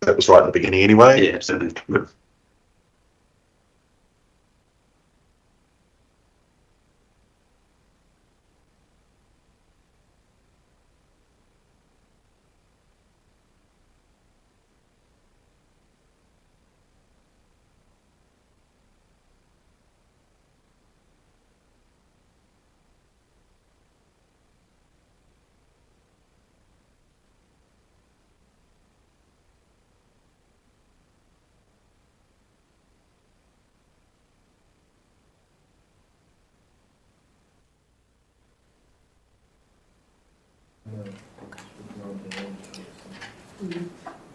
that was right at the beginning anyway. Yeah, absolutely.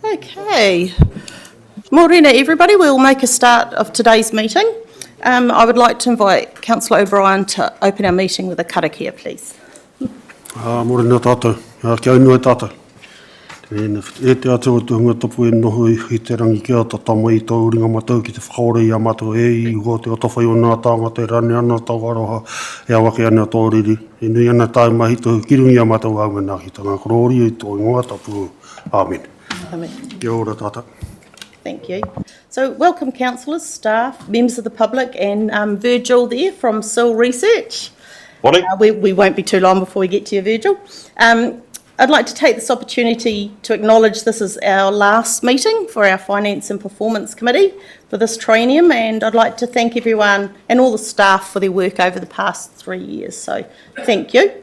Okay. Morena, everybody. We'll make a start of today's meeting. I would like to invite Councillor O'Brien to open our meeting with a karakia, please. Morena tātou, kia inua tātou. E te atua tuhunga tapu e noho i te rangi kia tatama i tau ringa matau ki te whakaore i a matau e i ho te otawhai o nā tānga te rane ana tau aroha e awake ana tō riri. E nui ana tāi mahi tau kirungi a matau au mena ki tanga korori i tō ingoa tapu. Amen. Amen. Kia ora tātou. Thank you. So welcome councillors, staff, members of the public and Virgil there from Sil Research. Morning. We won't be too long before we get to you, Virgil. I'd like to take this opportunity to acknowledge this is our last meeting for our Finance and Performance Committee for this triennium, and I'd like to thank everyone and all the staff for their work over the past 3 years, so thank you.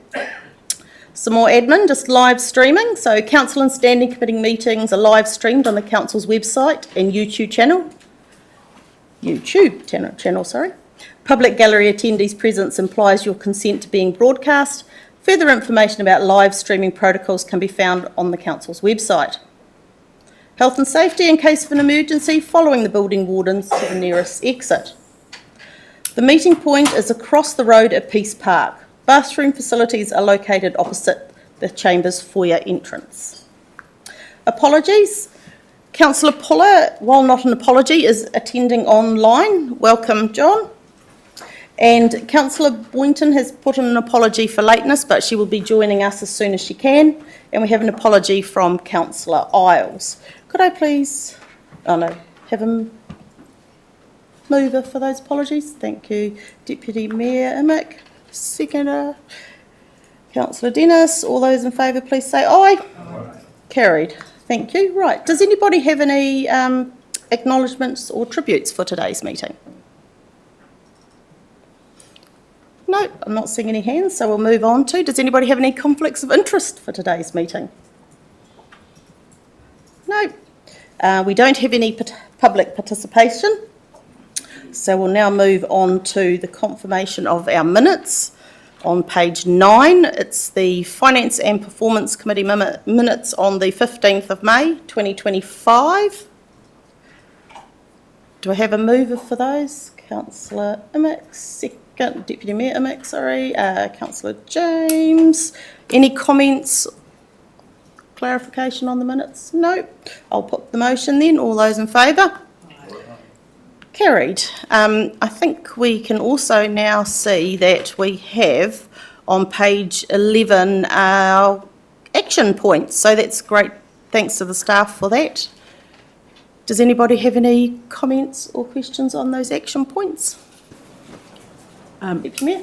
Some more admin, just live streaming. So council and standing committee meetings are live streamed on the council's website and YouTube channel. Public gallery attendees' presence implies your consent to being broadcast. Further information about live streaming protocols can be found on the council's website. Health and safety in case of an emergency, following the building wardens to the nearest exit. The meeting point is across the road at Peace Park. Bathroom facilities are located opposite the Chamber's foyer entrance. Apologies. Councillor Puller, while not an apology, is attending online. Welcome, John. And Councillor Boynton has put in an apology for lateness, but she will be joining us as soon as she can. And we have an apology from Councillor Isles. Could I please, have a mover for those apologies? Thank you. Deputy Mayor Imick, seconder. Councillor Dennis, all those in favour please say aye. Aye. Carried. Thank you. Right, does anybody have any acknowledgements or tributes for today's meeting? No, I'm not seeing any hands, so we'll move on to, does anybody have any conflicts of interest for today's meeting? No. We don't have any public participation, so we'll now move on to the confirmation of our minutes. On page 9, it's the Finance and Performance Committee minutes on the 15th of May 2025. Do I have a mover for those? Councillor Imick, second. Deputy Mayor Imick, sorry. Councillor James. Any comments, clarification on the minutes? No. I'll put the motion then. All those in favour? Carried. I think we can also now see that we have on page 11 our action points. So that's great. Thanks to the staff for that. Does anybody have any comments or questions on those action points?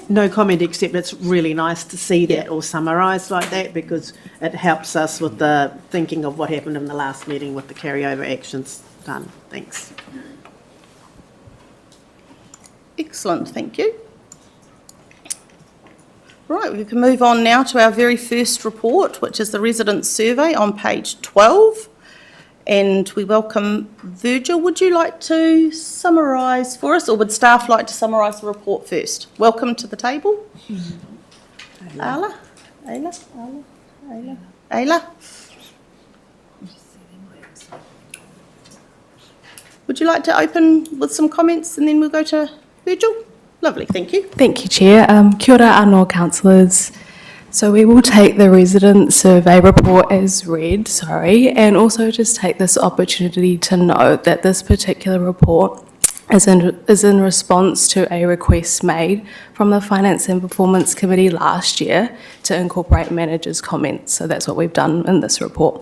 No comment, except it's really nice to see that all summarised like that, because it helps us with the thinking of what happened in the last meeting with the carryover actions done. Thanks. Excellent, thank you. Right, we can move on now to our very first report, which is the resident survey on page 12. And we welcome Virgil. Would you like to summarise for us, or would staff like to summarise the report first? Welcome to the table. Ayla. Would you like to open with some comments and then we'll go to Virgil? Lovely, thank you. Thank you, Chair. Kia ora anō, councillors. So we will take the resident survey report as read, and also just take this opportunity to note that this particular report is in response to a request made from the Finance and Performance Committee last year to incorporate managers' comments. So that's what we've done in this report.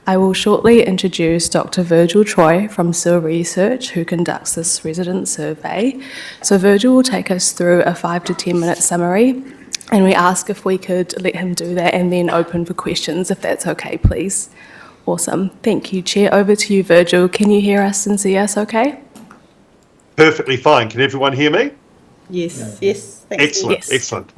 I will shortly introduce Dr. Virgil Troy from Sewer Research, who conducts this resident survey. So Virgil will take us through a 5 to 10 minute summary, and we ask if we could let him do that and then open for questions, if that's okay, please. Awesome. Thank you, Chair. Over to you, Virgil. Can you hear us and see us okay? Perfectly fine. Can everyone hear me? Yes. Yes, thanks. Excellent, Yes. excellent.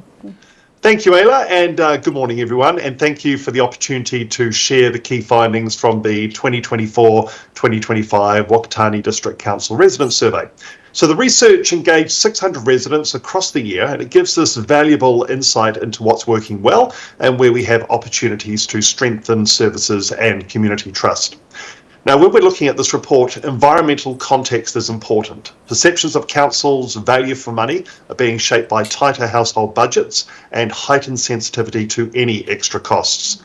Thank you, Ayla, and good morning, everyone, and thank you for the opportunity to share the key findings from the 2024-2025 Whakatane District Council Resident Survey. So the research engaged 600 residents across the year, and it gives us valuable insight into what's working well and where we have opportunities to strengthen services and community trust. Now, when we're looking at this report, environmental context is important. Perceptions of councils' value for money are being shaped by tighter household budgets and heightened sensitivity to any extra costs.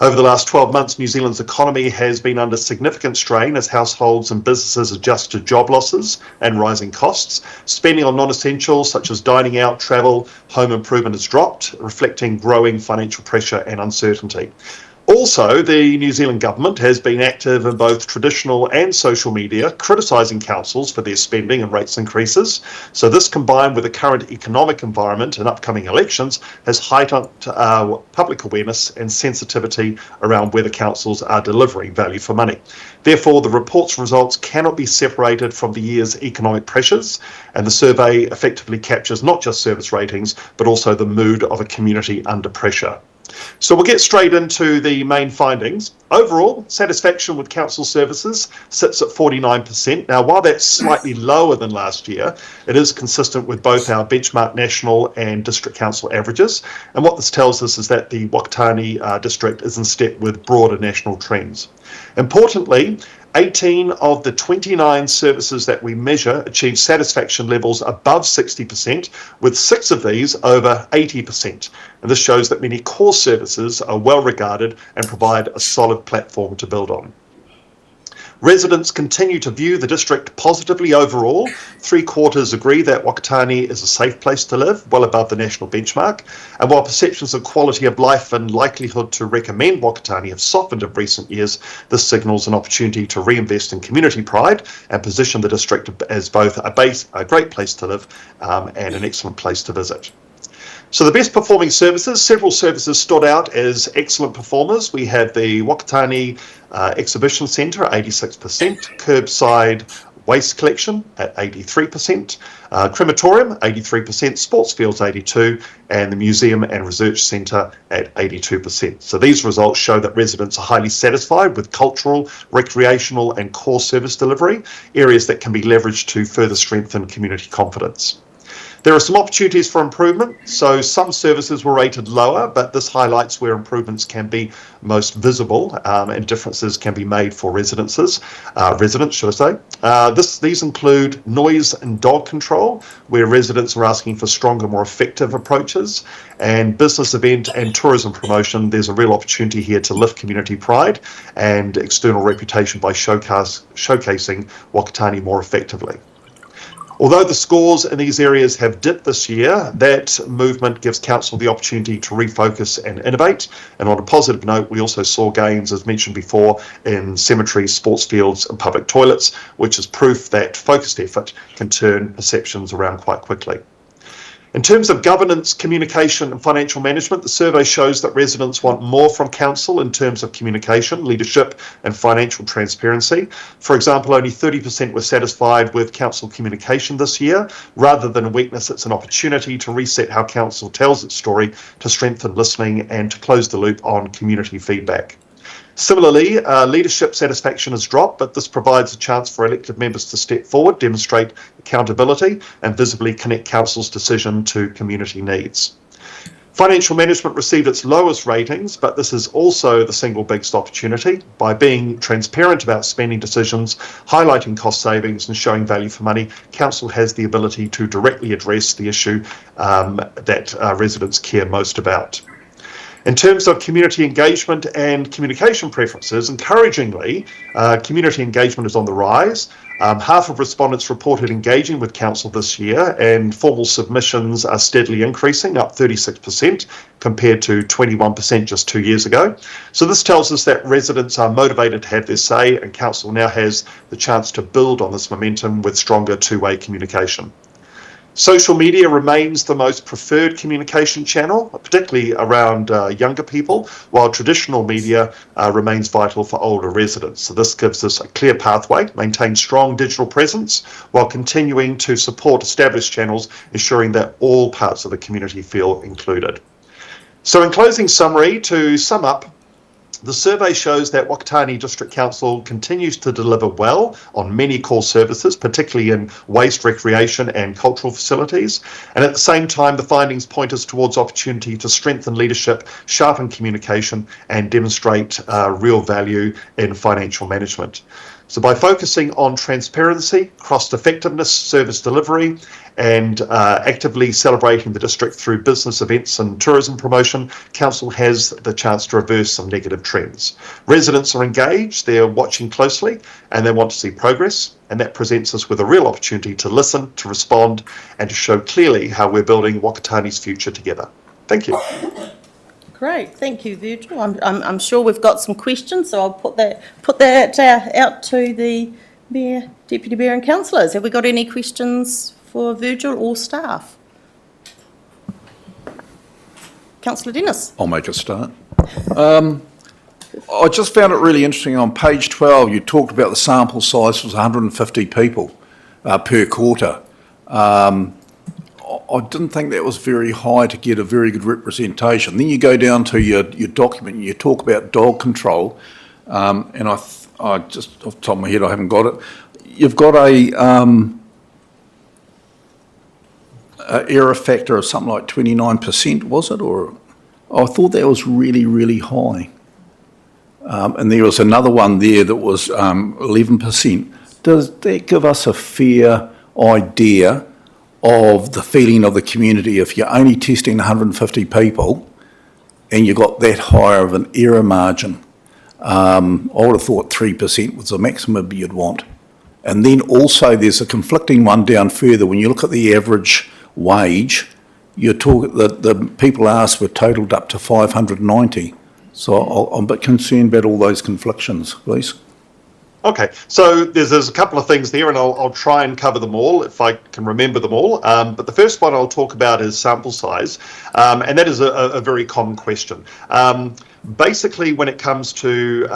Over the last 12 months, New Zealand's economy has been under significant strain as households and businesses adjust to job losses and rising costs. Spending on non-essentials such as dining out, travel, home improvement has dropped, reflecting growing financial pressure and uncertainty. Also, the New Zealand government has been active in both traditional and social media, criticising councils for their spending and rates increases. So this, combined with the current economic environment and upcoming elections, has heightened public awareness and sensitivity around whether councils are delivering value for money. Therefore, the report's results cannot be separated from the year's economic pressures, and the survey effectively captures not just service ratings, but also the mood of a community under pressure. So we'll get straight into the main findings. Overall, satisfaction with council services sits at 49%. Now, while that's slightly lower than last year, it is consistent with both our benchmark national and district council averages. And what this tells us is that the Whakatane district is in step with broader national trends. Importantly, 18 of the 29 services that we measure achieve satisfaction levels above 60%, with 6 of these over 80%. And this shows that many core services are well regarded and provide a solid platform to build on. Residents continue to view the district positively overall. 3/4 agree that Whakatane is a safe place to live, well above the national benchmark. And while perceptions of quality of life and likelihood to recommend Whakatane have softened in recent years, this signals an opportunity to reinvest in community pride and position the district as both a great place to live and an excellent place to visit. So the best performing services, several services stood out as excellent performers. We have the Whakatane Exhibition Centre, 86%, curbside waste collection at 83%, crematorium 83%, sports fields 82%, and the museum and research centre at 82%. So these results show that residents are highly satisfied with cultural, recreational and core service delivery, areas that can be leveraged to further strengthen community confidence. There are some opportunities for improvement. So some services were rated lower, but this highlights where improvements can be most visible and differences can be made for residents, These include noise and dog control, where residents are asking for stronger, more effective approaches, and business event and tourism promotion. There's a real opportunity here to lift community pride and external reputation by showcasing Whakatane more effectively. Although the scores in these areas have dipped this year, that movement gives council the opportunity to refocus and innovate. And on a positive note, we also saw gains, as mentioned before, in cemeteries, sports fields and public toilets, which is proof that focused effort can turn perceptions around quite quickly. In terms of governance, communication and financial management, the survey shows that residents want more from council in terms of communication, leadership and financial transparency. For example, only 30% were satisfied with council communication this year. Rather than a weakness, it's an opportunity to reset how council tells its story, to strengthen listening and to close the loop on community feedback. Similarly, leadership satisfaction has dropped, but this provides a chance for elected members to step forward, demonstrate accountability and visibly connect council's decision to community needs. Financial management received its lowest ratings, but this is also the single biggest opportunity. By being transparent about spending decisions, highlighting cost savings and showing value for money, council has the ability to directly address the issue that residents care most about. In terms of community engagement and communication preferences, encouragingly, community engagement is on the rise. Half of respondents reported engaging with council this year, and formal submissions are steadily increasing, up 36% compared to 21% just 2 years ago. So this tells us that residents are motivated to have their say, and council now has the chance to build on this momentum with stronger two-way communication. Social media remains the most preferred communication channel, particularly around younger people, while traditional media remains vital for older residents. So this gives us a clear pathway, maintain strong digital presence, while continuing to support established channels, ensuring that all parts of the community feel included. So in closing summary, to sum up, the survey shows that Whakatane District Council continues to deliver well on many core services, particularly in waste, recreation and cultural facilities. And at the same time, the findings point us towards opportunity to strengthen leadership, sharpen communication and demonstrate real value in financial management. So by focusing on transparency, cost-effectiveness, service delivery, and actively celebrating the district through business events and tourism promotion, council has the chance to reverse some negative trends. Residents are engaged, they're watching closely, and they want to see progress, and that presents us with a real opportunity to listen, to respond, and to show clearly how we're building Whakatane's future together. Thank you. Great, thank you, Virgil. I'm sure we've got some questions, so I'll put that out to the Mayor, Deputy Mayor and councillors. Have we got any questions for Virgil or staff? Councillor Dennis. I'll make a start. I just found it really interesting. On page 12, you talked about the sample size was 150 people per quarter. I didn't think that was very high to get a very good representation. Then you go down to your document and you talk about dog control, and I just off the top of my head I haven't got it. You've got a error factor of something like 29%, was it? Or I thought that was really, really high. And there was another one there that was 11%. Does that give us a fair idea of the feeling of the community if you're only testing 150 people and you've got that higher of an error margin? I would have thought 3% was the maximum you'd want. And then also there's a conflicting one down further. When you look at the average wage, you're talking that the people asked were totalled up to 590. So I'm a bit concerned about all those conflictions, please. Okay, so there's a couple of things there, and I'll try and cover them all if I can remember them all. But the first one I'll talk about is sample size, and that is a very common question. Basically, when it comes to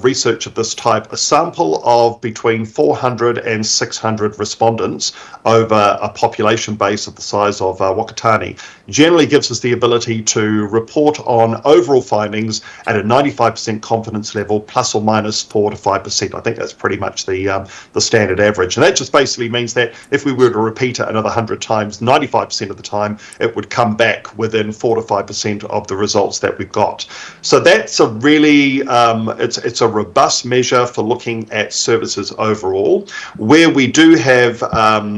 research of this type, a sample of between 400 and 600 respondents over a population base of the size of Whakatane generally gives us the ability to report on overall findings at a 95% confidence level, plus or minus 4 to 5%. I think that's pretty much the standard average. And that just basically means that if we were to repeat it another 100 times, 95% of the time, it would come back within 4 to 5% of the results that we've got. So that's a really, it's a robust measure for looking at services overall. Where we do have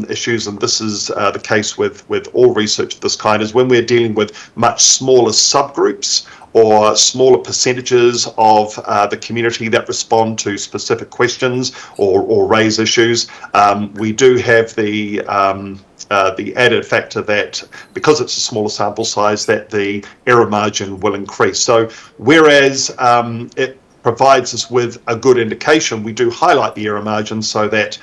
issues, and this is the case with all research of this kind, is when we're dealing with much smaller subgroups or smaller percentages of the community that respond to specific questions or raise issues. We do have the added factor that because it's a smaller sample size, that the error margin will increase. So whereas it provides us with a good indication, we do highlight the error margin so that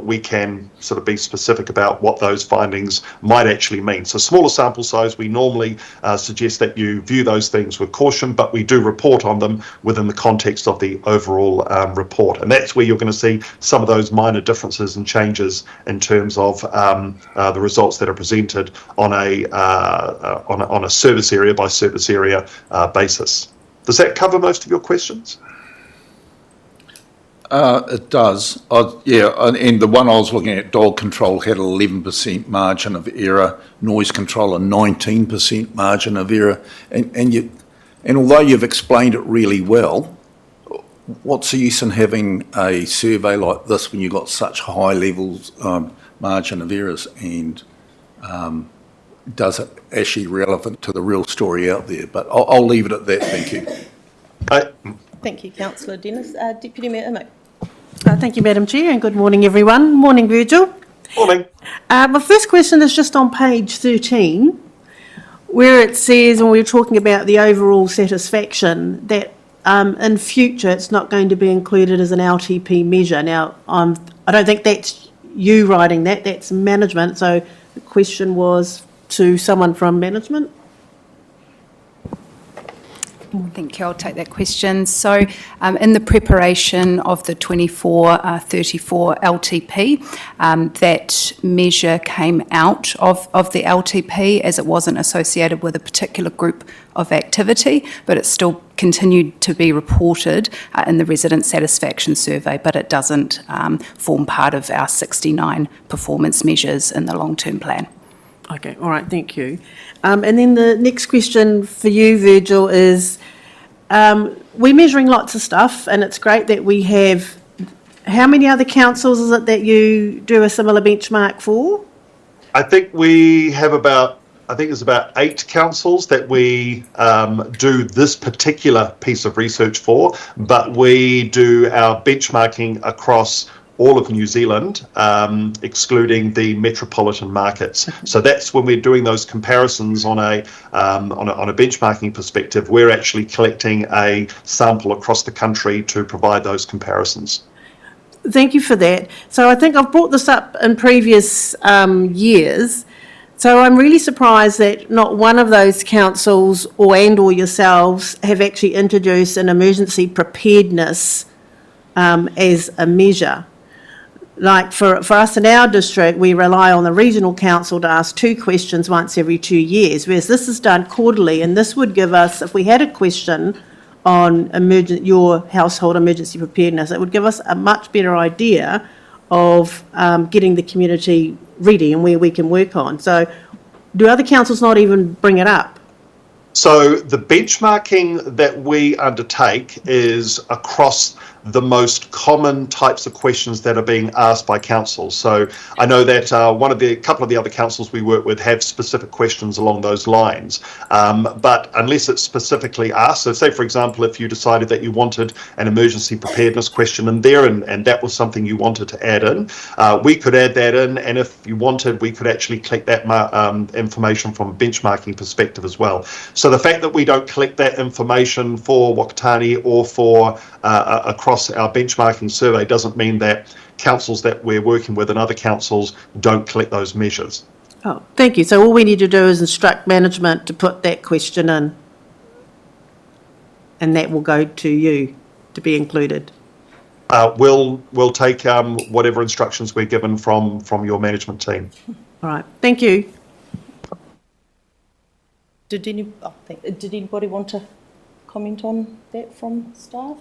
we can sort of be specific about what those findings might actually mean. So smaller sample size, we normally suggest that you view those things with caution, but we do report on them within the context of the overall report. And that's where you're going to see some of those minor differences and changes in terms of the results that are presented on a service area by service area basis. Does that cover most of your questions? It does. Yeah, and the one I was looking at, dog control, had 11% margin of error, noise control a 19% margin of error. And although you've explained it really well, what's the use in having a survey like this when you've got such high levels margin of errors? And does it actually relevant to the real story out there? But I'll leave it at that, thank you. Thank you, Councillor Dennis. Deputy Mayor Emmett. Thank you, Madam Chair, and good morning, everyone. Morning, Virgil. Morning. My first question is just on page 13, where it says, and we were talking about the overall satisfaction, that in future it's not going to be included as an LTP measure. Now, I don't think that's you writing that, that's management. So the question was to someone from management. Thank you. I'll take that question. So in the preparation of the 24-34 LTP, that measure came out of the LTP as it wasn't associated with a particular group of activity, but it still continued to be reported in the resident satisfaction survey, but it doesn't form part of our 69 performance measures in the long-term plan. Okay, all right, thank you. And then the next question for you, Virgil, is we're measuring lots of stuff, and it's great that we have. How many other councils is it that you do a similar benchmark for? I think we have there's about 8 councils that we do this particular piece of research for, but we do our benchmarking across all of New Zealand, excluding the metropolitan markets. So that's when we're doing those comparisons on a benchmarking perspective. We're actually collecting a sample across the country to provide those comparisons. Thank you for that. So I think I've brought this up in previous years. So I'm really surprised that not one of those councils or yourselves have actually introduced an emergency preparedness as a measure. Like for us in our district, we rely on the regional council to ask 2 questions once every 2 years, whereas this is done quarterly, and this would give us, if we had a question on your household emergency preparedness, it would give us a much better idea of getting the community ready and where we can work on. So do other councils not even bring it up? So the benchmarking that we undertake is across the most common types of questions that are being asked by councils. So I know that a couple of the other councils we work with have specific questions along those lines, but unless it's specifically asked, so say for example if you decided that you wanted an emergency preparedness question in there and that was something you wanted to add in, we could add that in, and if you wanted we could actually collect that information from a benchmarking perspective as well. So the fact that we don't collect that information for Whakatane or for across our benchmarking survey doesn't mean that councils that we're working with and other councils don't collect those measures. Oh, thank you. So all we need to do is instruct management to put that question in, and that will go to you to be included. We'll take whatever instructions we're given from your management team. All right, thank you. Did anybody want to comment on that from staff?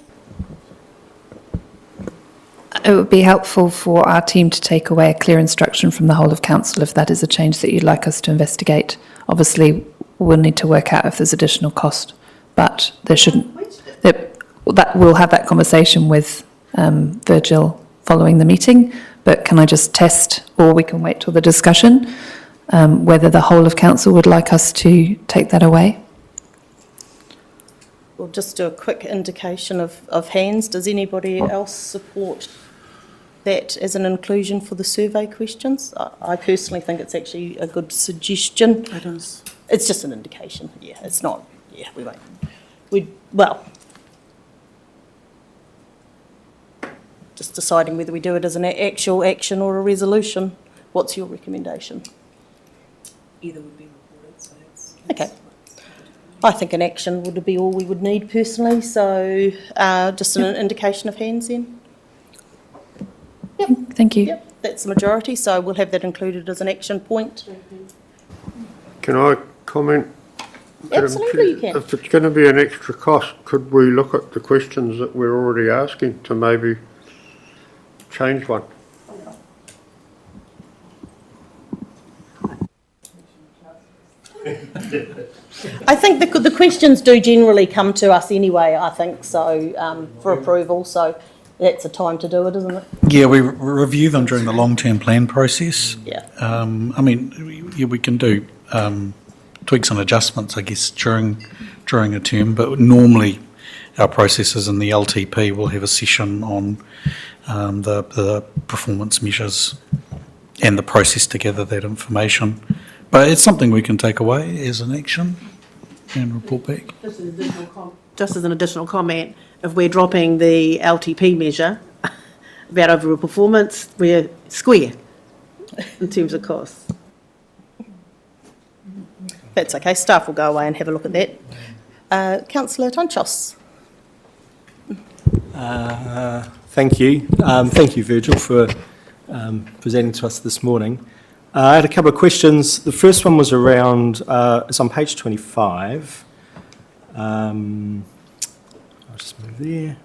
It would be helpful for our team to take away a clear instruction from the whole of council if that is a change that you'd like us to investigate. Obviously, we'll need to work out if there's additional cost, but there shouldn't. That we'll have that conversation with Virgil following the meeting, but can I just test, or we can wait till the discussion, whether the whole of council would like us to take that away? We'll just do a quick indication of hands. Does anybody else support that as an inclusion for the survey questions? I personally think it's actually a good suggestion. It is. It's just an indication. Yeah, it's not. Yeah, we won't. Just deciding whether we do it as an actual action or a resolution. What's your recommendation? Either would be reported, so it's... Okay. I think an action would be all we would need personally, so just an indication of hands then. Yep. Thank you. Yep, that's the majority, so we'll have that included as an action point. Can I comment? Absolutely, you can. If it's going to be an extra cost, could we look at the questions that we're already asking to maybe change one? I think the questions do generally come to us anyway, I think, so for approval, so that's a time to do it, isn't it? Yeah, we review them during the long-term plan process. Yeah. I mean, yeah, we can do tweaks and adjustments, I guess, during a term, but normally our processes in the LTP will have a session on the performance measures and the process to gather that information. But it's something we can take away as an action and report back. Just as an additional comment, if we're dropping the LTP measure about overall performance, we're square in terms of costs. That's okay, staff will go away and have a look at that. Councillor Tunchos. Thank you. Thank you, Virgil, for presenting to us this morning. I had a couple of questions. The first one was around, it's on page 25. I'll just move there.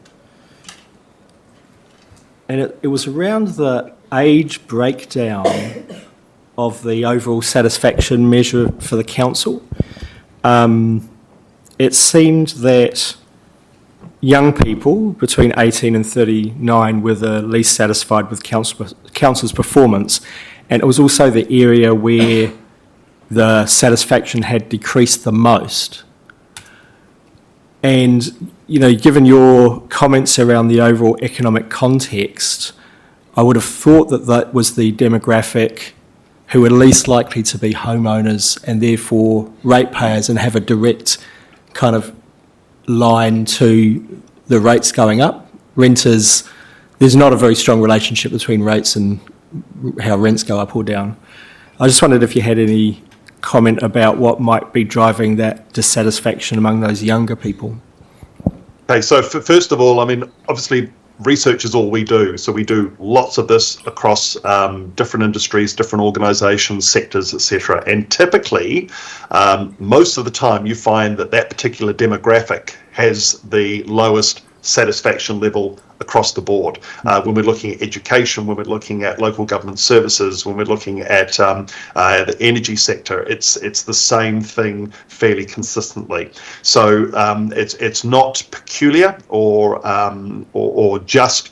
And it was around the age breakdown of the overall satisfaction measure for the council. It seemed that young people between 18 and 39 were the least satisfied with council's performance, and it was also the area where the satisfaction had decreased the most. And, you know, given your comments around the overall economic context, I would have thought that that was the demographic who are least likely to be homeowners and therefore ratepayers and have a direct kind of line to the rates going up. Renters, there's not a very strong relationship between rates and how rents go up or down. I just wondered if you had any comment about what might be driving that dissatisfaction among those younger people. Okay, so first of all, I mean, obviously research is all we do. So we do lots of this across different industries, different organisations, sectors, etc. And typically, most of the time, you find that that particular demographic has the lowest satisfaction level across the board. When we're looking at education, when we're looking at local government services, when we're looking at the energy sector, it's the same thing fairly consistently. So it's not peculiar or just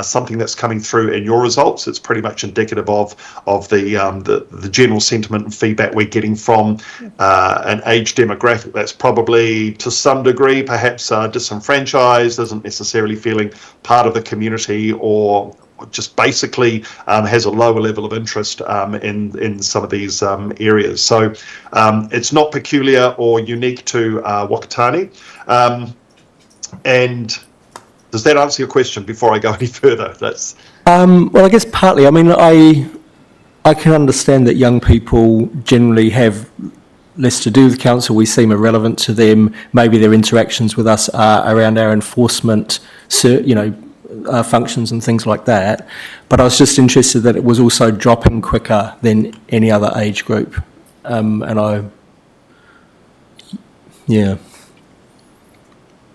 something that's coming through in your results. It's pretty much indicative of the general sentiment and feedback we're getting from an age demographic that's probably to some degree perhaps disenfranchised, isn't necessarily feeling part of the community, or just basically has a lower level of interest in some of these areas. So it's not peculiar or unique to Whakatane. And does that answer your question before I go any further? That's well, I guess partly. I mean, I can understand that young people generally have less to do with council. We seem irrelevant to them. Maybe their interactions with us are around our enforcement, functions and things like that. But I was just interested that it was also dropping quicker than any other age group.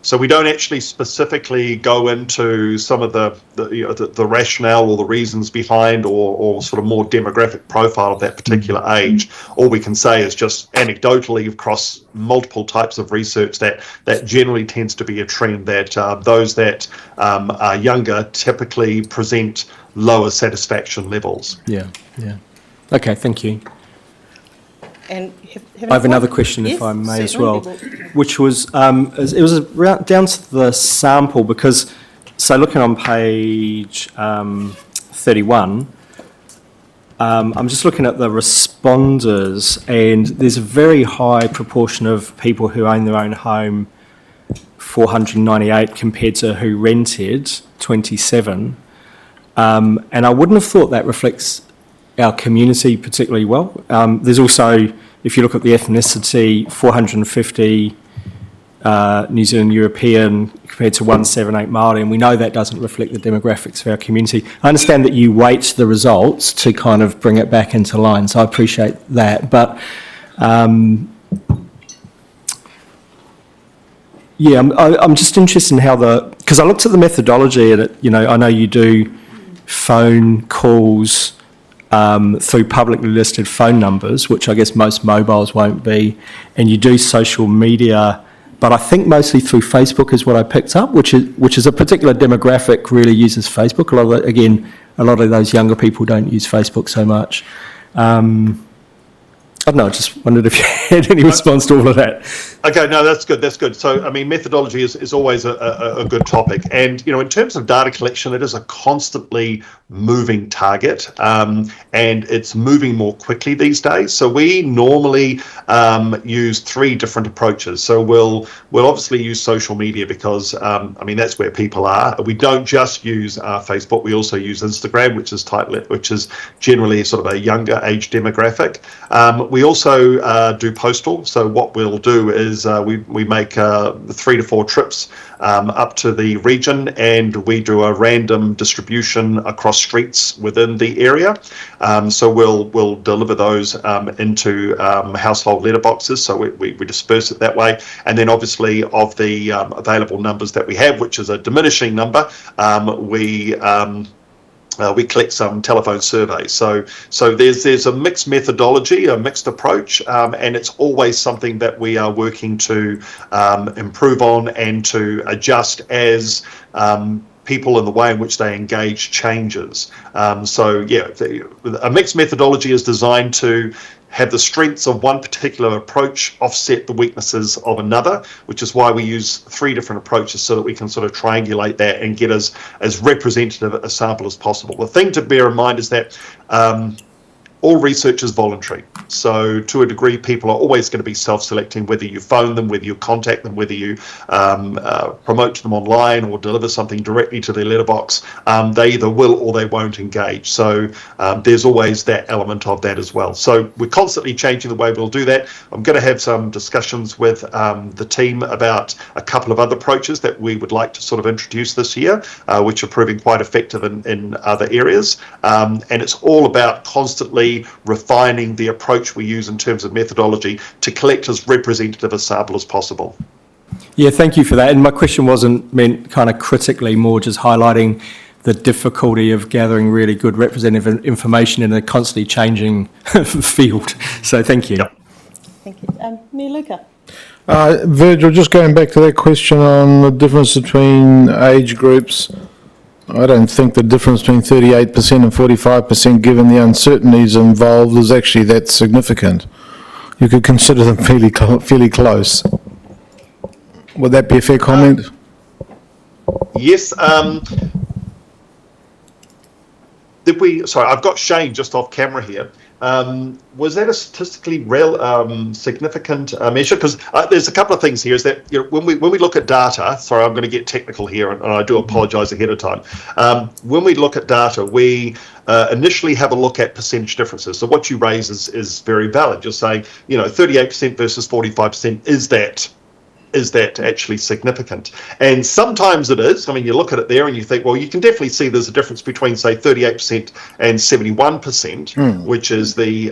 So we don't actually specifically go into some of the rationale or the reasons behind or sort of more demographic profile of that particular age. All we can say is just anecdotally across multiple types of research that generally tends to be a trend that those that are younger typically present lower satisfaction levels. Yeah. Okay, thank you. And I have another question, if I may, as well, which was, it was down to the sample, because, so looking on page 31, I'm just looking at the responders, and there's a very high proportion of people who own their own home, 498, compared to who rented, 27. And I wouldn't have thought that reflects our community particularly well. There's also, if you look at the ethnicity, 450 New Zealand European compared to 178 Māori, and we know that doesn't reflect the demographics of our community. I understand that you weight the results to kind of bring it back into line, so I appreciate that. But I'm just interested in how because I looked at the methodology and I know you do phone calls through publicly listed phone numbers, which I guess most mobiles won't be, and you do social media, but I think mostly through Facebook is what I picked up, which is a particular demographic really uses Facebook. A lot of those younger people don't use Facebook so much. I don't know, I just wondered if you had any response to all of that. Okay, no, that's good. That's good. So, I mean, methodology is always a good topic. And, you know, in terms of data collection, it is a constantly moving target, and it's moving more quickly these days. So we normally use 3 different approaches. So we'll obviously use social media because, I mean, that's where people are. We don't just use Facebook. We also use Instagram, which is generally sort of a younger age demographic. We also do postal. So what we'll do is we make 3 to 4 trips up to the region, and we do a random distribution across streets within the area. So we'll deliver those into household letterboxes. So we disperse it that way, and then obviously of the available numbers that we have, which is a diminishing number, we collect some telephone surveys. So there's a mixed methodology, a mixed approach, and it's always something that we are working to improve on and to adjust as people in the way in which they engage changes. A mixed methodology is designed to have the strengths of one particular approach offset the weaknesses of another, which is why we use 3 different approaches so that we can sort of triangulate that and get as representative a sample as possible. The thing to bear in mind is that all research is voluntary. So to a degree, people are always going to be self-selecting, whether you phone them, whether you contact them, whether you promote to them online or deliver something directly to their letterbox. They either will or they won't engage. So there's always that element of that as well. So we're constantly changing the way we'll do that. I'm going to have some discussions with the team about a couple of other approaches that we would like to sort of introduce this year, which are proving quite effective in other areas. And it's all about constantly refining the approach we use in terms of methodology to collect as representative a sample as possible. Yeah, thank you for that. And my question wasn't meant kind of critically, more just highlighting the difficulty of gathering really good representative information in a constantly changing field. So thank you. Thank you. Mayor Luca. Virgil, just going back to that question on the difference between age groups, I don't think the difference between 38% and 45%, given the uncertainties involved, is actually that significant. You could consider them fairly close. Would that be a fair comment? Yes. Sorry, I've got Shane just off camera here. Was that a statistically significant measure? Because there's a couple of things here. Is that, you know, when we look at data, sorry, I'm going to get technical here, and I do apologise ahead of time. When we look at data, we initially have a look at percentage differences. So what you raise is very valid. You're saying, you know, 38% versus 45%. Is that actually significant? And sometimes it is. I mean, you look at it there and you think, well, you can definitely see there's a difference between, say, 38% and 71%, which is the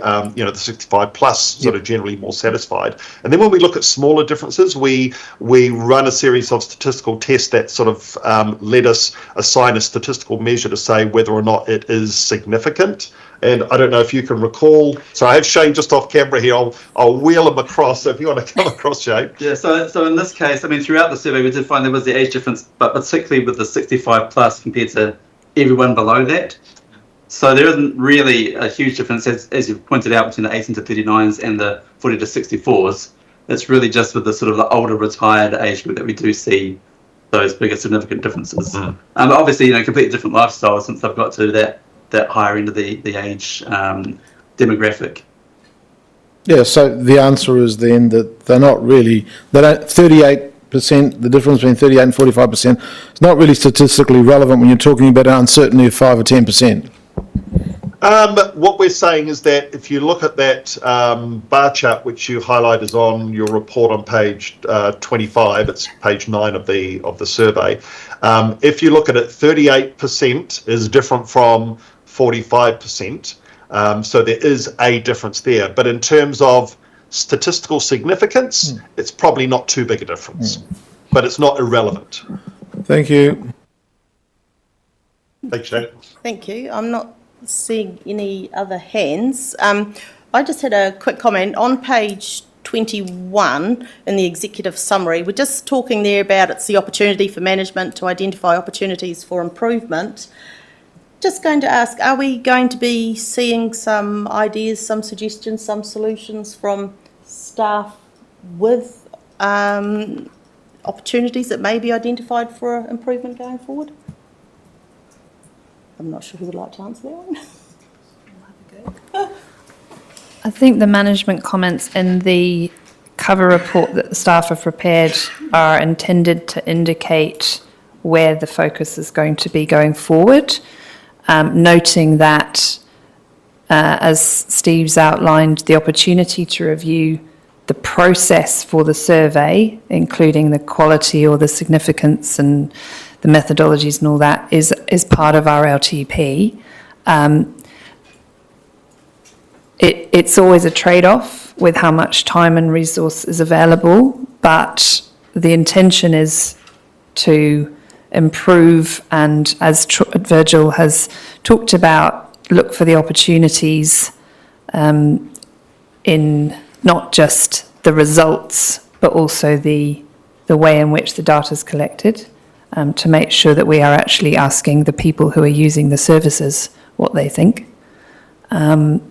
65 plus sort of generally more satisfied. And then when we look at smaller differences, we run a series of statistical tests that sort of let us assign a statistical measure to say whether or not it is significant. And I don't know if you can recall. So I have Shane just off camera here. I'll wheel him across. So if you want to come across, Shane. Yeah. So in this case, I mean, throughout the survey, we did find there was the age difference, but particularly with the 65 plus compared to everyone below that. So there isn't really a huge difference, as you've pointed out, between the 18 to 39s and the 40 to 64s. It's really just with the sort of the older retired age group that we do see those bigger significant differences. But obviously, you know, completely different lifestyles since they've got to that higher end of the age demographic. Yeah, so the answer is then that they don't 38%, the difference between 38 and 45%, is not really statistically relevant when you're talking about an uncertainty of 5 or 10%. What we're saying is that if you look at that bar chart, which you highlight is on your report on page 25, it's page 9 of the survey. If you look at it, 38% is different from 45%. So there is a difference there. But in terms of statistical significance, it's probably not too big a difference. But it's not irrelevant. Thank you. Thanks, Shane. Thank you. I'm not seeing any other hands. I just had a quick comment. On page 21 in the executive summary, we're just talking there about it's the opportunity for management to identify opportunities for improvement. Just going to ask, are we going to be seeing some ideas, some suggestions, some solutions from staff with opportunities that may be identified for improvement going forward? I'm not sure who would like to answer that one. I think the management comments in the cover report that the staff have prepared are intended to indicate where the focus is going to be going forward, noting that, as Steve's outlined, the opportunity to review the process for the survey, including the quality or the significance and the methodologies and all that, is part of our LTP. It's always a trade-off with how much time and resource is available, but the intention is to improve and, as Virgil has talked about, look for the opportunities in not just the results, but also the way in which the data is collected, to make sure that we are actually asking the people who are using the services what they think. That's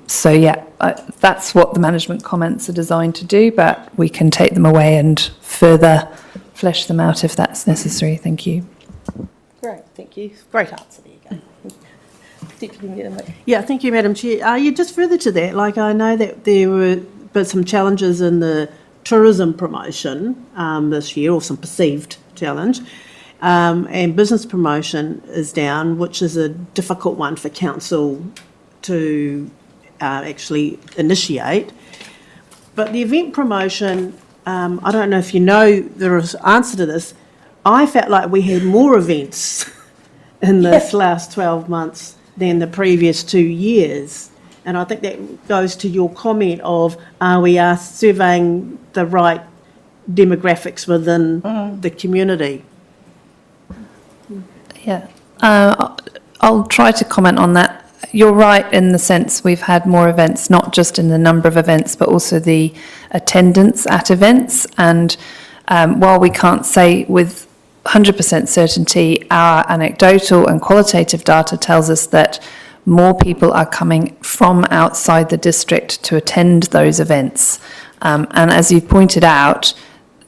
what the management comments are designed to do, but we can take them away and further flesh them out if that's necessary. Thank you. Great, thank you. Great answer, there you go. Deputy Mayor. Yeah, thank you, Madam Chair. Just further to that, I know that there were some challenges in the tourism promotion this year, or some perceived challenge, and business promotion is down, which is a difficult one for council to actually initiate. But the event promotion, I don't know if you know the answer to this, I felt like we had more events in this last 12 months than the previous 2 years. And I think that goes to your comment of, are we surveying the right demographics within the community? Yeah, I'll try to comment on that. You're right in the sense we've had more events, not just in the number of events, but also the attendance at events. And while we can't say with 100% certainty, our anecdotal and qualitative data tells us that more people are coming from outside the district to attend those events. And as you've pointed out,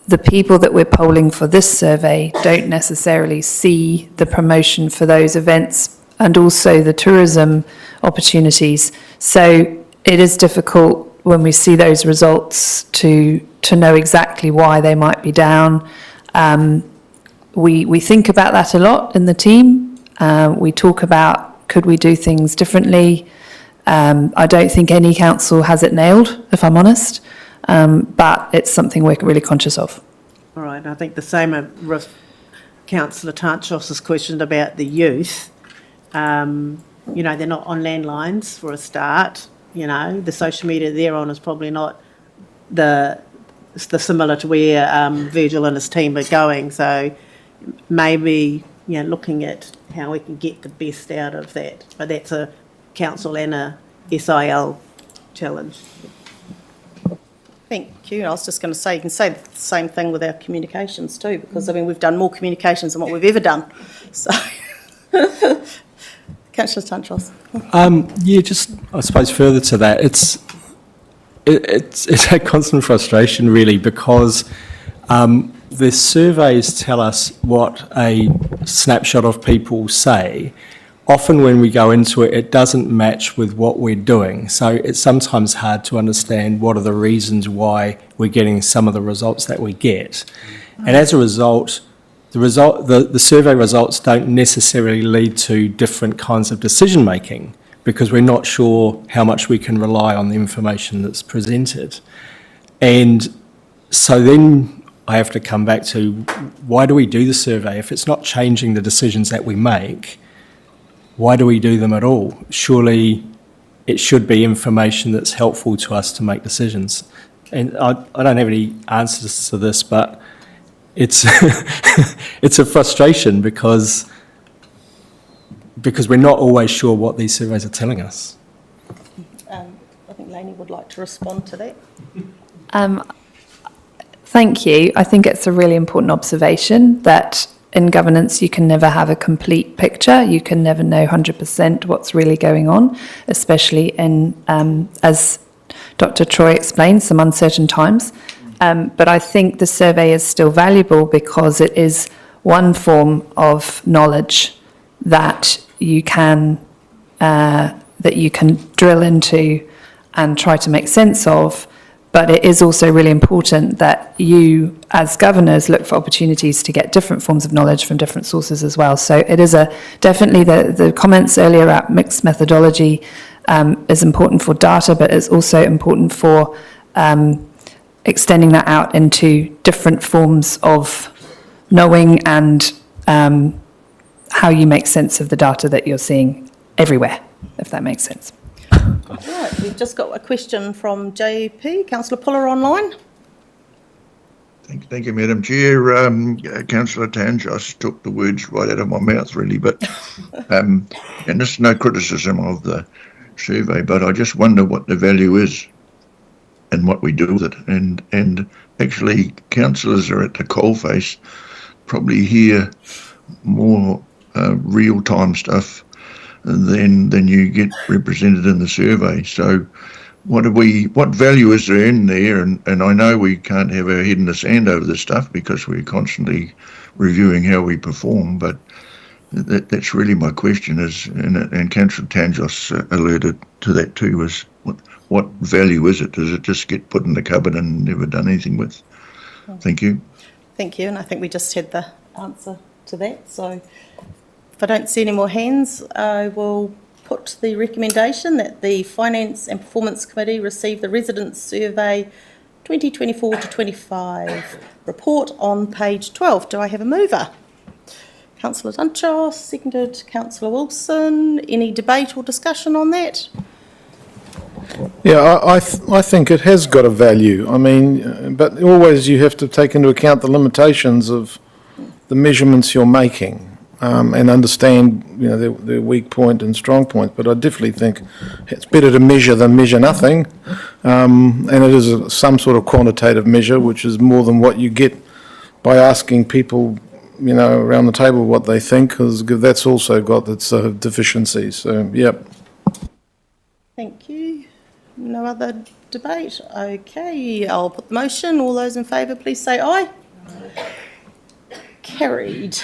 the people that we're polling for this survey don't necessarily see the promotion for those events and also the tourism opportunities. So it is difficult when we see those results to know exactly why they might be down. We think about that a lot in the team. We talk about, could we do things differently? I don't think any council has it nailed, if I'm honest, but it's something we're really conscious of. All right, I think the same with Councillor Tanchos's question about the youth. They're not on landlines for a start. The social media they're on is probably not the similar to where Virgil and his team are going. So maybe looking at how we can get the best out of that. But that's a council and a SIL challenge. Thank you. I was just going to say, you can say the same thing with our communications too, because we've done more communications than what we've ever done. So, Councillor Tanchos. Just I suppose further to that, it's a constant frustration really, because the surveys tell us what a snapshot of people say. Often when we go into it, it doesn't match with what we're doing. So it's sometimes hard to understand what are the reasons why we're getting some of the results that we get. And as a result, the survey results don't necessarily lead to different kinds of decision making, because we're not sure how much we can rely on the information that's presented. And so then I have to come back to, why do we do the survey? If it's not changing the decisions that we make, why do we do them at all? Surely it should be information that's helpful to us to make decisions. And I don't have any answers to this, but it's it's a frustration because we're not always sure what these surveys are telling us. I think Lainey would like to respond to that. Thank you. I think it's a really important observation that in governance, you can never have a complete picture. You can never know 100% what's really going on, especially in, as Dr. Troy explained, some uncertain times. But I think the survey is still valuable because it is one form of knowledge that you can drill into and try to make sense of. But it is also really important that you, as governors, look for opportunities to get different forms of knowledge from different sources as well. So it is definitely the comments earlier about mixed methodology is important for data, but it's also important for extending that out into different forms of knowing and how you make sense of the data that you're seeing everywhere, if that makes sense. Right, we've just got a question from JP, Councillor Puller online. Thank you, Madam Chair. Councillor Tanjos took the words right out of my mouth, really. But and this is no criticism of the survey, but I just wonder what the value is and what we do with it. And actually, councillors are at the coalface, probably hear more real-time stuff than you get represented in the survey. So what value is there in there? And I know we can't have our head in the sand over this stuff because we're constantly reviewing how we perform, but that's really my question is, and Councillor Tanjos alluded to that too, is what value is it? Does it just get put in the cupboard and never done anything with? Thank you. Thank you, and I think we just had the answer to that. So if I don't see any more hands, I will put the recommendation that the Finance and Performance Committee receive the Residents' Survey 2024 to 25 report on page 12. Do I have a mover? Councillor Tanjos, seconded Councillor Wilson. Any debate or discussion on that? Yeah, I think it has got a value. I mean, but always you have to take into account the limitations of the measurements you're making. And understand, their weak point and strong point. But I definitely think it's better to measure than measure nothing. And it is some sort of quantitative measure, which is more than what you get by asking people, around the table what they think, because that's also got its deficiencies. So, yep. Thank you. No other debate? Okay, I'll put the motion. All those in favour, please say aye. Carried.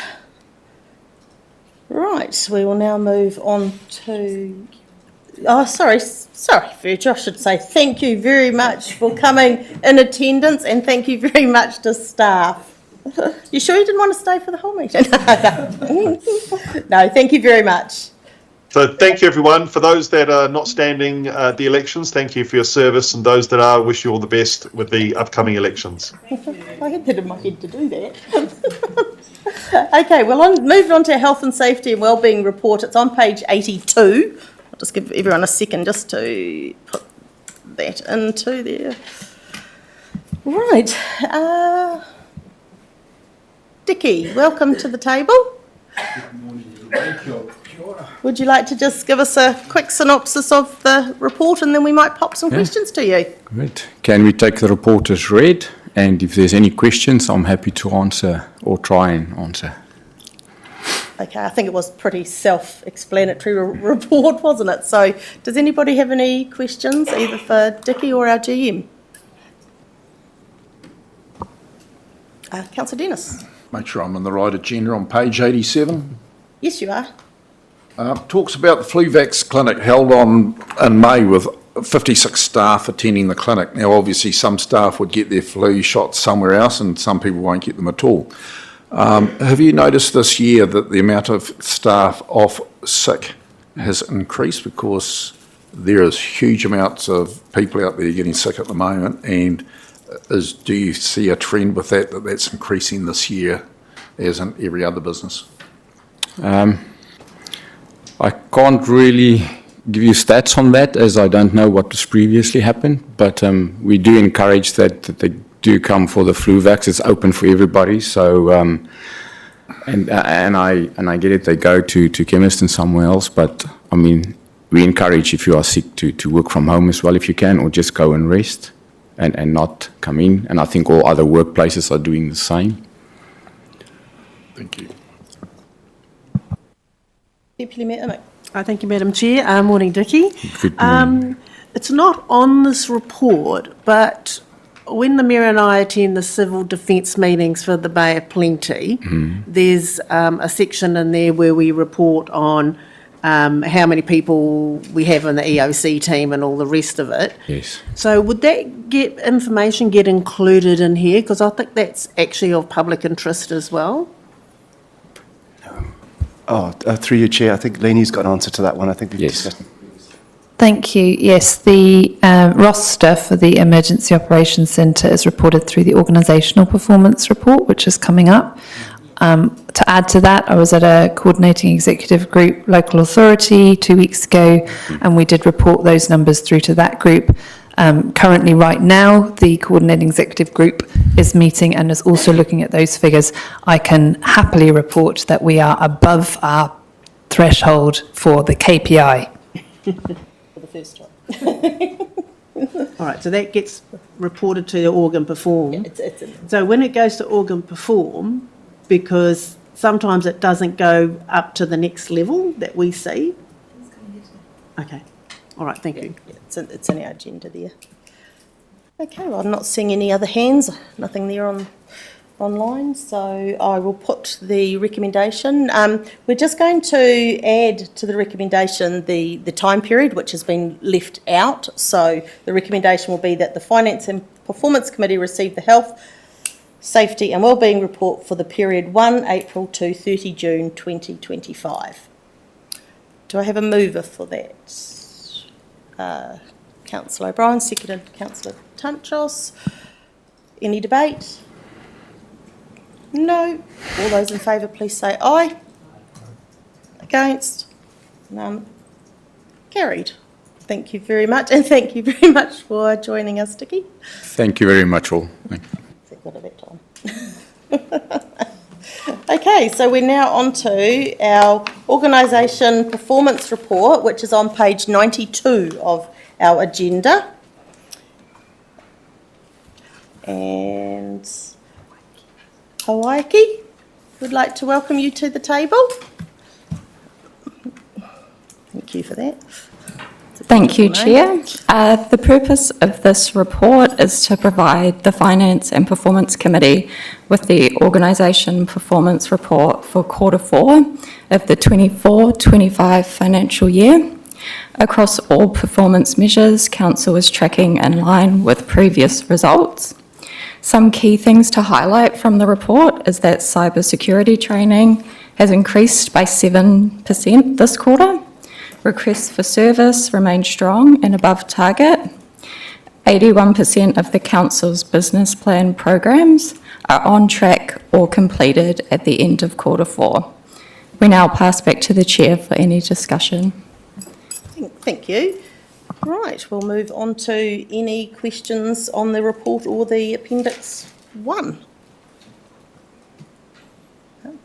Right, we will now move on to... Oh, sorry, Virgil, I should say thank you very much for coming in attendance and thank you very much to staff. You sure you didn't want to stay for the whole meeting? No, thank you very much. So thank you, everyone. For those that are not standing the elections, thank you for your service, and those that are, wish you all the best with the upcoming elections. I had that in my head to do that. Okay, well, moving on to our health and safety and wellbeing report. It's on page 82. I'll just give everyone a second just to put that into there. Right. Dickie, welcome to the table. Good morning. Thank you. Would you like to just give us a quick synopsis of the report and then we might pop some questions to you? Great. Can we take the report as read? And if there's any questions, I'm happy to answer or try and answer. Okay, I think it was pretty self-explanatory report, wasn't it? So does anybody have any questions, either for Dickie or our GM? Councillor Dennis. Make sure I'm on the right agenda on page 87. Yes, you are. Talks about the flu vax clinic held on in May with 56 staff attending the clinic. Now, obviously, some staff would get their flu shots somewhere else and some people won't get them at all. Have you noticed this year that the amount of staff off sick has increased? Because there is huge amounts of people out there getting sick at the moment, and do you see a trend with that's increasing this year as in every other business? I can't really give you stats on that, as I don't know what was previously happened, but we do encourage that they do come for the flu vax. It's open for everybody, so and I get it, they go to chemists and somewhere else, but I mean, we encourage, if you are sick, to work from home as well if you can, or just go and rest and not come in, and I think all other workplaces are doing the same. Thank you. Deputy Mayor Emmett. Thank you, Madam Chair. Morning, Dickie. Good morning. It's not on this report, but when the Mayor and I attend the civil defence meetings for the Bay of Plenty, there's a section in there where we report on how many people we have in the EOC team and all the rest of it. Yes. So would that information get included in here? Because I think that's actually of public interest as well. Through you, Chair, I think Leni's got an answer to that one. I think we've discussed. Thank you. Yes, the roster for the Emergency Operations Centre is reported through the Organisational Performance Report, which is coming up. To add to that, I was at a coordinating executive group local authority 2 weeks ago, and we did report those numbers through to that group. Currently, right now, the coordinating executive group is meeting and is also looking at those figures. I can happily report that we are above our threshold for the KPI. For the first time. All right, so that gets reported to the organ perform. Yeah, So when it goes to organ perform, because sometimes it doesn't go up to the next level that we see. Okay, all right, thank you. Yeah, it's in our agenda there. Okay, well, I'm not seeing any other hands, nothing there online, so I will put the recommendation. We're just going to add to the recommendation the time period, which has been left out. So the recommendation will be that the Finance and Performance Committee receive the Health, Safety and Wellbeing report for the period 1 April to 30 June 2025. Do I have a mover for that? Councillor O'Brien, seconded Councillor Tunchos. Any debate? No. All those in favour, please say aye. Against? None. Carried. Thank you very much, and thank you very much for joining us, Dickie. Thank you very much, all. Thank you. Got a bit time. Okay, so we're now on to our organisation performance report, which is on page 92 of our agenda. And Hawaii would like to welcome you to the table. Thank you for that. Thank you, Chair. The purpose of this report is to provide the Finance and Performance Committee with the Organisation Performance Report for Quarter 4 of the 24-25 financial year. Across all performance measures, Council is tracking in line with previous results. Some key things to highlight from the report is that cybersecurity training has increased by 7% this quarter. Requests for service remain strong and above target. 81% of the Council's business plan programs are on track or completed at the end of Quarter 4. We now pass back to the Chair for any discussion. Thank you. Right, we'll move on to any questions on the report or the Appendix 1.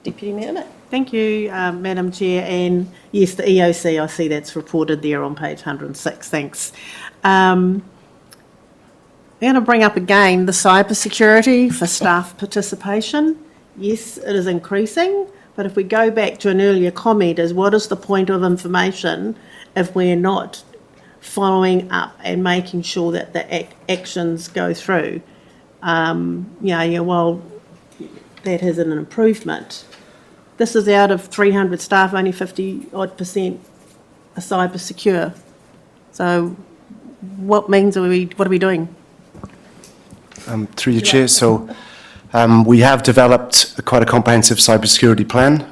Deputy Mayor Emmett. Thank you, Madam Chair, and yes, the EOC, I see that's reported there on page 106, thanks. I'm going to bring up again the cybersecurity for staff participation. Yes, it is increasing, but if we go back to an earlier comment, is what is the point of information if we're not following up and making sure that the actions go through? Well, that has an improvement. This is out of 300 staff, only 50% are cyber secure. So what are we doing? Through your chair, so we have developed quite a comprehensive cybersecurity plan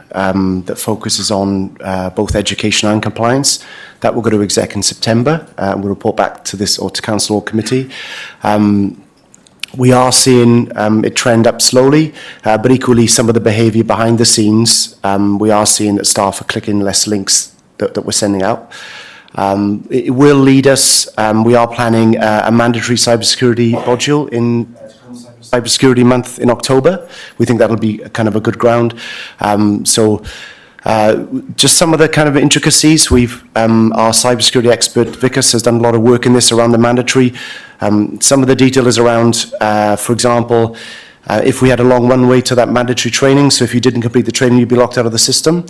that focuses on both education and compliance. That will go to exec in September. We'll report back to this or to council or committee. We are seeing it trend up slowly, but equally some of the behaviour behind the scenes, we are seeing that staff are clicking less links that we're sending out. It will lead us, we are planning a mandatory cybersecurity module in Cybersecurity Month in October. We think that'll be kind of a good ground. Just some of the kind of intricacies, our cybersecurity expert Vickers has done a lot of work in this around the mandatory. Some of the detail is around, for example, If we had a long runway to that mandatory training, so if you didn't complete the training, you'd be locked out of the system.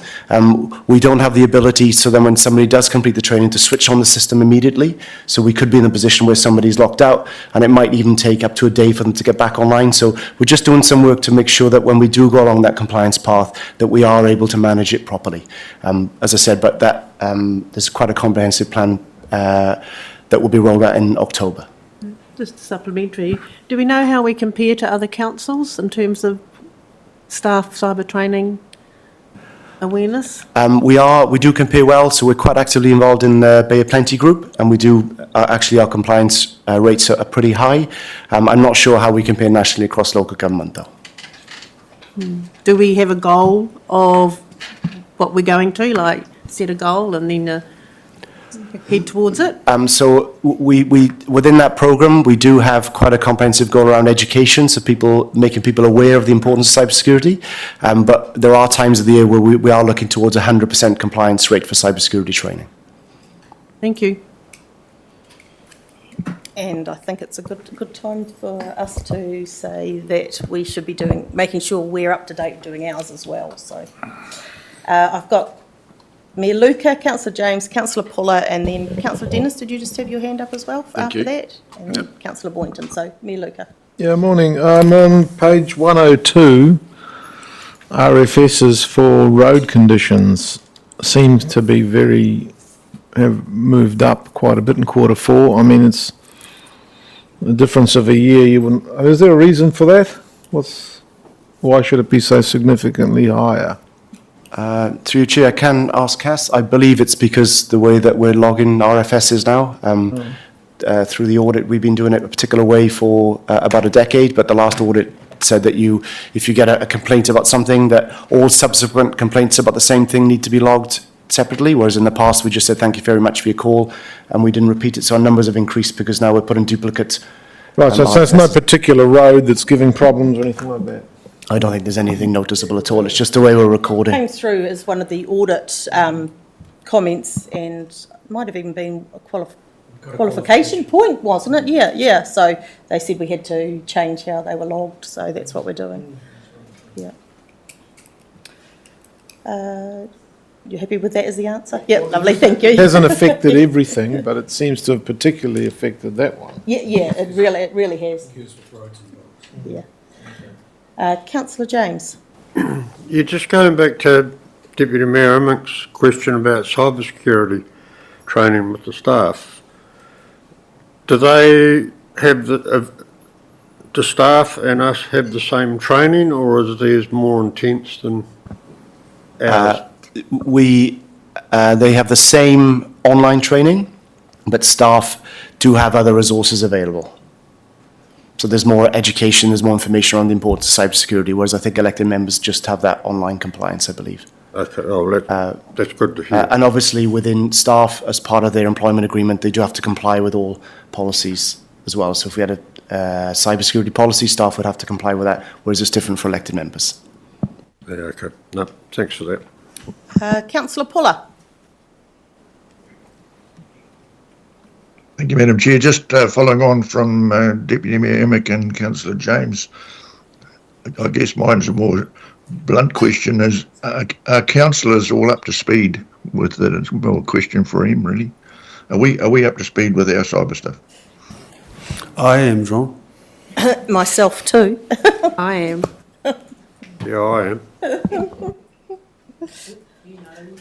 We don't have the ability, so then when somebody does complete the training, to switch on the system immediately. So we could be in a position where somebody's locked out, and it might even take up to a day for them to get back online. So we're just doing some work to make sure that when we do go along that compliance path, that we are able to manage it properly. As I said, but that there's quite a comprehensive plan that will be rolled out in October. Just supplementary, do we know how we compare to other councils in terms of staff cyber training awareness? We do compare well, so we're quite actively involved in the Bay of Plenty group, and we do, actually our compliance rates are pretty high. I'm not sure how we compare nationally across local government though. Do we have a goal of what we're going to, like set a goal and then head towards it? So we within that program, we do have quite a comprehensive goal around education, so making people aware of the importance of cybersecurity. But there are times of the year where we are looking towards 100% compliance rate for cybersecurity training. Thank you. And I think it's a good time for us to say that we should be making sure we're up to date doing ours as well. So I've got Mayor Luca, Councillor James, Councillor Puller, and then Councillor Dennis. Did you just have your hand up as well after that? And then Councillor Boynton. So Mayor Luca. Yeah, morning. I'm on page 102. RFSs for road conditions seems to be have moved up quite a bit in Q4. I mean, it's a difference of a year. Is there a reason for that? Why should it be so significantly higher? Through your chair, I can ask Cass. I believe it's because the way that we're logging RFSs now. Through the audit, we've been doing it a particular way for about a decade, but the last audit said that if you get a complaint about something, that all subsequent complaints about the same thing need to be logged separately, whereas in the past we just said thank you very much for your call and we didn't repeat it. So our numbers have increased because now we're putting duplicate. Right, so it's no particular road that's giving problems or anything like that? I don't think there's anything noticeable at all. It's just the way we're recording. Came through as one of the audit comments, and might have even been a qualification point, wasn't it? Yeah. So they said we had to change how they were logged, so that's what we're doing. Yeah. You happy with that as the answer? Yeah, lovely, thank you. It hasn't affected everything, but it seems to have particularly affected that one. Yeah, it really has. Yeah. Councillor James. Yeah, just going back to Deputy Mayor Emmek's question about cybersecurity training with the staff. Do they have the staff and us have the same training, or is theirs more intense than ours? They have the same online training, but staff do have other resources available. So there's more education, there's more information on the importance of cybersecurity, whereas I think elected members just have that online compliance, I believe. Okay, that's good to hear. And obviously within staff, as part of their employment agreement, they do have to comply with all policies as well. So if we had a cybersecurity policy, staff would have to comply with that, whereas it's different for elected members. Yeah, okay. No, thanks for that. Councillor Puller. Thank you, Madam Chair. Just following on from Deputy Mayor Emmek and Councillor James, I guess mine's a more blunt question. Are councillors all up to speed with it? It's more a question for him, really. Are we up to speed with our cyber stuff? I am, John. Myself too. I am. Yeah, I am.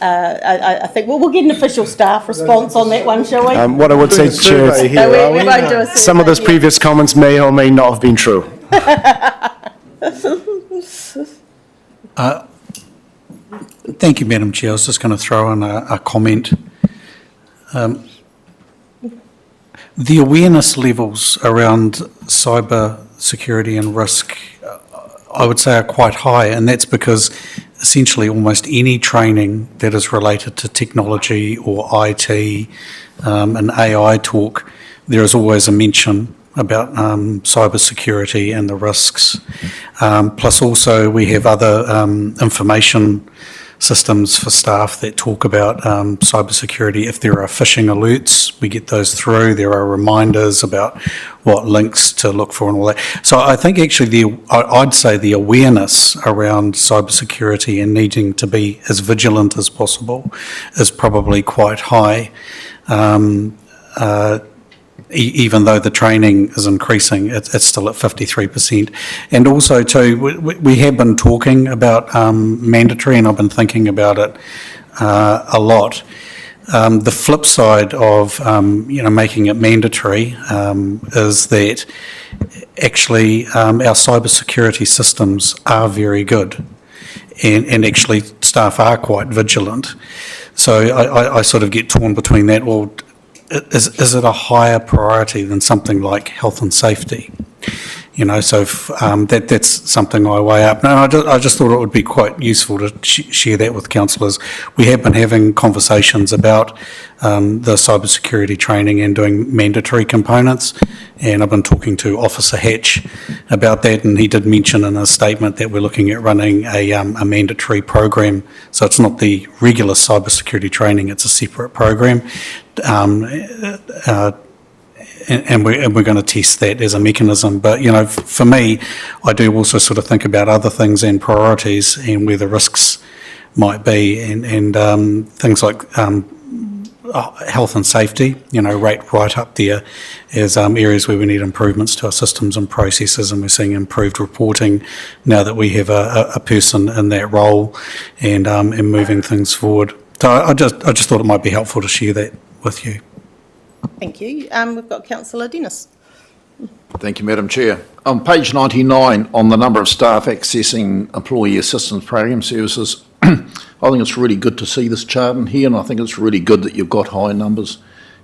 I think we'll get an official staff response on that one, shall we? What I would say, Chair, we won't do a survey, some of those previous comments may or may not have been true. Thank you, Madam Chair. I was just going to throw in a comment. The awareness levels around cyber security and risk, I would say, are quite high, and that's because essentially almost any training that is related to technology or IT and AI talk, there is always a mention about cyber security and the risks. Plus also we have other information systems for staff that talk about cybersecurity. If there are phishing alerts, we get those through. There are reminders about what links to look for and all that. So I think actually I'd say the awareness around cybersecurity and needing to be as vigilant as possible is probably quite high. Even though the training is increasing, it's still at 53%. And also too, we have been talking about mandatory, and I've been thinking about it a lot. The flip side of making it mandatory is that actually our cybersecurity systems are very good, and actually staff are quite vigilant. So I sort of get torn between that. Well, is it a higher priority than something like health and safety? So that's something I weigh up. No, I just thought it would be quite useful to share that with councillors. We have been having conversations about the cybersecurity training and doing mandatory components, and I've been talking to Officer Hatch about that, and he did mention in a statement that we're looking at running a mandatory program. So it's not the regular cybersecurity training, it's a separate program. And we're going to test that as a mechanism. But, for me, I do also sort of think about other things and priorities and where the risks might be, and things like health and safety, right up there as areas where we need improvements to our systems and processes, and we're seeing improved reporting now that we have a person in that role and moving things forward. So I just thought it might be helpful to share that with you. Thank you. We've got Councillor Dennis. Thank you, Madam Chair. On page 99, on the number of staff accessing employee assistance program services, I think it's really good to see this chart in here, and I think it's really good that you've got high numbers.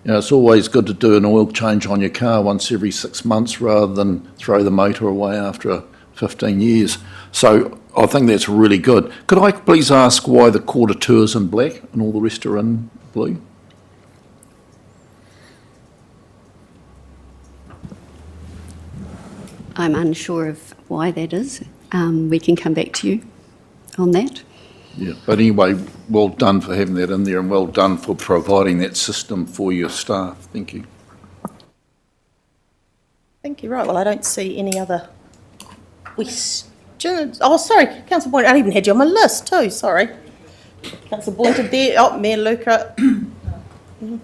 It's always good to do an oil change on your car once every 6 months rather than throw the motor away after 15 years. So I think that's really good. Could I please ask why the quarter two is in black and all the rest are in blue? I'm unsure of why that is. We can come back to you on that. Yeah, but anyway, well done for having that in there, and well done for providing that system for your staff. Thank you. Thank you. Right, well, I don't see any other questions. Oh, sorry, Councillor Boynton, I even had you on my list too, sorry. Councillor Boynton there, Mayor Luca. Were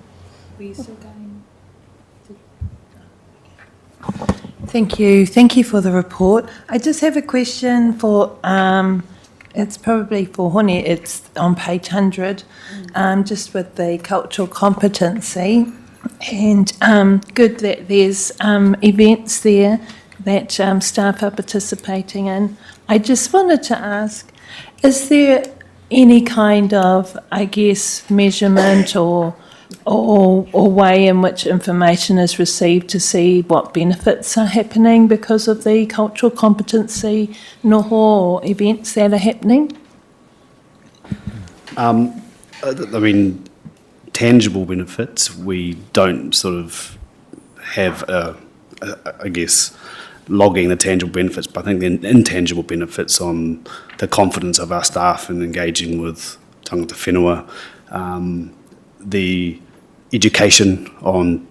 you still going? Thank you. Thank you for the report. I just have a question for, it's probably for Hone, it's on page 100, just with the cultural competency. And good that there's events there that staff are participating in. I just wanted to ask, is there any kind of, I guess, measurement or way in which information is received to see what benefits are happening because of the cultural competency noho or events that are happening? I mean, tangible benefits, we don't sort of have, I guess, logging the tangible benefits, but I think the intangible benefits on the confidence of our staff in engaging with tangata whenua, the education on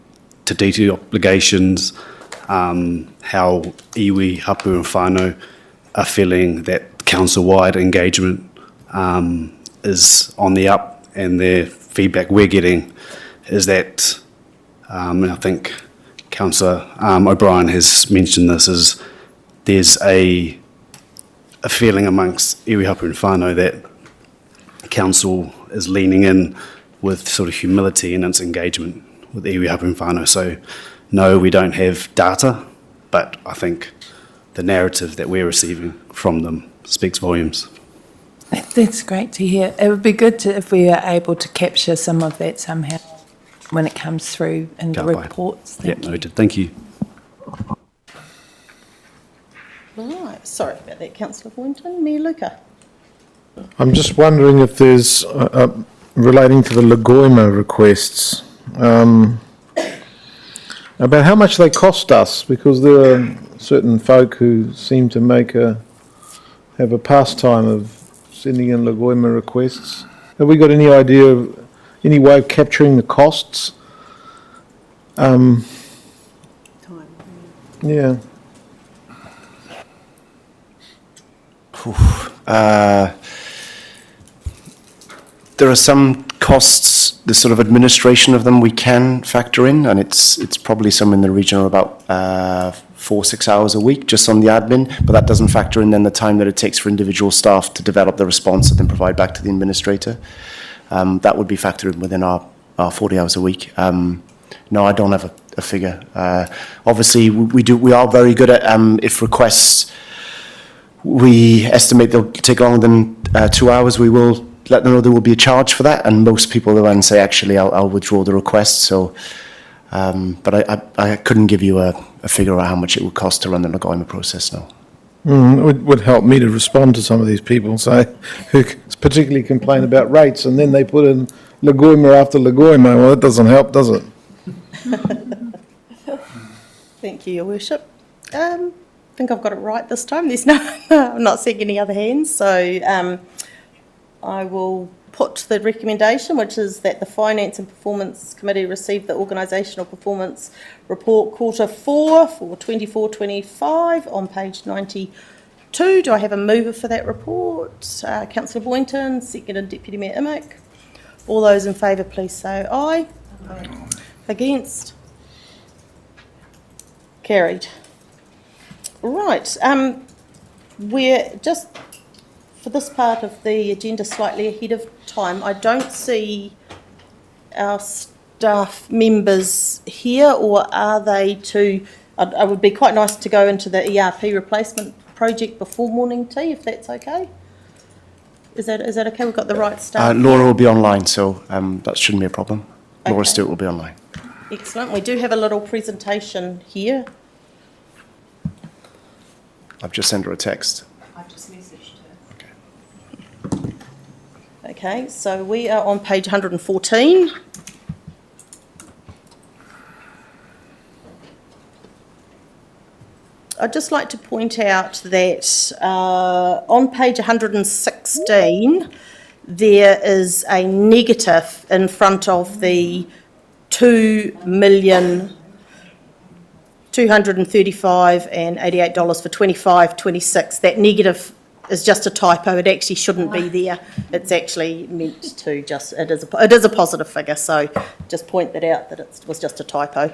te tīti obligations, how iwi, hapu and whānau are feeling that council-wide engagement is on the up, and the feedback we're getting is that, and I think Councillor O'Brien has mentioned this, is there's a feeling amongst iwi, hapu and whānau that council is leaning in with sort of humility in its engagement with iwi, hapu and whānau. So no, we don't have data, but I think the narrative that we're receiving from them speaks volumes. That's great to hear. It would be good if we are able to capture some of that somehow when it comes through in the reports. Yeah, noted. Thank you. Right, sorry about that, Councillor Boynton. Mayor Luca. I'm just wondering if there's, relating to the Lagoima requests, about how much they cost us, because there are certain folk who seem to have a pastime of sending in Lagoima requests. Have we got any idea of, any way of capturing the costs? Yeah. There are some costs, the sort of administration of them we can factor in, and it's probably somewhere in the region of about 4-6 hours a week just on the admin, but that doesn't factor in then the time that it takes for individual staff to develop the response and then provide back to the administrator. That would be factored in within our 40 hours a week. No, I don't have a figure. Obviously, we are very good at if requests we estimate they'll take longer than 2 hours, we will let them know there will be a charge for that, and most people will then say, actually, I'll withdraw the request. So, but I couldn't give you a figure of how much it would cost to run the Lagoima process now. It would help me to respond to some of these people, who particularly complain about rates, and then they put in Lagoima after Lagoima. Well, that doesn't help, does it? Thank you, Your Worship. I think I've got it right this time. There's I'm not seeing any other hands, so I will put the recommendation, which is that the Finance and Performance Committee receive the Organisational Performance Report Quarter 4 for 24-25 on page 92. Do I have a mover for that report? Councillor Boynton, seconded Deputy Mayor Imick. All those in favour, please say aye. Aye. Against? Carried. Right, we're just, for this part of the agenda, slightly ahead of time. I don't see our staff members here, or are they to, it would be quite nice to go into the ERP replacement project before morning tea, if that's okay. Is that okay? We've got the right staff. Laura will be online, so that shouldn't be a problem. Okay. Laura Stewart will be online. Excellent. We do have a little presentation here. I've just sent her a text. I've just messaged her. Okay, so we are on page 114. I'd just like to point out that on page 116, there is a negative in front of the $2,235,088 for 25-26. That negative is just a typo. It actually shouldn't be there. It's actually meant to just, it is a positive figure, so just point that out that it was just a typo.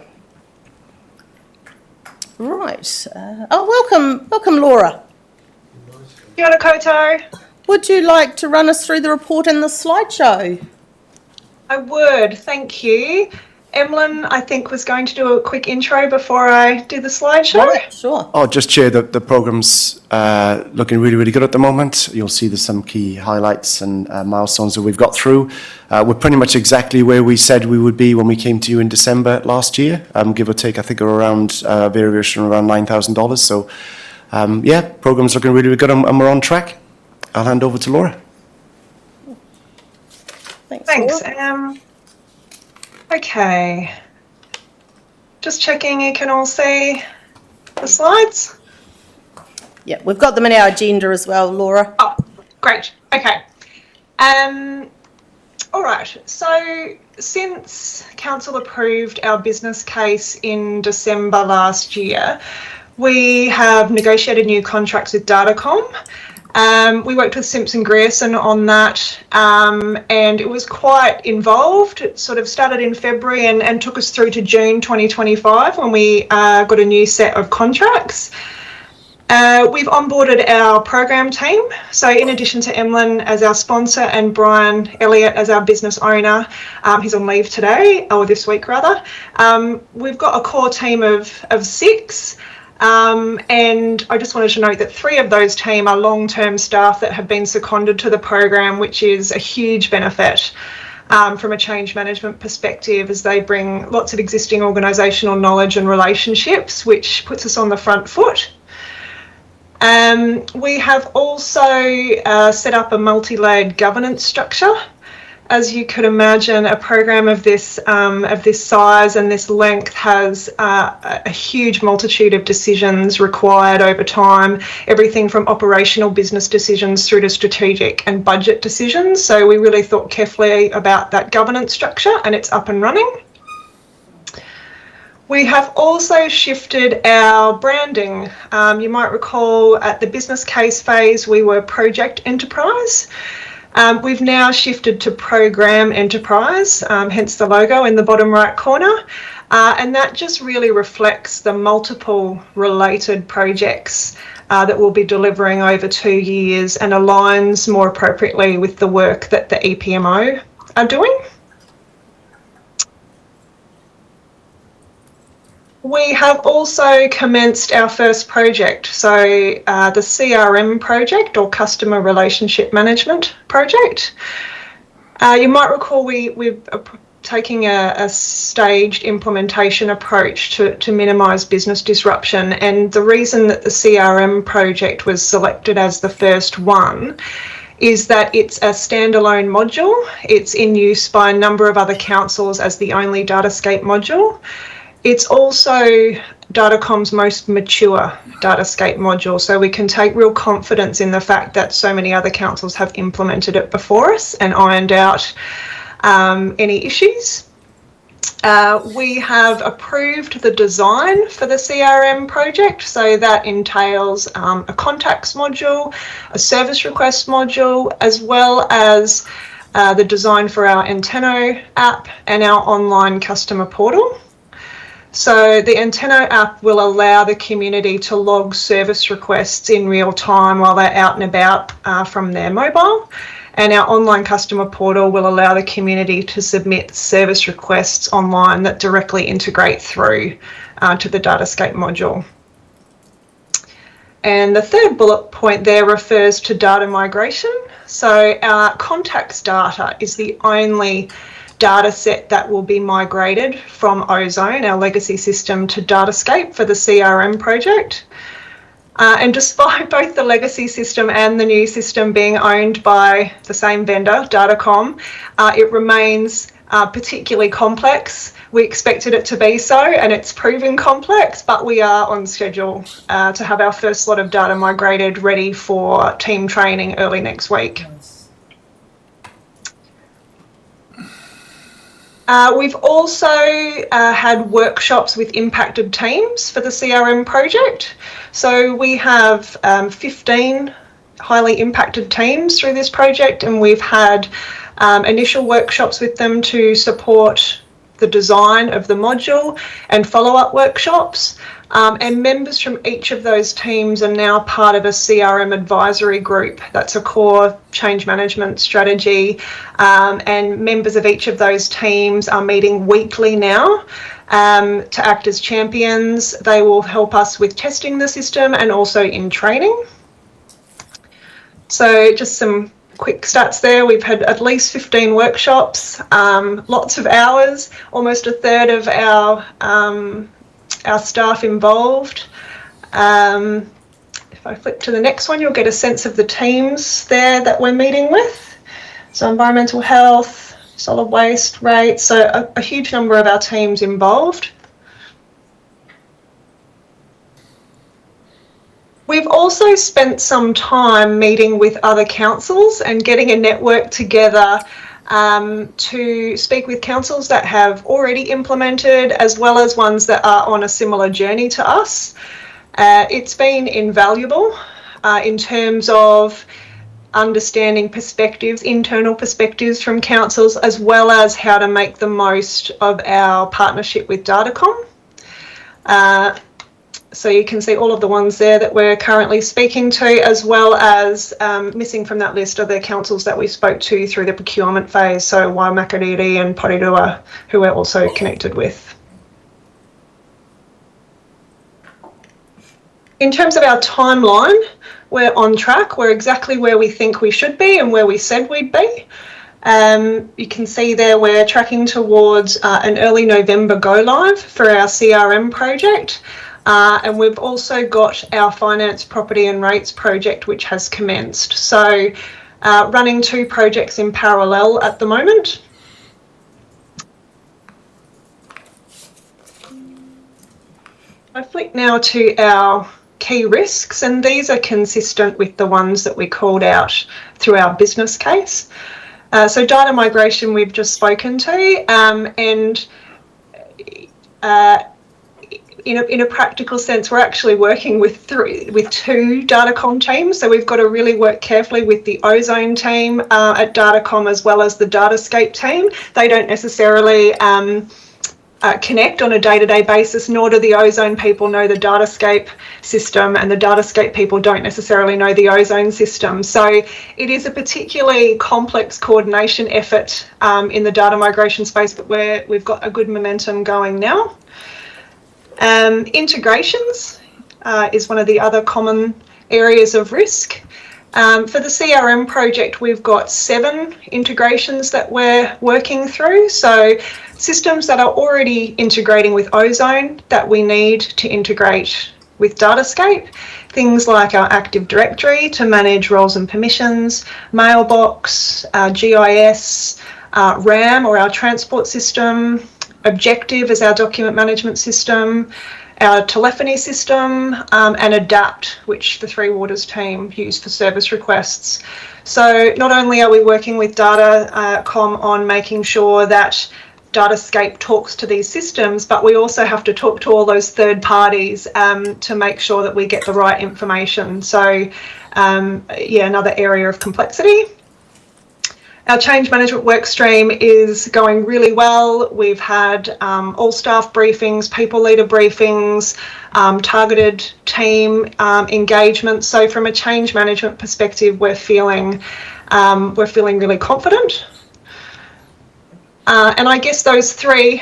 Right. Welcome Laura. Kia ora koutou. Would you like to run us through the report and the slideshow? I would, thank you. Emlyn, I think, was going to do a quick intro before I do the slideshow. Right, sure. Oh, just Chair, the programme's looking really, really good at the moment. You'll see there's some key highlights and milestones that we've got through. We're pretty much exactly where we said we would be when we came to you in December last year, give or take, I think, around variation around $9,000. So, yeah, programme's looking really, really good, and we're on track. I'll hand over to Laura. Thanks. Okay. Just checking you can all see the slides. Yeah, we've got them in our agenda as well, Laura. Oh, great. Okay. All right. So since Council approved our business case in December last year, we have negotiated new contracts with Datacom. We worked with Simpson Grierson on that, and it was quite involved. It sort of started in February and took us through to June 2025 when we got a new set of contracts. We've onboarded our program team. So in addition to Emlyn as our sponsor and Brian Elliott as our business owner, he's on leave today, or this week rather, we've got a core team of 6. And I just wanted to note that 3 of those team are long-term staff that have been seconded to the program, which is a huge benefit from a change management perspective, as they bring lots of existing organisational knowledge and relationships, which puts us on the front foot. We have also set up a multi-layered governance structure. as you could imagine, a program of this size and this length has a huge multitude of decisions required over time, everything from operational business decisions through to strategic and budget decisions. So we really thought carefully about that governance structure, and it's up and running. We have also shifted our branding. You might recall at the business case phase, we were Project Enterprise. We've now shifted to Program Enterprise, hence the logo in the bottom right corner. And that just really reflects the multiple related projects that we'll be delivering over 2 years and aligns more appropriately with the work that the EPMO are doing. We have also commenced our first project, so the CRM project, or Customer Relationship Management project. You might recall we're taking a staged implementation approach to minimise business disruption, and the reason that the CRM project was selected as the first one is that it's a standalone module. It's in use by a number of other councils as the only Datascape module. It's also Datacom's most mature Datascape module, so we can take real confidence in the fact that so many other councils have implemented it before us and ironed out any issues. We have approved the design for the CRM project, so that entails a contacts module, a service request module, as well as the design for our Antenno app and our online customer portal. So the Antenno app will allow the community to log service requests in real time while they're out and about from their mobile. And our online customer portal will allow the community to submit service requests online that directly integrate through to the Datascape module. And the third bullet point there refers to data migration. So our contacts data is the only data set that will be migrated from Ozone, our legacy system, to Datascape for the CRM project. And despite both the legacy system and the new system being owned by the same vendor, Datacom, it remains particularly complex. We expected it to be so, and it's proven complex, but we are on schedule to have our first lot of data migrated, ready for team training early next week. We've also had workshops with impacted teams for the CRM project. So we have 15 highly impacted teams through this project, and we've had initial workshops with them to support the design of the module and follow-up workshops. And members from each of those teams are now part of a CRM advisory group. That's a core change management strategy. And members of each of those teams are meeting weekly now to act as champions. They will help us with testing the system and also in training. So just some quick stats there. We've had at least 15 workshops, lots of hours, almost a third of our staff involved. If I flip to the next one, you'll get a sense of the teams there that we're meeting with. So environmental health, solid waste rates, so a huge number of our teams involved. We've also spent some time meeting with other councils and getting a network together to speak with councils that have already implemented, as well as ones that are on a similar journey to us. It's been invaluable in terms of understanding perspectives, internal perspectives from councils, as well as how to make the most of our partnership with Datacom. So you can see all of the ones there that we're currently speaking to, as well as missing from that list are the councils that we spoke to through the procurement phase, so Waimakariri and Porirua, who we're also connected with. In terms of our timeline, we're on track. We're exactly where we think we should be and where we said we'd be. You can see there we're tracking towards an early November go live for our CRM project. And we've also got our finance, property and rates project, which has commenced. So running 2 projects in parallel at the moment. I flick now to our key risks, and these are consistent with the ones that we called out through our business case. So data migration we've just spoken to, and in a practical sense, we're actually working with 2 Datacom teams. So we've got to really work carefully with the Ozone team at Datacom as well as the Datascape team. They don't necessarily connect on a day-to-day basis, nor do the Ozone people know the Datascape system, and the Datascape people don't necessarily know the Ozone system. So it is a particularly complex coordination effort in the data migration space, but we've got a good momentum going now. Integrations is one of the other common areas of risk. For the CRM project, we've got 7 integrations that we're working through. So systems that are already integrating with Ozone that we need to integrate with Datascape. Things like our Active Directory to manage roles and permissions, Mailbox, GIS, RAM or our transport system, Objective as our document management system, our telephony system, and Adapt, which the Three Waters team use for service requests. So not only are we working with Datacom on making sure that Datascape talks to these systems, but we also have to talk to all those third parties to make sure that we get the right information. So yeah, another area of complexity. Our change management work stream is going really well. We've had all staff briefings, people leader briefings, targeted team engagement. So from a change management perspective, we're feeling really confident. And I guess those 3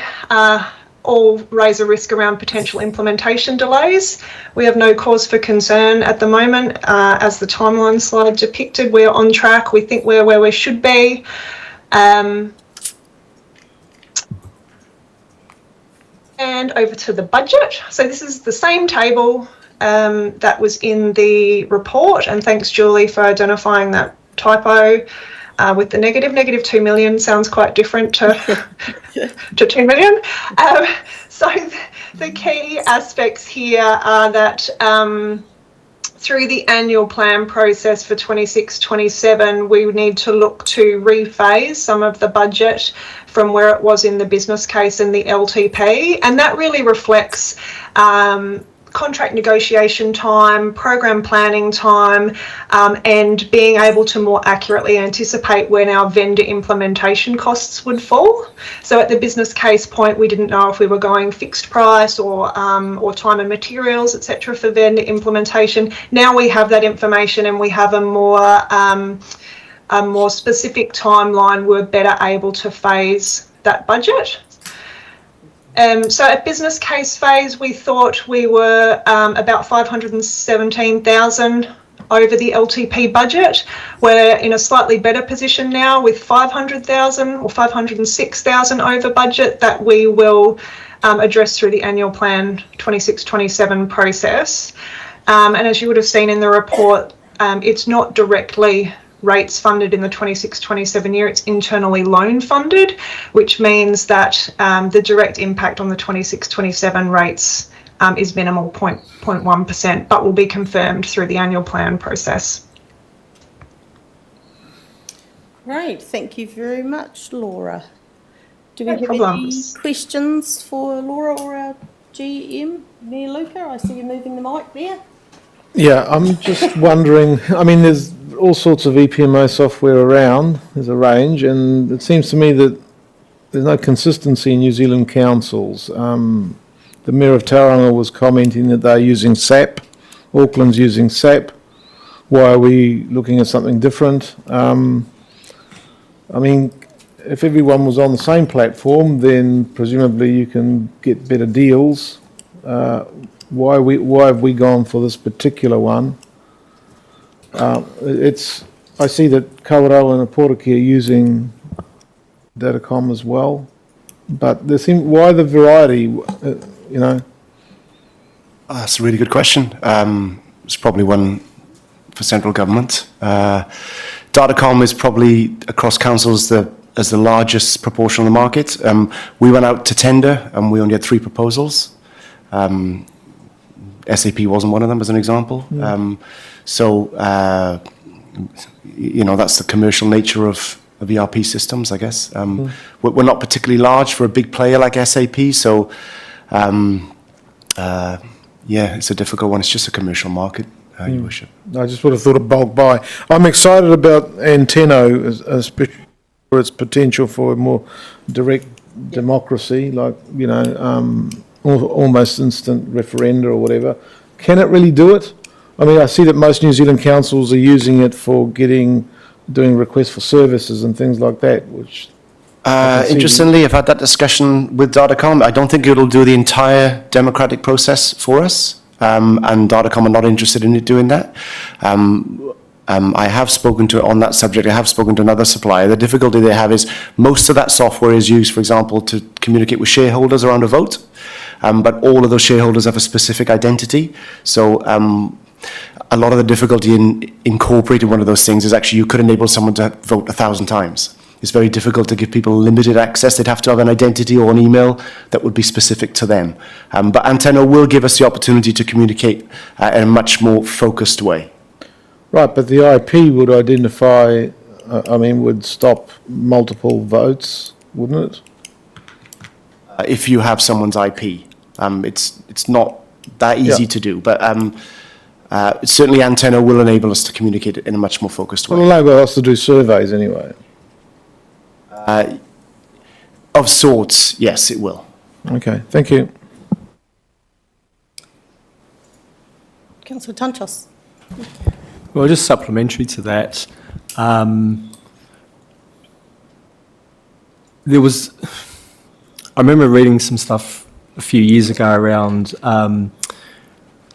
all raise a risk around potential implementation delays. We have no cause for concern at the moment. As the timeline slide depicted, we're on track. We think we're where we should be. And over to the budget. So this is the same table that was in the report. And thanks, Julie, for identifying that typo. With the negative 2 million sounds quite different to 2 million. So the key aspects here are that through the annual plan process for 26-27, we need to look to rephase some of the budget from where it was in the business case and the LTP, and that really reflects contract negotiation time, program planning time, and being able to more accurately anticipate when our vendor implementation costs would fall. So at the business case point, we didn't know if we were going fixed price or time and materials, etc., for vendor implementation. Now we have that information and we have a more specific timeline. We're better able to phase that budget. So at business case phase, we thought we were about 517,000 over the LTP budget. We're in a slightly better position now with 500,000 or 506,000 over budget that we will address through the annual plan 26-27 process. And as you would have seen in the report, it's not directly rates funded in the 26-27 year, it's internally loan funded, which means that the direct impact on the 26-27 rates is minimal, 0.1%, but will be confirmed through the annual plan process. Great, thank you very much, Laura. Do we No have problems. any questions for Laura or our GM, Mayor Luca? I see you moving the mic there. Yeah, I'm just wondering, I mean, there's all sorts of EPMO software around, there's a range, and it seems to me that there's no consistency in New Zealand councils. The Mayor of Tauranga was commenting that they're using SAP, Auckland's using SAP. Why are we looking at something different? I mean, if everyone was on the same platform, then presumably you can get better deals. Why have we gone for this particular one? I see that Kawerau and Aporaki are using Datacom as well, but why the variety? You know, that's a really good question. It's probably one for central government. Datacom is probably across councils as the largest proportion of the market. We went out to tender and we only had 3 proposals. SAP wasn't one of them, as an example. That's the commercial nature of ERP systems, I guess. We're not particularly large for a big player like SAP, so it's a difficult one. It's just a commercial market, Your Worship. I just would have thought of bulk buy. I'm excited about Anteno, especially for its potential for a more direct democracy, like, almost instant referenda or whatever. Can it really do it? I mean, I see that most New Zealand councils are using it for doing requests for services and things like that, which... Interestingly, I've had that discussion with Datacom. I don't think it'll do the entire democratic process for us, and Datacom are not interested in it doing that. I have spoken to on that subject. I have spoken to another supplier. The difficulty they have is most of that software is used, for example, to communicate with shareholders around a vote, but all of those shareholders have a specific identity. So a lot of the difficulty in incorporating one of those things is actually you could enable someone to vote 1,000 times. It's very difficult to give people limited access. They'd have to have an identity or an email that would be specific to them. But Anteno will give us the opportunity to communicate in a much more focused way. Right, but the IP would identify, would stop multiple votes, wouldn't it? If you have someone's IP. It's not that easy to do, but certainly Anteno will enable us to communicate it in a much more focused way. Well, it'll enable us to do surveys anyway. Of sorts, yes, it will. Okay, thank you. Councillor Tanchos. Well, just supplementary to that, I remember reading some stuff a few years ago around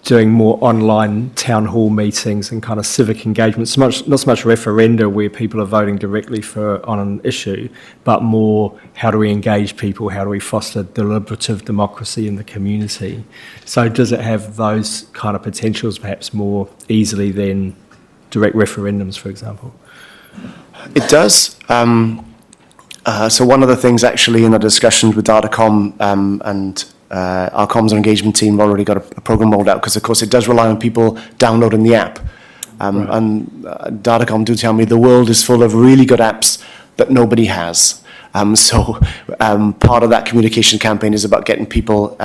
doing more online town hall meetings and kind of civic engagement, not so much referenda where people are voting directly on an issue, but more how do we engage people, how do we foster deliberative democracy in the community. So does it have those kind of potentials perhaps more easily than direct referendums, for example? It does. So one of the things actually in the discussions with Datacom and our comms and engagement team have already got a program rolled out because, of course, it does rely on people downloading the app. And Datacom do tell me the world is full of really good apps that nobody has. So part of that communication campaign is about getting people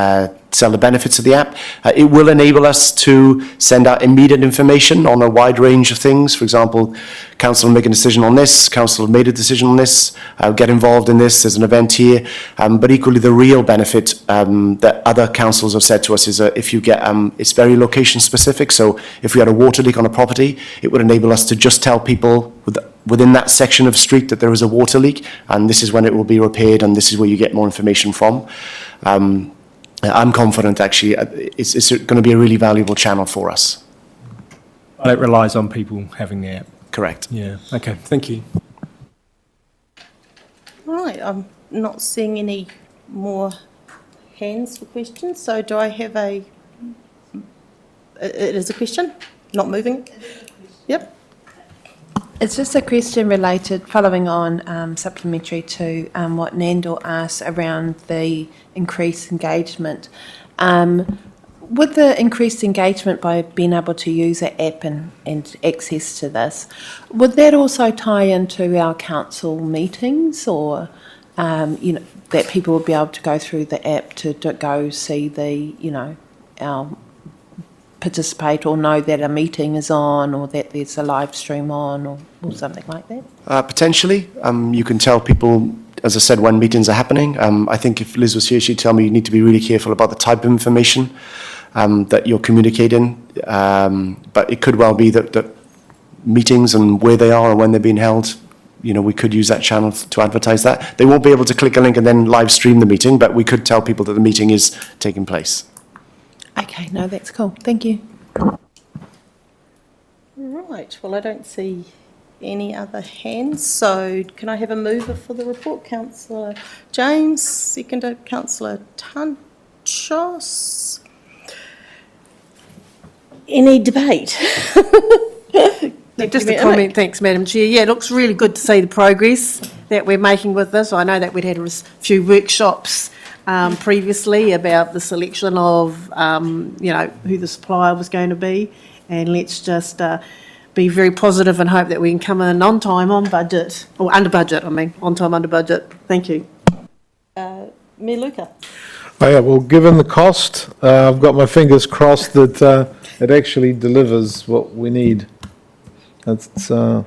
sell the benefits of the app. It will enable us to send out immediate information on a wide range of things. For example, council will make a decision on this, council have made a decision on this, get involved in this, there's an event here. But equally, the real benefit that other councils have said to us is if you get, it's very location specific. So if we had a water leak on a property, it would enable us to just tell people within that section of street that there is a water leak, and this is when it will be repaired, and this is where you get more information from. I'm confident, actually, it's going to be a really valuable channel for us. But it relies on people having the app. Correct. Yeah. Okay. Thank you. Right. I'm not seeing any more hands for questions. So do I have a... It is a question? Not moving? Yep. It's just a question related, following on supplementary to what Nandor asked around the increased engagement. With the increased engagement by being able to use an app and access to this, would that also tie into our council meetings, or that people would be able to go through the app to go see our participate or know that a meeting is on or that there's a live stream on or something like that? Potentially. You can tell people, as I said, when meetings are happening. I think if Liz was here, she'd tell me you need to be really careful about the type of information that you're communicating. But it could well be that meetings and where they are and when they're being held, we could use that channel to advertise that. They won't be able to click a link and then live stream the meeting, but we could tell people that the meeting is taking place. Okay, no, that's cool. Thank you. Right, well, I don't see any other hands, so can I have a mover for the report? Councillor James, seconder Councillor Tanchos. Any debate? Just a comment, thanks, Madam Chair. Yeah, it looks really good to see the progress that we're making with this. I know that we'd had a few workshops previously about the selection of, who the supplier was going to be, and let's just be very positive and hope that we can come in on time, on budget, or under budget, on time, under budget. Thank you. Mayor Luca. Oh yeah, well, given the cost, I've got my fingers crossed that it actually delivers what we need. That's, I'll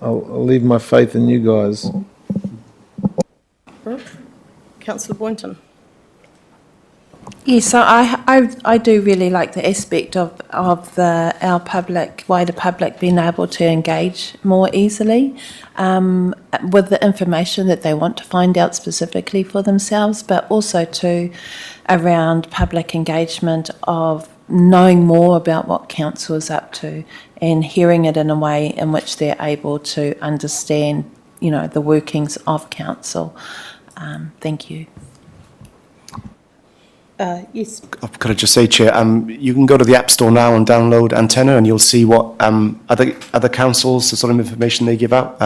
leave my faith in you guys. Councillor Boynton. Yes, so I do really like the aspect of our public, wider public being able to engage more easily with the information that they want to find out specifically for themselves, but also too around public engagement of knowing more about what council is up to and hearing it in a way in which they're able to understand, the workings of council. Thank you. Yes. Could I just say, Chair, you can go to the App Store now and download Antenna, and you'll see what other councils, the sort of information they give out.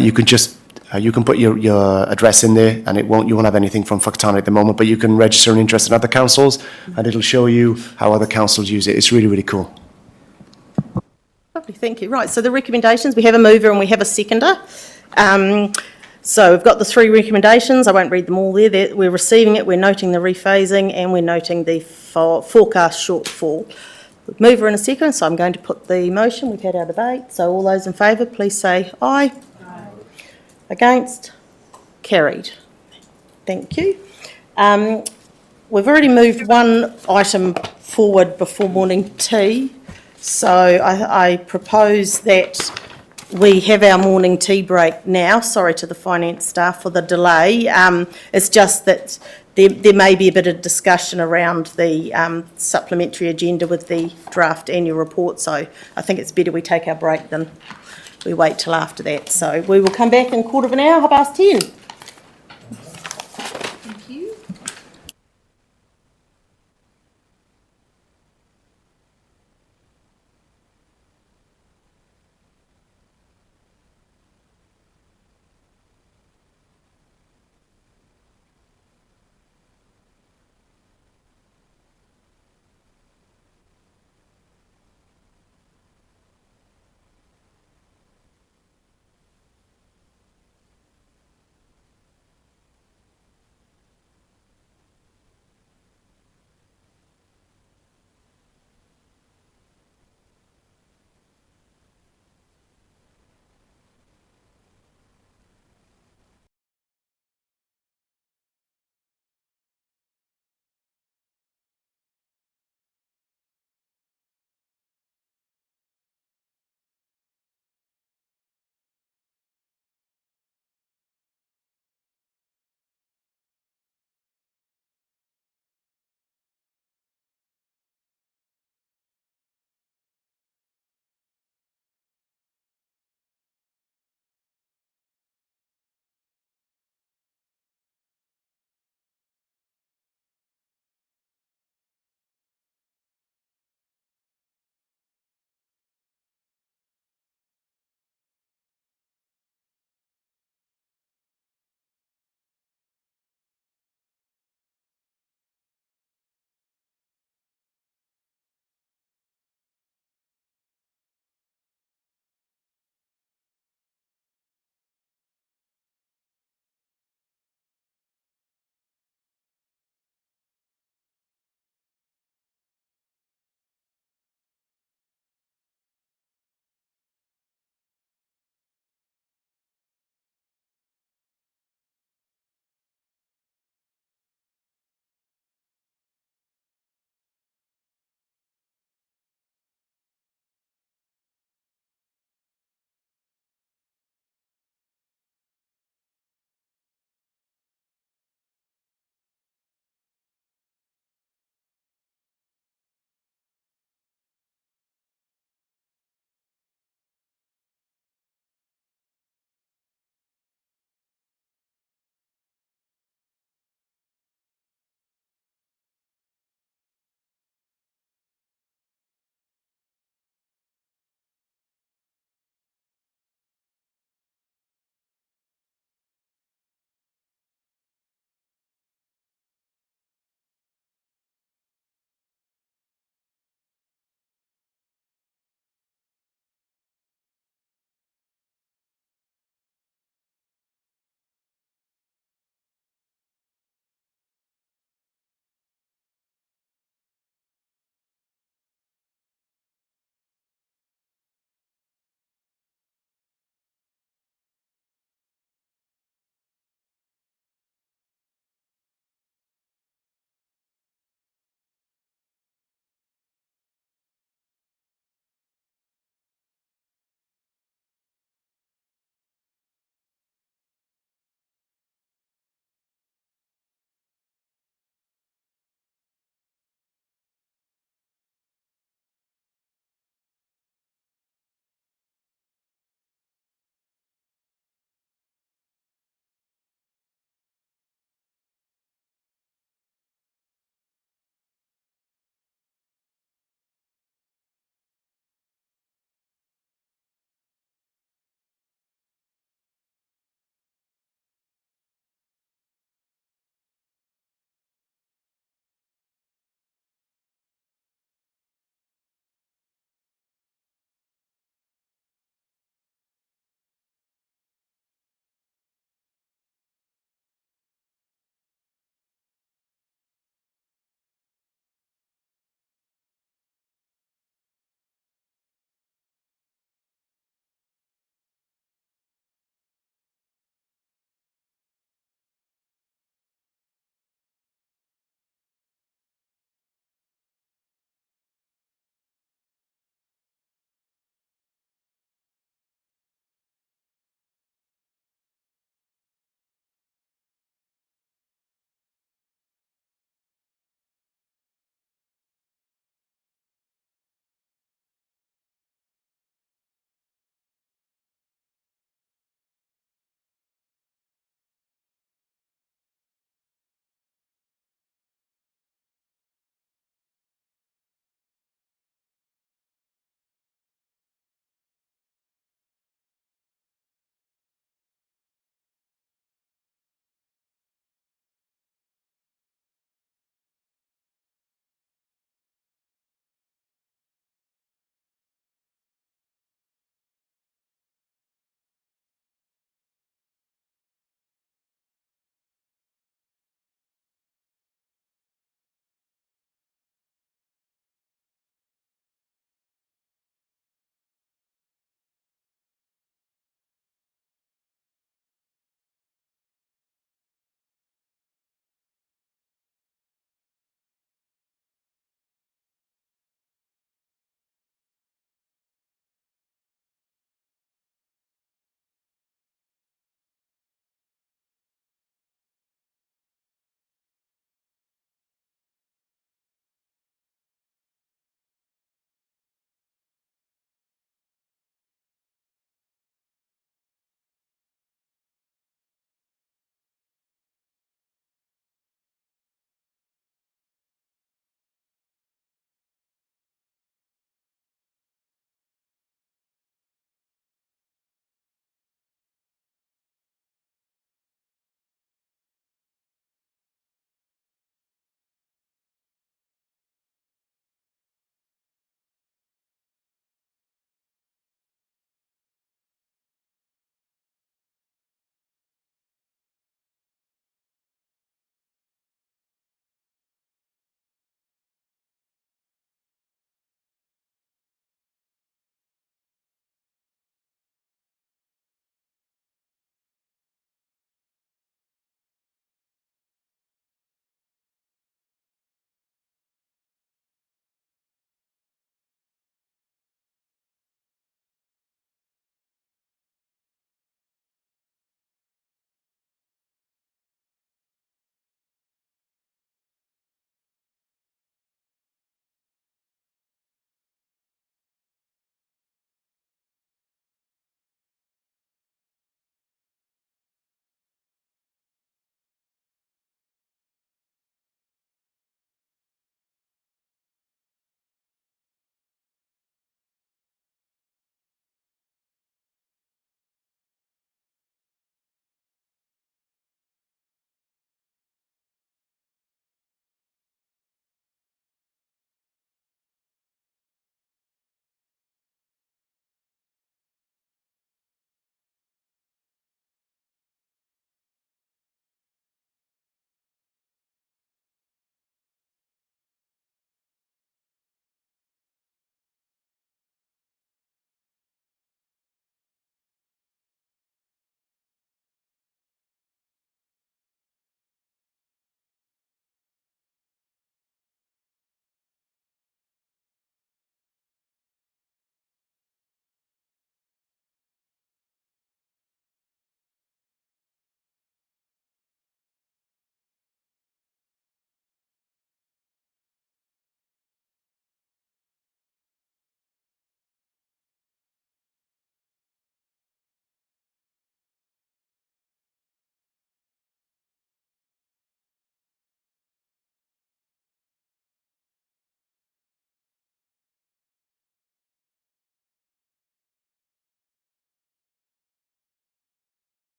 You can put your address in there, and you won't have anything from Whakatane at the moment, but you can register an interest in other councils, and it'll show you how other councils use it. It's really, really cool. Lovely, thank you. Right, so the recommendations, we have a mover and we have a seconder. So we've got the three recommendations. I won't read them all there. We're receiving it, we're noting the rephasing, and we're noting the forecast shortfall. Mover and a second, so I'm going to put the motion. We've had our debate. So all those in favour, please say aye. Aye. Against? Carried. Thank you. We've already moved one item forward before morning tea. So I propose that we have our morning tea break now. Sorry to the finance staff for the delay. It's just that there may be a bit of discussion around the supplementary agenda with the draft annual report. So I think it's better we take our break than we wait till after that. So we will come back in 1/4 hour, 10:30.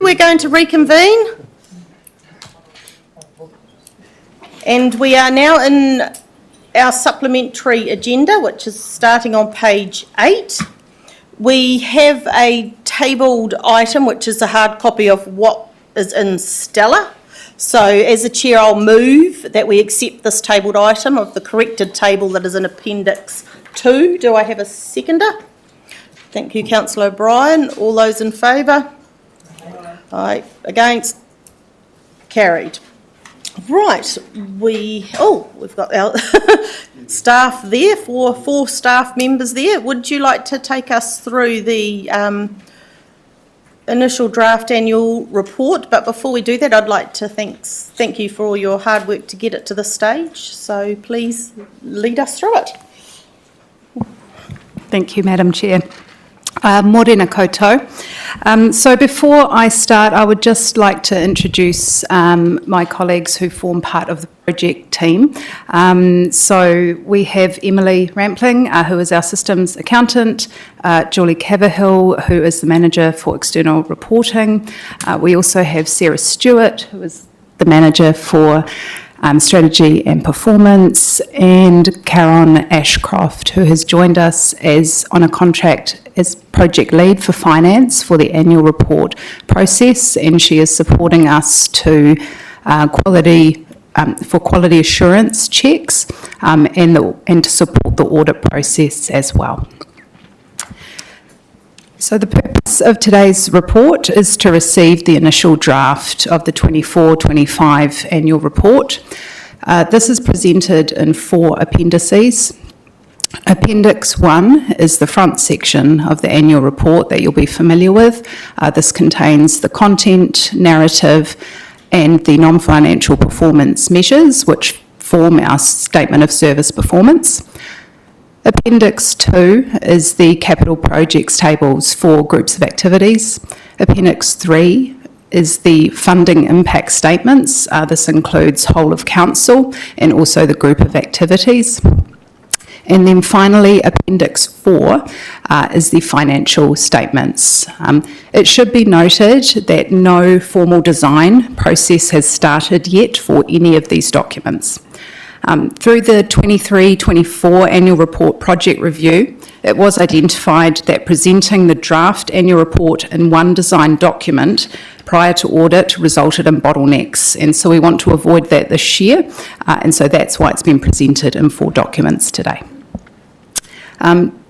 We're going to reconvene. And we are now in our supplementary agenda, which is starting on page 8. We have a tabled item, which is a hard copy of what is in Stella. So as a chair, I'll move that we accept this tabled item of the corrected table that is in Appendix 2. Do I have a seconder? Thank you, Councillor O'Brien. All those in favour? Aye. Against? Carried. Right, we've got our staff there, four staff members there. Would you like to take us through the initial draft annual report? But before we do that, I'd like to thank you for all your hard work to get it to this stage. So please lead us through it. Thank you, Madam Chair. Morena koutou. So before I start, I would just like to introduce my colleagues who form part of the project team. So we have Emily Rampling, who is our systems accountant, Julie Caverhill, who is the manager for external reporting. We also have Sarah Stewart, who is the manager for strategy and performance, and Karen Ashcroft, who has joined us as on a contract as project lead for finance for the annual report process, and she is supporting us to quality assurance checks and to support the audit process as well. So the purpose of today's report is to receive the initial draft of the 24-25 annual report. This is presented in 4 appendices. Appendix 1 is the front section of the annual report that you'll be familiar with. This contains the content, narrative, and the non-financial performance measures, which form our statement of service performance. Appendix 2 is the capital projects tables for groups of activities. Appendix 3 is the funding impact statements. This includes whole of council and also the group of activities. And then finally, Appendix 4 is the financial statements. It should be noted that no formal design process has started yet for any of these documents. Through the 23-24 annual report project review, it was identified that presenting the draft annual report in one design document prior to audit resulted in bottlenecks, and so we want to avoid that this year, and so that's why it's been presented in 4 documents today.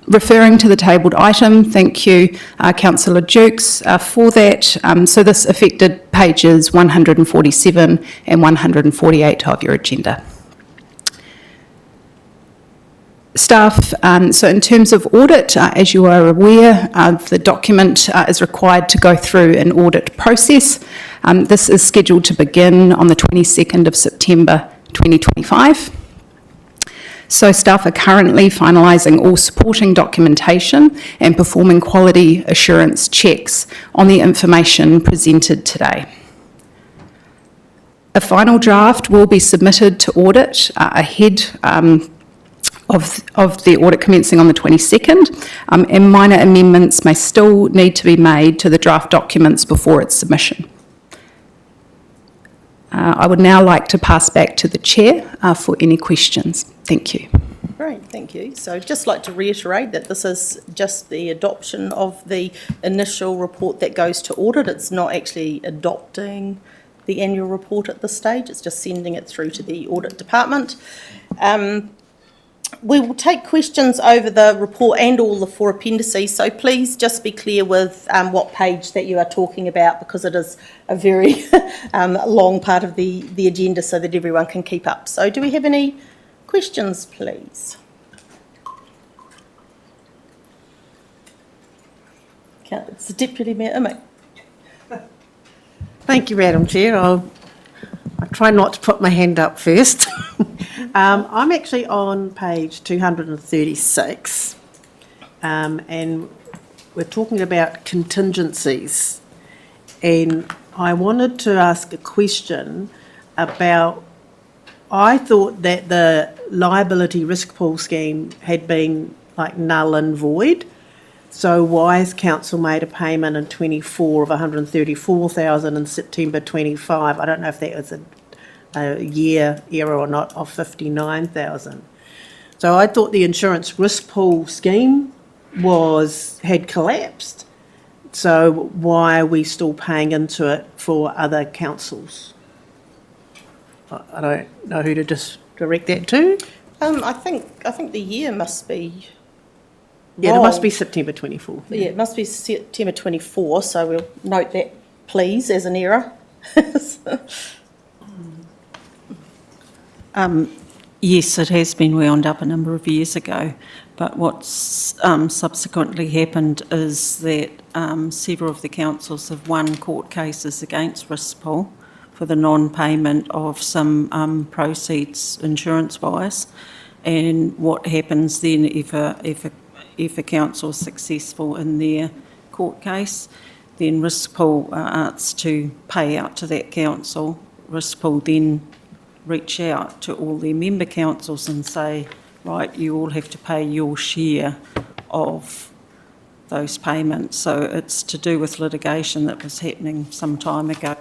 Referring to the tabled item, thank you, Councillor Dukes, for that. So this affected pages 147 and 148 of your agenda. Staff, so in terms of audit, as you are aware, the document is required to go through an audit process. This is scheduled to begin on the 22nd of September 2025. So staff are currently finalising all supporting documentation and performing quality assurance checks on the information presented today. A final draft will be submitted to audit ahead of the audit commencing on the 22nd, and minor amendments may still need to be made to the draft documents before its submission. I would now like to pass back to the Chair for any questions. Thank you. Great, thank you. So I'd just like to reiterate that this is just the adoption of the initial report that goes to audit. It's not actually adopting the annual report at this stage, it's just sending it through to the audit department. We will take questions over the report and all the 4 appendices, so please just be clear with what page that you are talking about, because it is a very long part of the agenda so that everyone can keep up. So do we have any questions, please? It's the Deputy Mayor Imock. Thank you, Madam Chair. I'll try not to put my hand up first. I'm actually on page 236, and we're talking about contingencies. And I wanted to ask a question about, I thought that the liability risk pool scheme had been like null and void. So why has council made a payment in 24 of 134,000 in September 25? I don't know if that was a year error or not, of 59,000. So I thought the insurance risk pool scheme had collapsed. So why are we still paying into it for other councils? I don't know who to just direct that to. I think the year must be Yeah, it must be September 24. Yeah, it must be September 24, so we'll note that, please, as an error. Yes, it has been wound up a number of years ago, but what's subsequently happened is that several of the councils have won court cases against Rispol for the non-payment of some proceeds insurance-wise, and what happens then if a council is successful in their court case, then Rispol are asked to pay out to that council. Rispol then reach out to all their member councils and say, right, you all have to pay your share of those payments. So it's to do with litigation that was happening some time ago.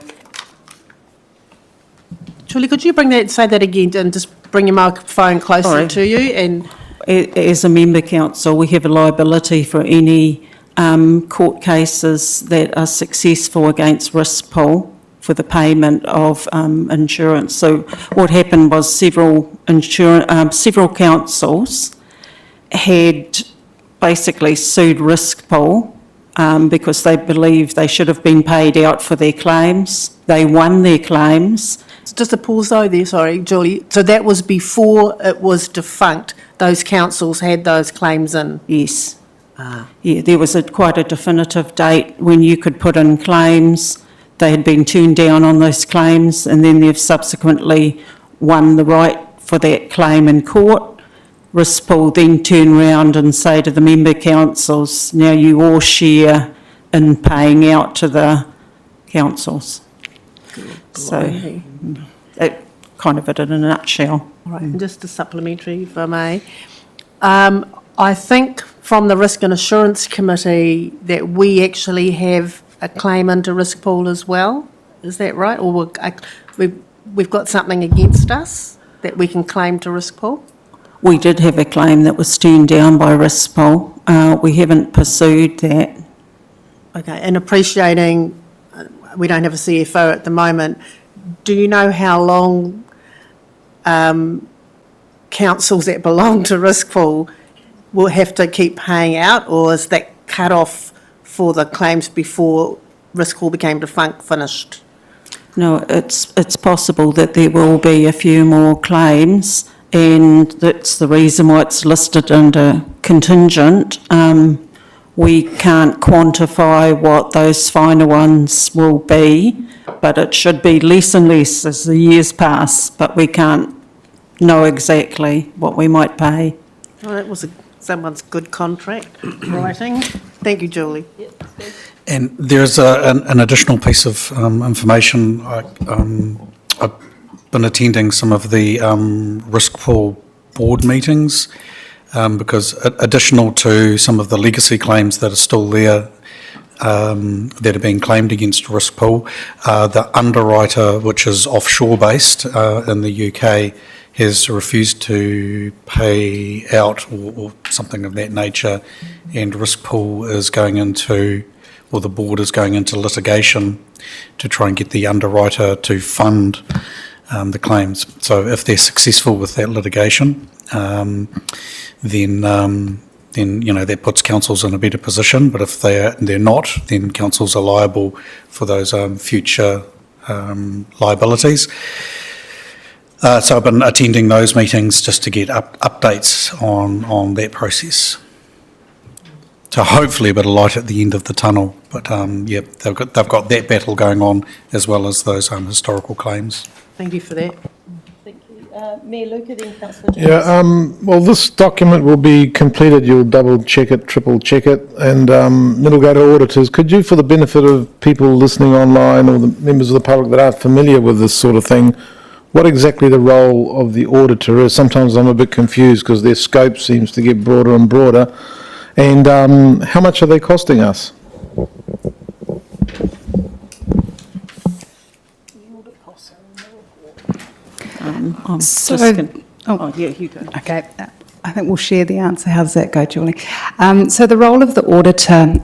Julie, could you say that again and just bring your microphone closer to you? And as a member council, we have a liability for any court cases that are successful against Rispol for the payment of insurance. So what happened was several councils had basically sued Rispol because they believed they should have been paid out for their claims. They won their claims. Just a pause though there, sorry, Julie. So that was before it was defunct. Those councils had those claims in? Yes. Yeah, there was quite a definitive date when you could put in claims. They had been turned down on those claims, and then they've subsequently won the right for that claim in court. Rispol then turn round and say to the member councils, now you all share in paying out to the councils. So that kind of it in a nutshell. Right, and just a supplementary, if I may. I think from the Risk and Assurance Committee that we actually have a claim into Rispol as well. Is that right? Or we've got something against us that we can claim to Rispol? We did have a claim that was turned down by Rispol. We haven't pursued that. Okay, and appreciating we don't have a CFO at the moment, do you know how long councils that belong to Rispol will have to keep paying out, or is that cut off for the claims before Rispol became defunct finished? No, it's possible that there will be a few more claims, and that's the reason why it's listed under contingent. We can't quantify what those final ones will be, but it should be less and less as the years pass, but we can't know exactly what we might pay. Well, that was someone's good contract writing. Thank you, Julie. And there's an additional piece of information. I've been attending some of the risk pool board meetings because additional to some of the legacy claims that are still there that are being claimed against risk pool, the underwriter, which is offshore based in the UK, has refused to pay out or something of that nature, and risk pool is going into, or the board is going into litigation to try and get the underwriter to fund the claims. So if they're successful with that litigation, then that puts councils in a better position. But if they're not, then councils are liable for those future liabilities. So I've been attending those meetings just to get updates on that process. So hopefully a bit of light at the end of the tunnel. But they've got that battle going on as well as those historical claims. Thank you for that. Thank you. Mayor Luca, then Councillor Jones. Yeah, well, this document will be completed. You'll double check it, triple check it, and it'll go to auditors. Could you, for the benefit of people listening online or the members of the public that aren't familiar with this sort of thing, what exactly the role of the auditor is? Sometimes I'm a bit confused because their scope seems to get broader and broader. And how much are they costing us? I'm So- just gonna- oh. yeah, you go. Okay, I think we'll share the answer. How does that go, Julie? So the role of the auditor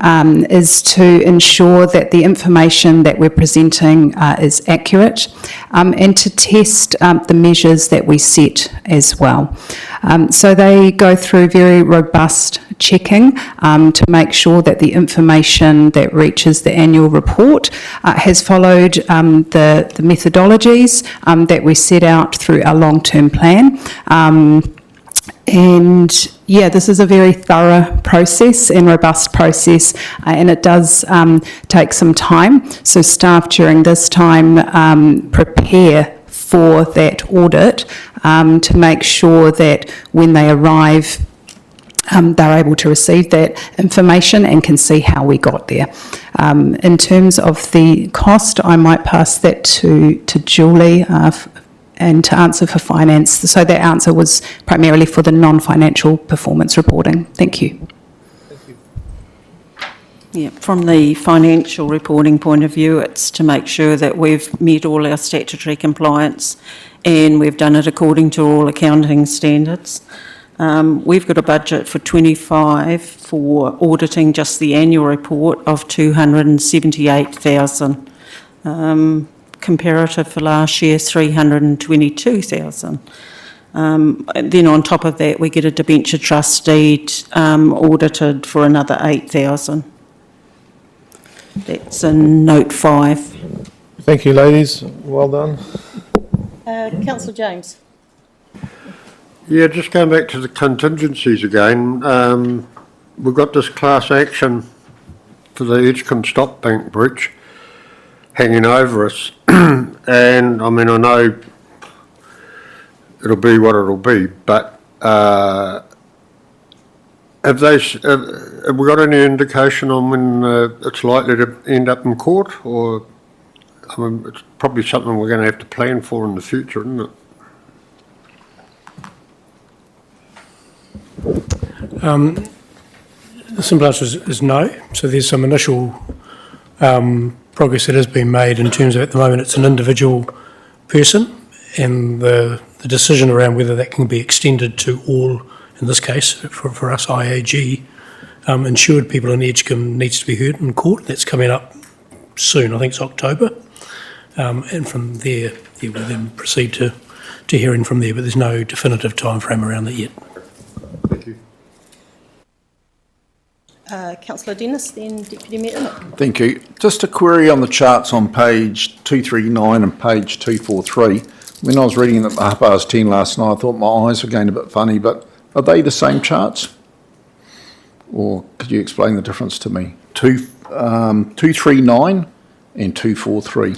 is to ensure that the information that we're presenting is accurate and to test the measures that we set as well. So they go through very robust checking to make sure that the information that reaches the annual report has followed the methodologies that we set out through our long-term plan. And yeah, this is a very thorough process and robust process, and it does take some time. So staff during this time prepare for that audit to make sure that when they arrive, they're able to receive that information and can see how we got there. In terms of the cost, I might pass that to Julie and to answer for finance. So that answer was primarily for the non-financial performance reporting. Thank you. Yeah, from the financial reporting point of view, it's to make sure that we've met all our statutory compliance and we've done it according to all accounting standards. We've got a budget for 25 for auditing just the annual report of 278,000. Comparative for last year, 322,000. Then on top of that, we get a debenture trust deed audited for another 8,000. That's in note 5. Thank you, ladies. Well done. Councillor James. Yeah, just going back to the contingencies again, we've got this class action for the Edgecombe Stop Bank Bridge hanging over us. And I mean, I know it'll be what it'll be, but have we got any indication on when it's likely to end up in court? Or, I mean, it's probably something we're going to have to plan for in the future, isn't it? The simple answer is no. So there's some initial progress that has been made in terms of, at the moment, it's an individual person, and the decision around whether that can be extended to all, in this case, for us, IAG, insured people in Edgecombe needs to be heard in court. That's coming up soon, I think it's October. And from there, we'll then proceed to hearing from there, but there's no definitive timeframe around that yet. Thank you. Councillor Dennis, then Deputy Mayor. Thank you. Just a query on the charts on page 239 and page 243. When I was reading them at 10:30 last night, I thought my eyes were going a bit funny, but are they the same charts? Or could you explain the difference to me? 239 and 243.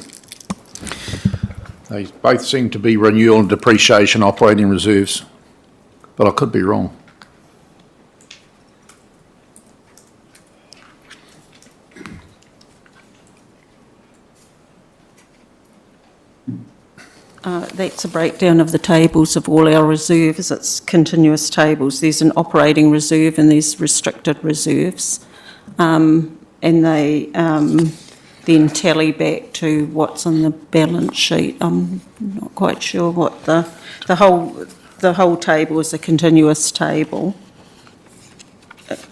They both seem to be renewal and depreciation operating reserves, but I could be wrong. That's a breakdown of the tables of all our reserves. It's continuous tables. There's an operating reserve and there's restricted reserves. And they then tally back to what's on the balance sheet. I'm not quite sure what the whole table is a continuous table. But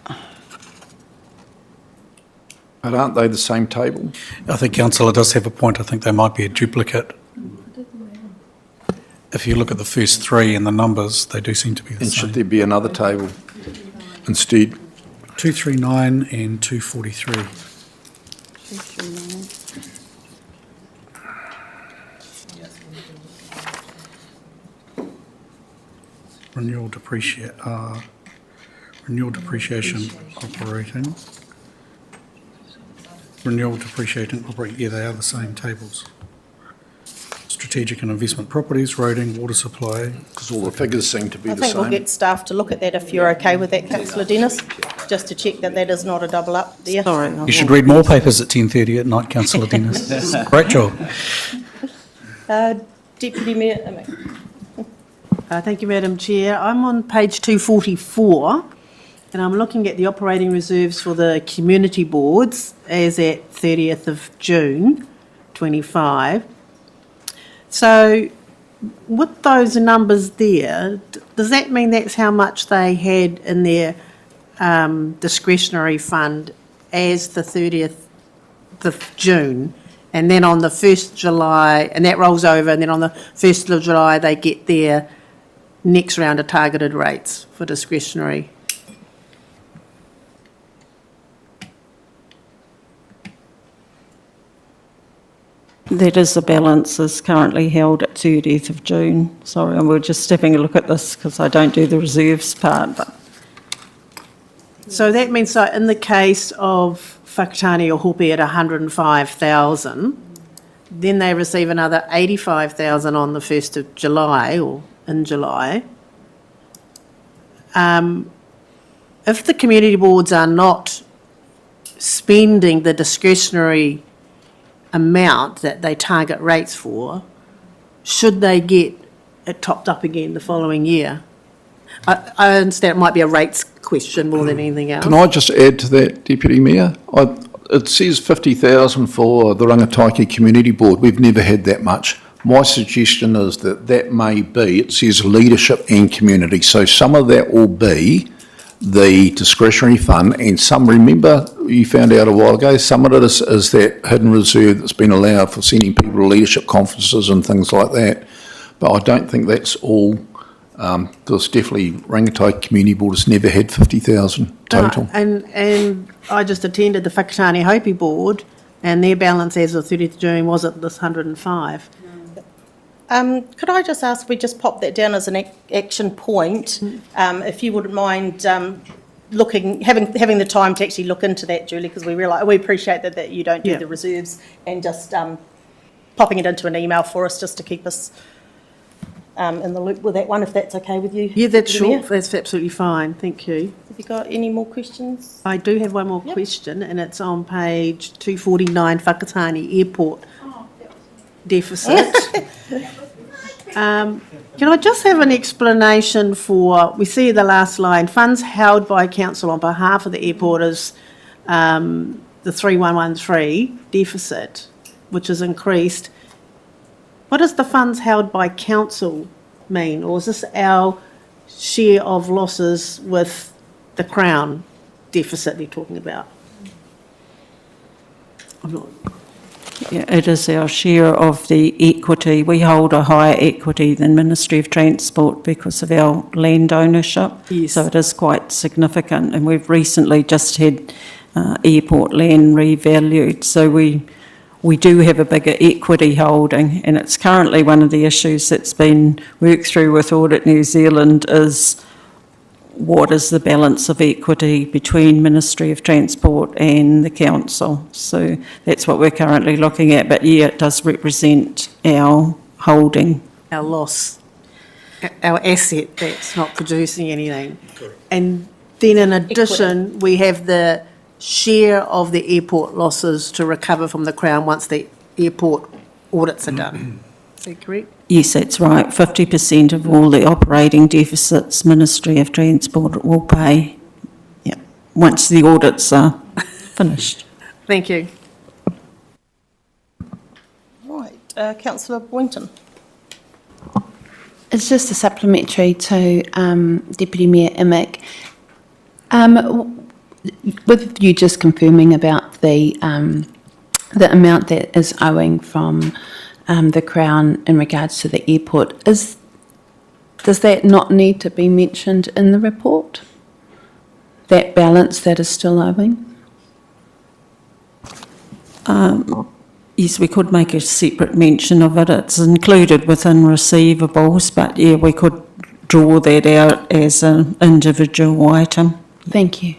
aren't they the same table? I think Councillor does have a point. I think they might be a duplicate. If you look at the first three and the numbers, they do seem to be the And same. should there be another table instead? 239 and 243. 239. Renewal depreciation operating. Renewal depreciating operating, yeah, they are the same tables. Strategic and investment properties, roading, water supply. Because all the figures seem to be I the think we'll same. get staff to look at that if you're okay with that, Councillor Dennis, just to check that that is not a double up there. Sorry. You should read more papers at 10:30 at night, Councillor Dennis. Great job. Deputy Mayor. Thank you, Madam Chair. I'm on page 244, And I'm looking at the operating reserves for the community boards as at 30th of June 25. So with those numbers there, does that mean that's how much they had in their discretionary fund as the 30th of June? And then on the 1st of July, and that rolls over, and then on the 1st of July, they get their next round of targeted rates for discretionary? That is the balance is currently held at 30th of June. Sorry, and we're just having a look at this because I don't do the reserves part, but. So that means, so in the case of Whakatane or Hope at 105,000, then they receive another 85,000 on the 1st of July or in July. If the community boards are not spending the discretionary amount that they target rates for, should they get it topped up again the following year? I understand it might be a rates question more than anything else. Can I just add to that, Deputy Mayor? It says 50,000 for the Rangataiki Community Board. We've never had that much. My suggestion is that may be, it says leadership and community, so some of that will be the discretionary fund, and some, remember, you found out a while ago, some of it is that hidden reserve that's been allowed for sending people to leadership conferences and things like that. But I don't think that's all. There's definitely Rangataiki Community Board has never had 50,000 total. No, and I just attended the Whakatane Hopi Board, and their balance as of 30th of June was at this 105. Could I just ask, we just pop that down as an action point, if you wouldn't mind having the time to actually look into that, Julie, because we appreciate that you don't do the reserves, and just popping it into an email for us just to keep us in the loop with that one, if that's okay with you. Yeah, that's sure. That's absolutely fine. Thank you. Have you got any more questions? I do have one more question, and it's on page 249, Whakatane Airport deficit. Can I just have an explanation for, we see the last line, funds held by council on behalf of the airport is the 3113 deficit, which is increased. What does the funds held by council mean? Or is this our share of losses with the Crown deficit they're talking about? I'm not... Yeah, it is our share of the equity. We hold a higher equity than Ministry of Transport because of our land ownership. Yes. So it is quite significant, and we've recently just had airport land revalued. So we do have a bigger equity holding, and it's currently one of the issues that's been worked through with Audit New Zealand is what is the balance of equity between Ministry of Transport and the council. So that's what we're currently looking at, but yeah, it does represent our holding. Our loss, our asset that's not producing anything. And then in addition, we have the share of the airport losses to recover from the Crown once the airport audits are done. Is that correct? Yes, that's right. 50% of all the operating deficits Ministry of Transport will pay, once the audits are finished. Thank you. Right, Councillor Boynton. It's just a supplementary to Deputy Mayor Emick. With you just confirming about the amount that is owing from the Crown in regards to the airport, does that not need to be mentioned in the report? That balance that is still owing? Yes, we could make a separate mention of it. It's included within receivables, but yeah, we could draw that out as an individual item. Thank you.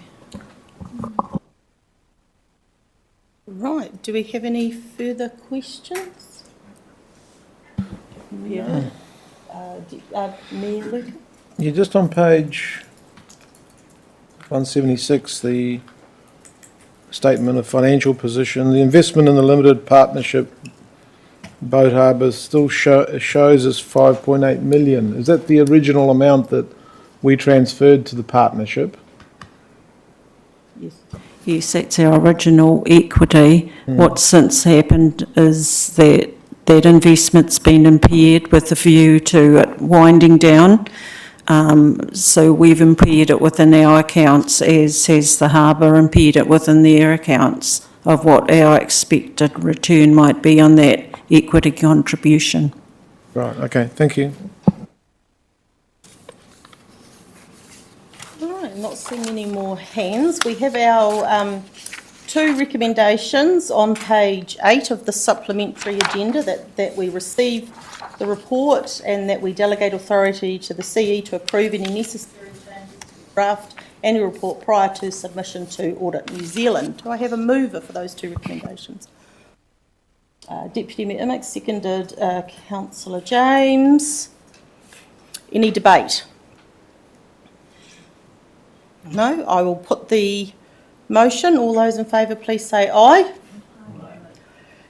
Right, do we have any further questions? Yeah. Mayor Luca? Yeah, just on page 176, the statement of financial position, the investment in the limited partnership Boat Harbour still shows as 5.8 million. Is that the original amount that we transferred to the partnership? Yes, that's our original equity. What's since happened is that that investment's been impaired with a view to it winding down. So we've impaired it within our accounts, as has the harbour impaired it within their accounts of what our expected return might be on that equity contribution. Right, okay, thank you. All right, not seeing any more hands. We have our two recommendations on page 8 of the supplementary agenda that we receive the report and that we delegate authority to the CE to approve any necessary changes to the draft annual report prior to submission to Audit New Zealand. Do I have a mover for those two recommendations? Deputy Mayor Immick, seconded Councillor James. Any debate? No, I will put the motion. All those in favour, please say aye.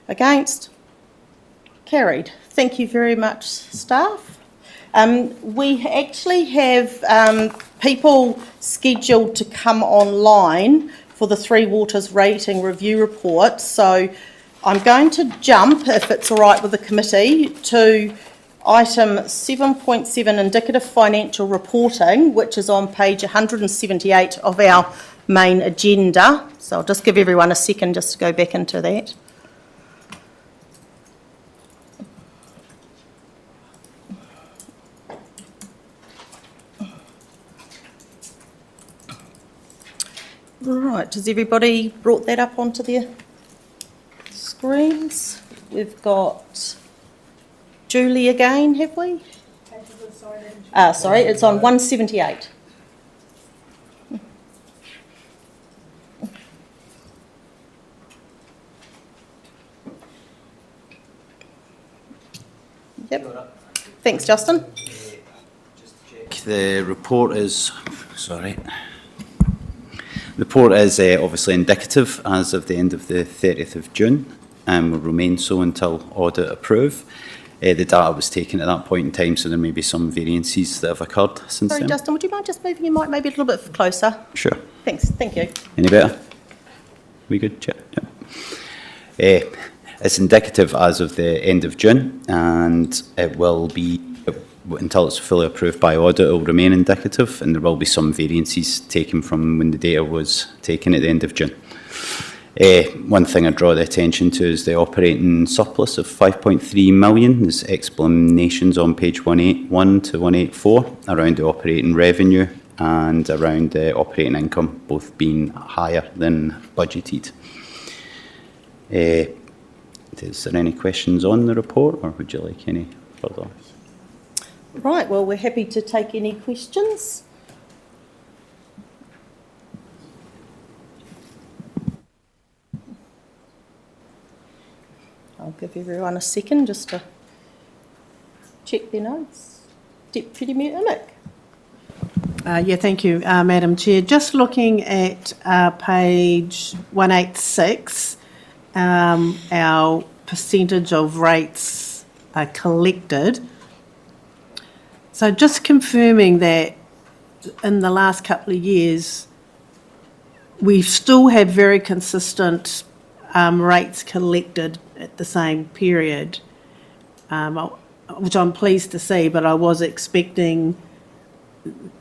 Against? Carried. Thank you very much, staff. We actually have people scheduled to come online for the Three Waters Rating Review Report, so I'm going to jump, if it's all right with the committee, to item 7.7, indicative financial reporting, which is on page 178 of our main agenda. So I'll just give everyone a second just to go back into that. Right, has everybody brought that up onto their screens? We've got Julie again, have we? Sorry, it's on 178. Yep. Thanks, Justin. The report is, the report is obviously indicative as of the end of the 30th of June and will remain so until audit approve. The data was taken at that point in time, so there may be some variances that have occurred since Sorry, then. Justin, would you mind just moving your mic maybe a little bit closer? Sure. Thanks, thank you. Any better? We good? Yeah. It's indicative as of the end of June, and it will be, until it's fully approved by audit, it will remain indicative, and there will be some variances taken from when the data was taken at the end of June. One thing I draw the attention to is the operating surplus of 5.3 million. There's explanations on page 181 to 184 around the operating revenue and around the operating income, both being higher than budgeted. Is there any questions on the report, or would you like any further? Right, well, we're happy to take any questions. I'll give everyone a second just to check their notes. Deputy Mayor Immick. Yeah, thank you, Madam Chair. Just looking at page 186, our percentage of rates collected. So just confirming that in the last couple of years, we've still had very consistent rates collected at the same period, which I'm pleased to see, but I was expecting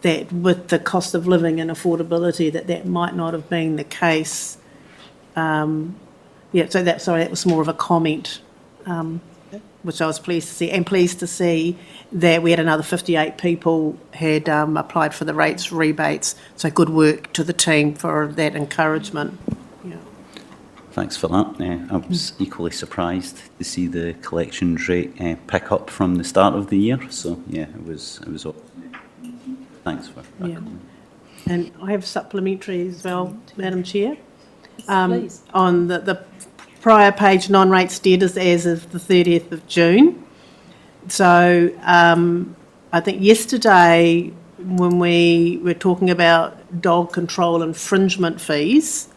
that with the cost of living and affordability that might not have been the case. Yeah, so that was more of a comment, which I was pleased to see, and pleased to see that we had another 58 people had applied for the rates rebates, so good work to the team for that encouragement. Yeah. Thanks for that. I was equally surprised to see the collections rate pick up from the start of the year. So yeah, it was. Thanks for that. Yeah. And I have supplementary as well, Madam Chair. Please. On the prior page, non-rates debtors as of the 30th of June. So I think yesterday when we were talking about dog control infringement fees,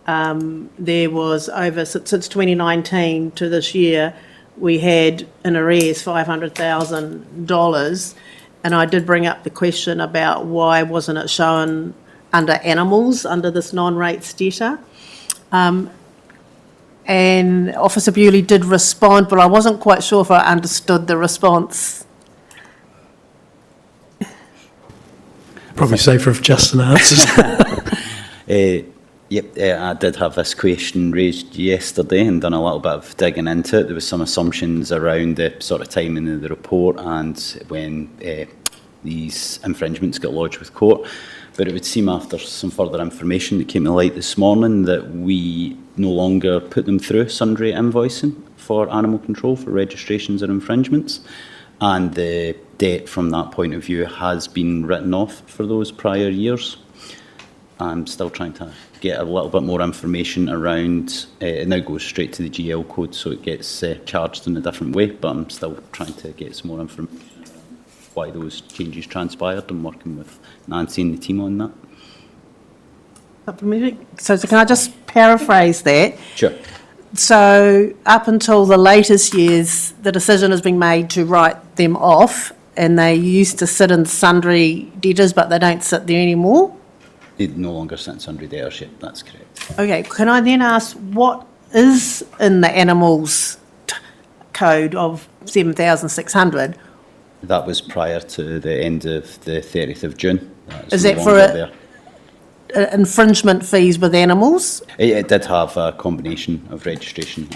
there was since 2019 to this year, we had in arrears $500,000, and I did bring up the question about why wasn't it shown under animals, under this non-rates debtor. And Officer Bewley did respond, but I wasn't quite sure if I understood the response. Probably safer if Justin answers. I did have this question raised yesterday and done a little bit of digging into it. There was some assumptions around the sort of timing of the report and when these infringements get lodged with court. But it would seem after some further information that came to light this morning that we no longer put them through sundry invoicing for animal control for registrations and infringements. And the debt from that point of view has been written off for those prior years. I'm still trying to get a little bit more information around, it now goes straight to the GL code, so it gets charged in a different way, but I'm still trying to get some more information around why those changes transpired. I'm working with Nancy and the team on that. So can I just paraphrase that? Sure. So up until the latest years, the decision has been made to write them off, and they used to sit in sundry debtors, but they don't sit there anymore? It no longer sits under debtorship, that's correct. Okay, can I then ask what is in the animals code of 7,600? That was prior to the end of the 30th of June. Is that for infringement fees with animals? It did have a combination of registration.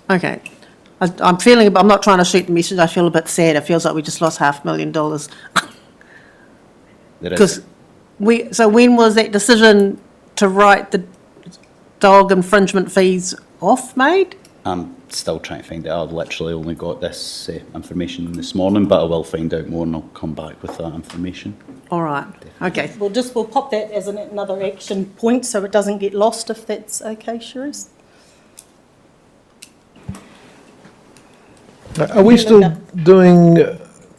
Okay. I'm feeling, I'm not trying to shoot the message, I feel a bit sad. It feels like we just lost $500,000. Because so when was that decision to write the dog infringement fees off made? I'm still trying to find out. I've literally only got this information this morning, but I will find out more and I'll come back with that information. All right. Okay. We'll pop that as another action point so it doesn't get lost, if that's okay, Cherise. Are we still doing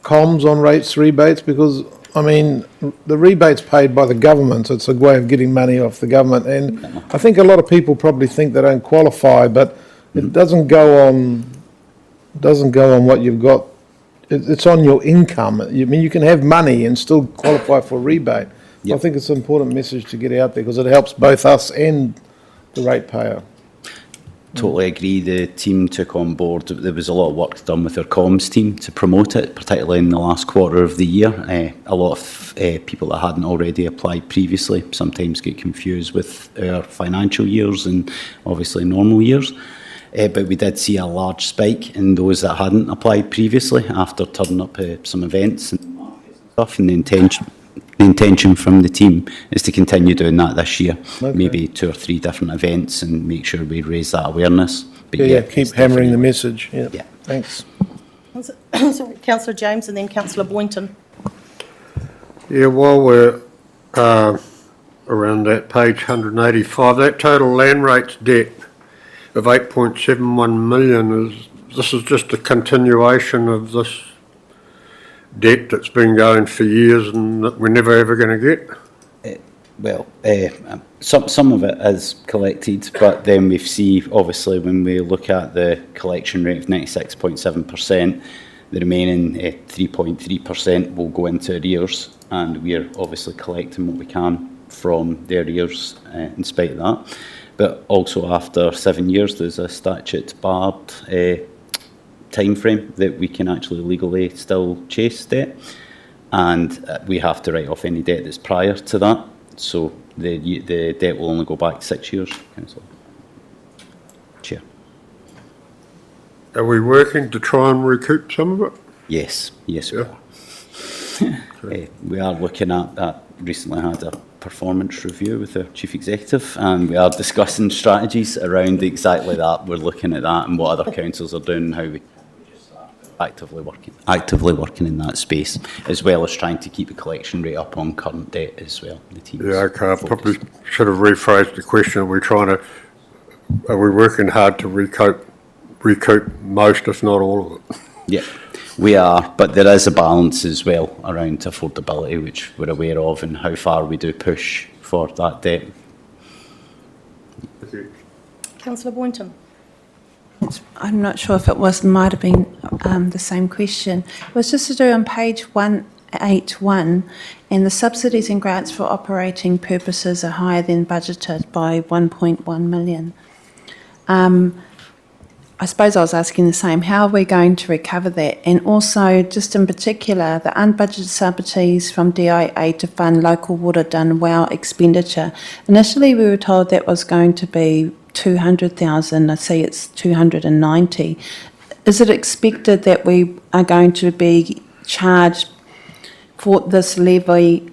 comms on rates rebates? Because, I mean, the rebate's paid by the government, so it's a way of getting money off the government. And I think a lot of people probably think they don't qualify, but it doesn't go on what you've got. It's on your income. I mean, you can have money and still qualify for a rebate. Yep. I think it's an important message to get out there because it helps both us and the ratepayer. Totally agree. The team took on board. There was a lot of work done with our comms team to promote it, particularly in the last quarter of the year. A lot of people that hadn't already applied previously sometimes get confused with our financial years and obviously normal years. But we did see a large spike in those that hadn't applied previously after turning up some events and stuff. And the intention from the team is to continue doing that this year. Okay. Maybe 2 or 3 different events and make sure we raise that awareness. But keep hammering the message. Yeah. Thanks. Sorry, Councillor James and then Councillor Boynton. Yeah, while we're around that page 185, that total land rates debt of 8.71 million this is just a continuation of this debt that's been going for years and that we're never ever going to get? Some of it is collected, but then we see, obviously, when we look at the collection rate of 96.7%, the remaining 3.3% will go into arrears, and we're obviously collecting what we can from the arrears in spite of that. But also after 7 years, there's a statute barred time frame that we can actually legally still chase debt, and we have to write off any debt that's prior to that. So the debt will only go back 6 years. Councillor Chair. Are we working to try and recoup some of it? Yes, we are. We are looking at that. Recently had a performance review with the Chief Executive, and we are discussing strategies around exactly that. We're looking at that and what other councils are doing and how we actively working in that space, as well as trying to keep the collection rate up on current debt as well. The team's I probably should have rephrased the question. Are we working hard to recoup most, if not all of it? Yeah, we are, but there is a balance as well around affordability, which we're aware of, and how far we do push for that debt. Councillor Boynton. I'm not sure if it might have been the same question. It was just to do on page 1 181, and the subsidies and grants for operating purposes are higher than budgeted by 1.1 million. I suppose I was asking the same, how are we going to recover that? And also, just in particular, the unbudgeted subsidies from DIA to fund local water done well expenditure. Initially, we were told that was going to be 200,000. I see it's 290. Is it expected that we are going to be charged for this levy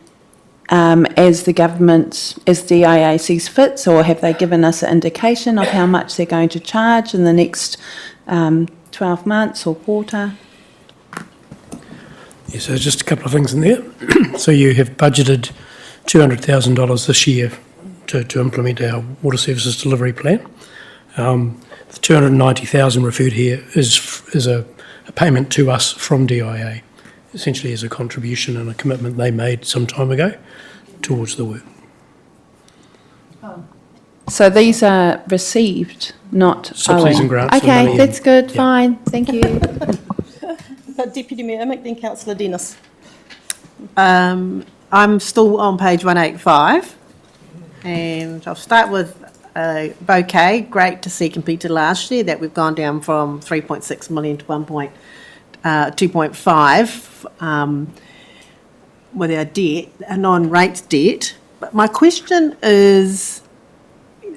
as the government, as DIA sees fit, or have they given us an indication of how much they're going to charge in the next 12 months or quarter? Yeah, so just a couple of things in there. So you have budgeted $200,000 this year to implement our water services delivery plan. The 290,000 referred here is a payment to us from DIA, essentially as a contribution and a commitment they made some time ago towards the work. So these are received, not Subsidies owing. and grants. Okay, that's good, fine, thank you. Deputy Mayor Emick, then Councillor Dennis. I'm still on page 185, and I'll start with bouquet. Great to see compared to last year that we've gone down from 3.6 million to 2.5 with our debt, a non-rate debt. But my question is,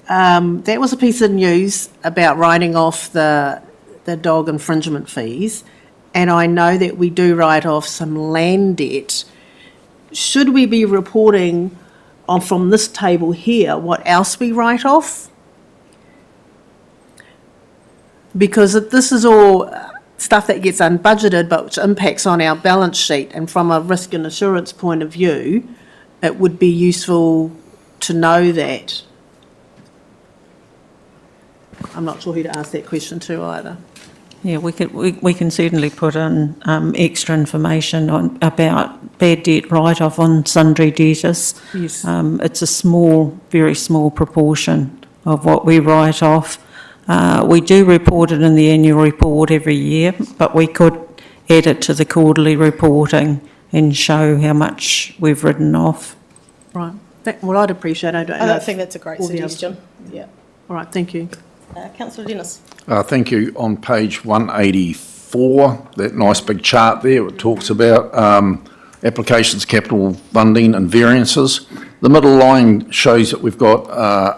that was a piece of news about writing off the dog infringement fees, and I know that we do write off some land debt. Should we be reporting on from this table here what else we write off? Because this is all stuff that gets unbudgeted but which impacts on our balance sheet, and from a risk and assurance point of view, it would be useful to know that. I'm not sure who to ask that question to either. Yeah, we can certainly put in extra information about bad debt write-off on sundry debtors. Yes. It's a small, very small proportion of what we write off. We do report it in the annual report every year, but we could add it to the quarterly reporting and show how much we've written off. Right. Well, I'd appreciate it. I don't think that's a great suggestion. Yeah. All right, thank you. Councillor Dennis. Thank you. On page 184, that nice big chart there, it talks about applications, capital funding and variances. The middle line shows that we've got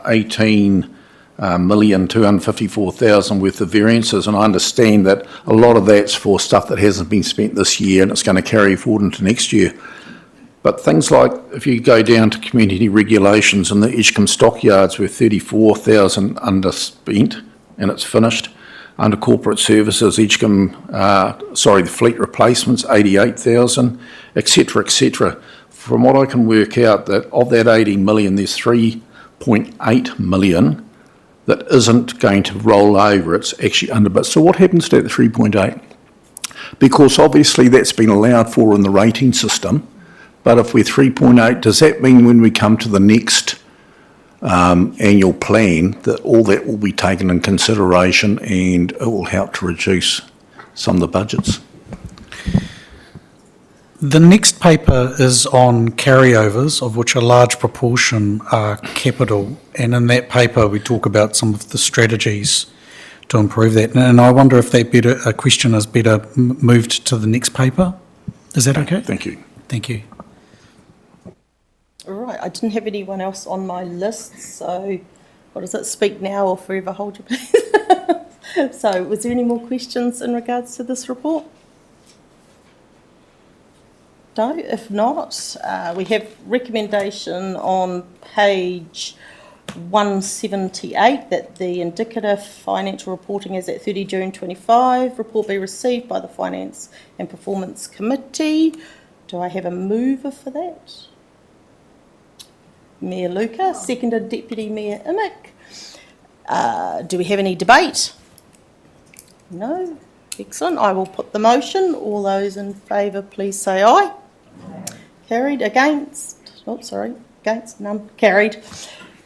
18,254,000 worth of variances, and I understand that a lot of that's for stuff that hasn't been spent this year and it's going to carry forward into next year. But things like, if you go down to community regulations and the Edgecombe stockyards, we're 34,000 underspent and it's finished. Under corporate services, Edgecombe, the fleet replacements, 88,000, etc., etc. From what I can work out, that of that 80 million, there's 3.8 million that isn't going to roll over, it's actually under. But so what happens to that 3.8? Because obviously that's been allowed for in the rating system. But if we're 3.8, does that mean when we come to the next annual plan that all that will be taken in consideration and it will help to reduce some of the budgets? The next paper is on carryovers, of which a large proportion are capital, and in that paper we talk about some of the strategies to improve that. And I wonder if that question is better moved to the next paper. Is that okay? Thank you. Thank you. All right, I didn't have anyone else on my list, so what is it, speak now or forever hold your peace? So was there any more questions in regards to this report? No, if not, we have recommendation on page 178 that the indicative financial reporting is at 30 June 25. Report be received by the Finance and Performance Committee. Do I have a mover for that? Mayor Luca, seconded Deputy Mayor Emick. Do we have any debate? No? Excellent. I will put the motion. All those in favour, please say aye. Carried. Against? Oh, sorry. Against? None. Carried.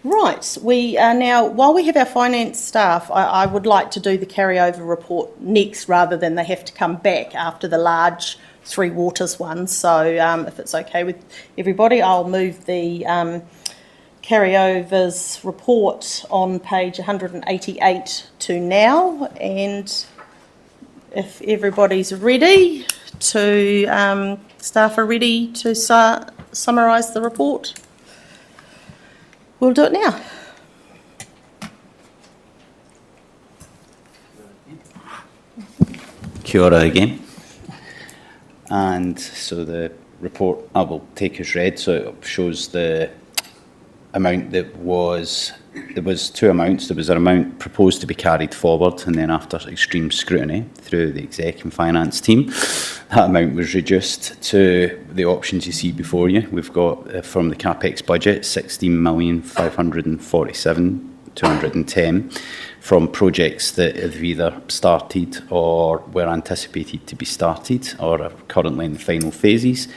Right. We are now, while we have our finance staff, I would like to do the carryover report next rather than they have to come back after the large Three Waters one. So if it's okay with everybody, I'll move the carryovers report on page 188 to now, and if everybody's ready to, staff are ready to summarise the report, we'll do it now. Kia ora again. And so the report I will take as read, so it shows the amount that was, there was two amounts. There was an amount proposed to be carried forward, and then after extreme scrutiny through the exec and finance team, that amount was reduced to the options you see before you. We've got from the CapEx budget 16,547,210 from projects that have either started or were anticipated to be started or are currently in the final phases.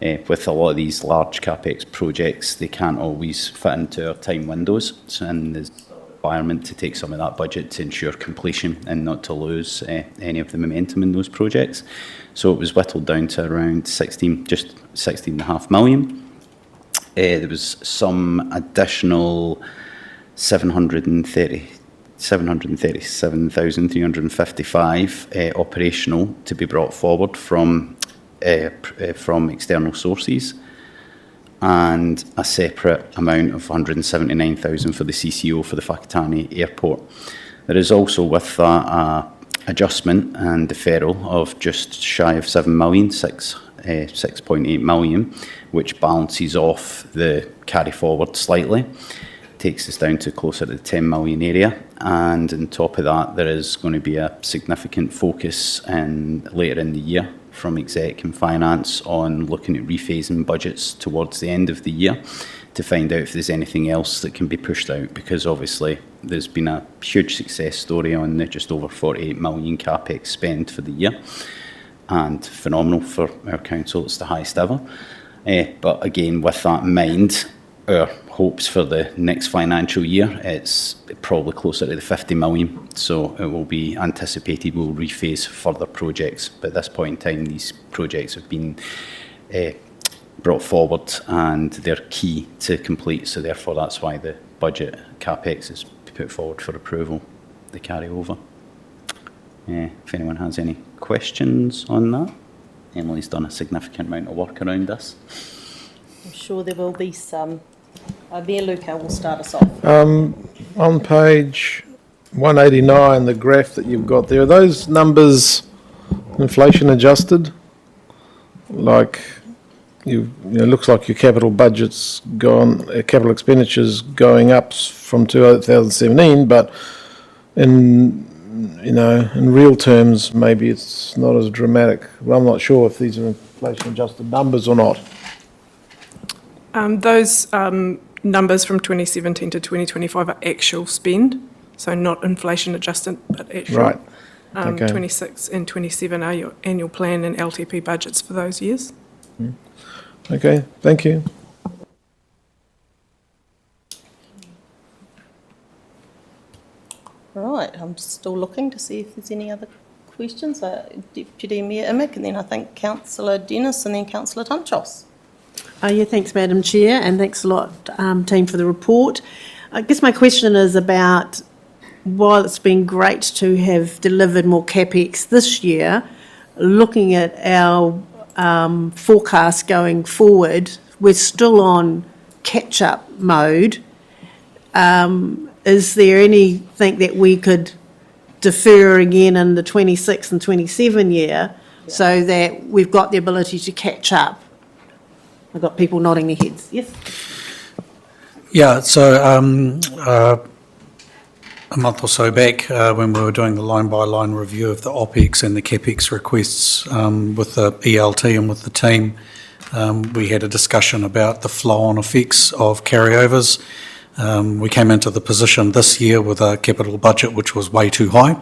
With a lot of these large CapEx projects, they can't always fit into our time windows, and there's a requirement to take some of that budget to ensure completion and not to lose any of the momentum in those projects. So it was whittled down to around just 16.5 million. There was some additional 737,355 operational to be brought forward from external sources, and a separate amount of 179,000 for the CCO for the Whakatane Airport. There is also with that adjustment and deferral of just shy of 7 million, 6.8 million, which balances off the carry forward slightly, takes us down to closer to the 10 million area. And on top of that, there is going to be a significant focus later in the year from exec and finance on looking at rephasing budgets towards the end of the year to find out if there's anything else that can be pushed out, because obviously there's been a huge success story on the just over 48 million CapEx spend for the year, and phenomenal for our council. It's the highest ever. But again, with that in mind, our hopes for the next financial year, it's probably closer to the 50 million. So it will be anticipated we'll rephase further projects. But at this point in time, these projects have been brought forward and they're key to complete. So therefore, that's why the budget CapEx is put forward for approval, the carryover. If anyone has any questions on that. Emily's done a significant amount of work around this. I'm sure there will be some. Mayor Luca will start us off. On page 189, the graph that you've got there, are those numbers inflation adjusted? Like, it looks like your capital budget's gone, capital expenditure's going up from 2017, but in real terms, maybe it's not as dramatic. Well, I'm not sure if these are inflation adjusted numbers or not. Those numbers from 2017 to 2025 are actual spend, so not inflation adjusted, but actual. Right. Okay. 26 and 27 are your annual plan and LTP budgets for those years. Okay, thank you. Right, I'm still looking to see if there's any other questions. Deputy Mayor Imick, and then I think Councillor Dennis, and then Councillor Tunchos. Thanks, Madam Chair, and thanks a lot, team, for the report. I guess my question is about, while it's been great to have delivered more CapEx this year, looking at our forecast going forward, we're still on catch-up mode. Is there anything that we could defer again in the 26 and 27 year so that we've got the ability to catch up? I've got people nodding their heads. Yes? Yeah, so a month or so back, when we were doing the line-by-line review of the OPEX and the CapEx requests with the ELT and with the team, we had a discussion about the flow-on effects of carryovers. We came into the position this year with a capital budget which was way too high.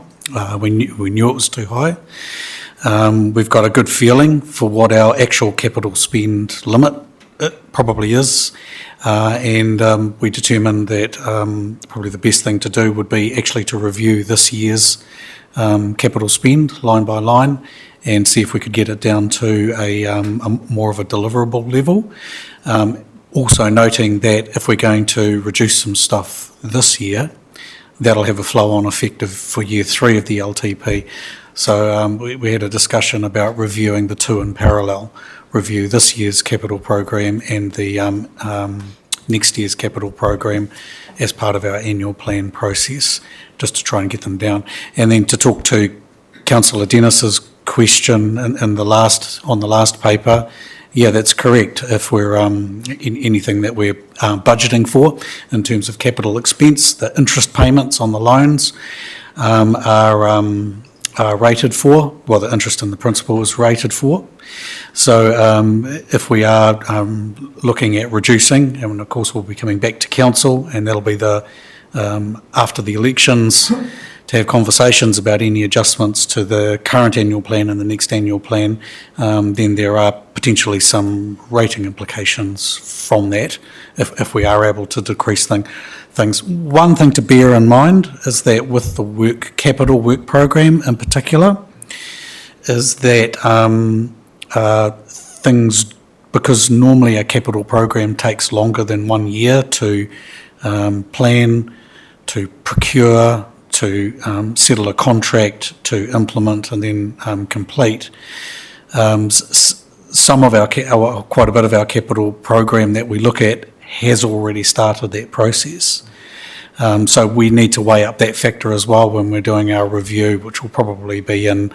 We knew it was too high. We've got a good feeling for what our actual capital spend limit probably is, and we determined that probably the best thing to do would be actually to review this year's capital spend line by line and see if we could get it down to a more of a deliverable level. Also noting that if we're going to reduce some stuff this year, that'll have a flow-on effect for year 3 of the LTP. So we had a discussion about reviewing the two in parallel, review this year's capital program and the next year's capital program as part of our annual plan process, just to try and get them down. And then to talk to Councillor Dennis's question on the last paper, yeah, that's correct. If we're in anything that we're budgeting for in terms of capital expense, the interest payments on the loans are rated for, well, the interest in the principal is rated for. So if we are looking at reducing, and of course we'll be coming back to council, and that'll be the after the elections, to have conversations about any adjustments to the current annual plan and the next annual plan, then there are potentially some rating implications from that if we are able to decrease things. One thing to bear in mind is that with the capital work program in particular, is that things, because normally a capital program takes longer than 1 year to plan, to procure, to settle a contract, to implement and then complete. Some of quite a bit of our capital program that we look at has already started that process. So we need to weigh up that factor as well when we're doing our review, which will probably be in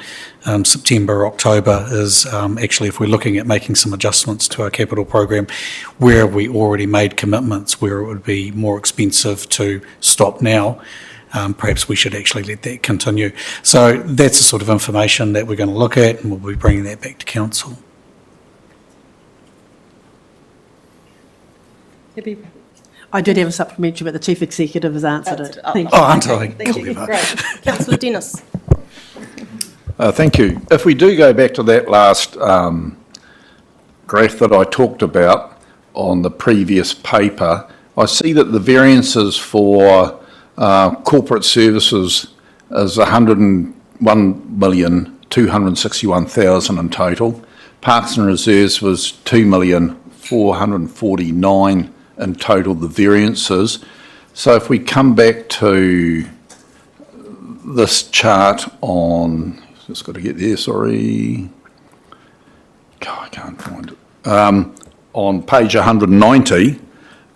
September, October, is actually if we're looking at making some adjustments to our capital program, where we already made commitments, where it would be more expensive to stop now, perhaps we should actually let that continue. So that's the sort of information that we're going to look at, and we'll be bringing that back to council. I did have a supplementary, but the Chief Executive has answered it. Thank you. Oh, aren't I? Thank you. Great. Councillor Dennis. Thank you. If we do go back to that last graph that I talked about on the previous paper, I see that the variances for corporate services is 101,261,000 in total. Parks and Reserves was 2,449,000 in total, the variances. So if we come back to this chart on, just got to get there, sorry. God, I can't find it. On page 190,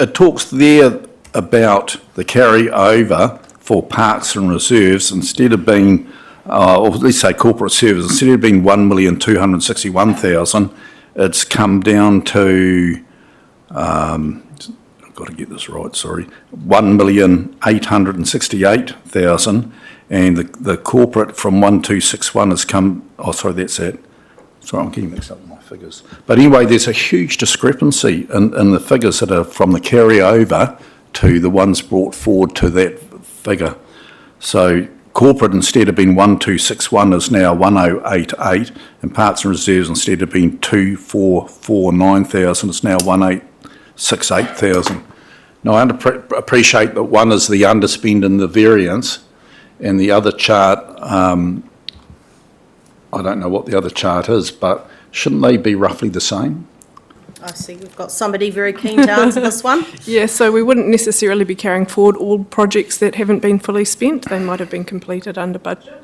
it talks there about the carryover for Parks and Reserves, instead of being, or let's say corporate services, instead of being 1,261,000, it's come down to, I've got to get this right, sorry, 1,868,000, and the corporate from 1,261 has come, oh sorry, that's it. Sorry, I'm getting mixed up with my figures. But anyway, there's a huge discrepancy in the figures that are from the carryover to the ones brought forward to that figure. So corporate, instead of being 1,261, is now 1,088, and Parks and Reserves, instead of being 2,449,000, is now 1,868,000. Now I appreciate that one is the underspend in the variance, and the other chart, I don't know what the other chart is, but shouldn't they be roughly the same? I see we've got somebody very keen to answer this one. Yeah, so we wouldn't necessarily be carrying forward all projects that haven't been fully spent. They might have been completed under budget.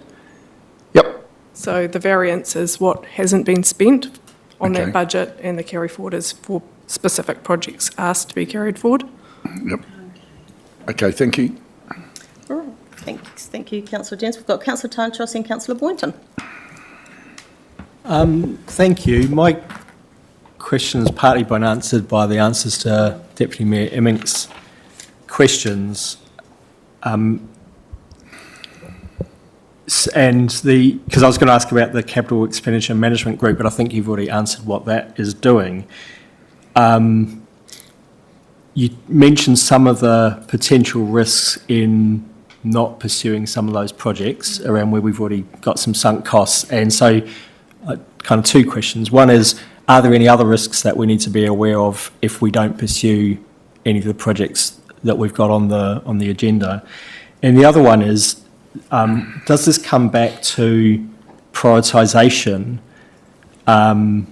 Yep. So the variance is what hasn't been spent on that budget, and the carry forward is for specific projects asked to be carried forward. Yep. Okay, thank you. All right. Thank you, Councillor Dennis. We've got Councillor Tanchos and Councillor Boynton. Thank you. My question has partly been answered by the answers to Deputy Mayor Emming's questions. Because I was going to ask about the Capital Expenditure Management Group, but I think you've already answered what that is doing. You mentioned some of the potential risks in not pursuing some of those projects around where we've already got some sunk costs. And so kind of two questions. One is, are there any other risks that we need to be aware of if we don't pursue any of the projects that we've got on the agenda? And the other one is, does this come back to prioritisation, I'm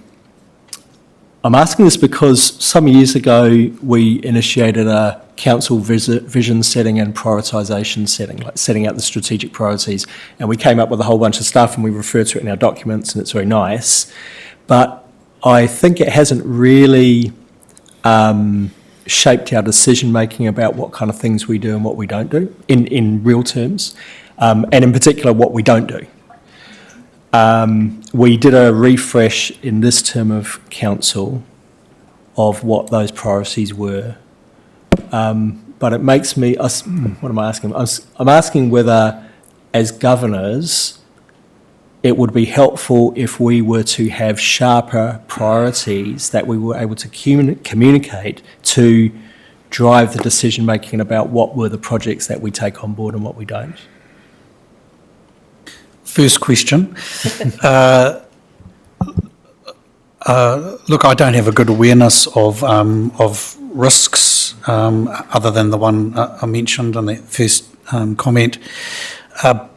asking this because some years ago we initiated a council vision setting and prioritisation setting, like setting out the strategic priorities, and we came up with a whole bunch of stuff and we refer to it in our documents and it's very nice. But I think it hasn't really shaped our decision making about what kind of things we do and what we don't do in real terms, and in particular what we don't do. We did a refresh in this term of council of what those priorities were, but it makes me, what am I asking? I'm asking whether, as governors, it would be helpful if we were to have sharper priorities that we were able to communicate to drive the decision making about what were the projects that we take on board and what we don't. First question. Look, I don't have a good awareness of risks other than the one I mentioned in that first comment. But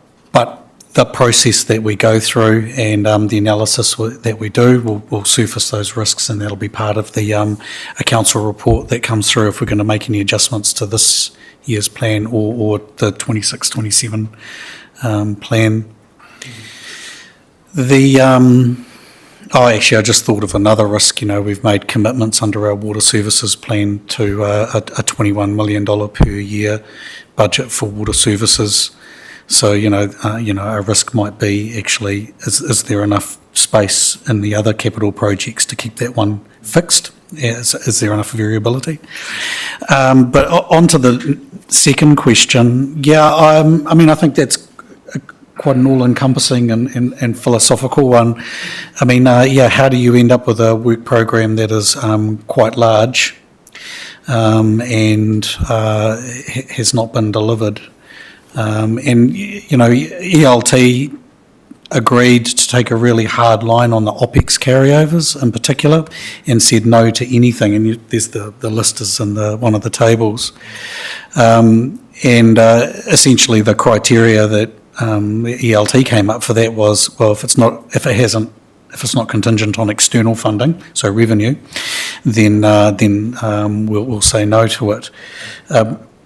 the process that we go through and the analysis that we do will surface those risks, and that'll be part of the a council report that comes through if we're going to make any adjustments to this year's plan or the 26-27 plan. Actually, I just thought of another risk. We've made commitments under our water services plan to a $21 million per year budget for water services. So, a risk might be actually, is there enough space in the other capital projects to keep that one fixed? Is there enough variability? But on to the second question. I think that's quite an all-encompassing and philosophical one. How do you end up with a work program that is quite large and has not been delivered? ELT agreed to take a really hard line on the OPEX carryovers in particular and said no to anything, and there's the list is in one of the tables. Essentially the criteria that ELT came up for that was, well, if it's not contingent on external funding, so revenue, then we'll say no to it.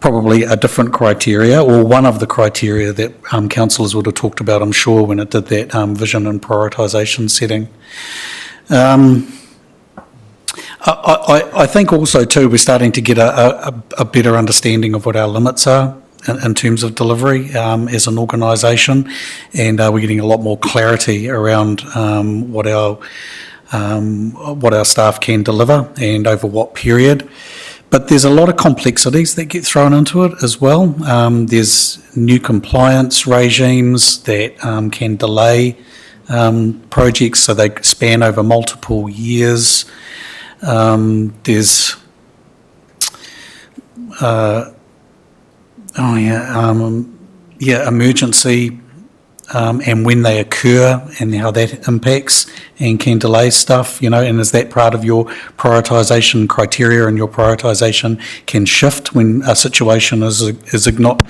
Probably a different criteria, or one of the criteria that councillors would have talked about, I'm sure, when it did that vision and prioritisation setting. I think also too we're starting to get a better understanding of what our limits are in terms of delivery as an organisation, and we're getting a lot more clarity around what our staff can deliver and over what period. But there's a lot of complexities that get thrown into it as well. There's new compliance regimes that can delay projects, so they span over multiple years. There's emergency and when they occur and how that impacts and can delay stuff, and is that part of your prioritisation criteria, and your prioritisation can shift when a situation is not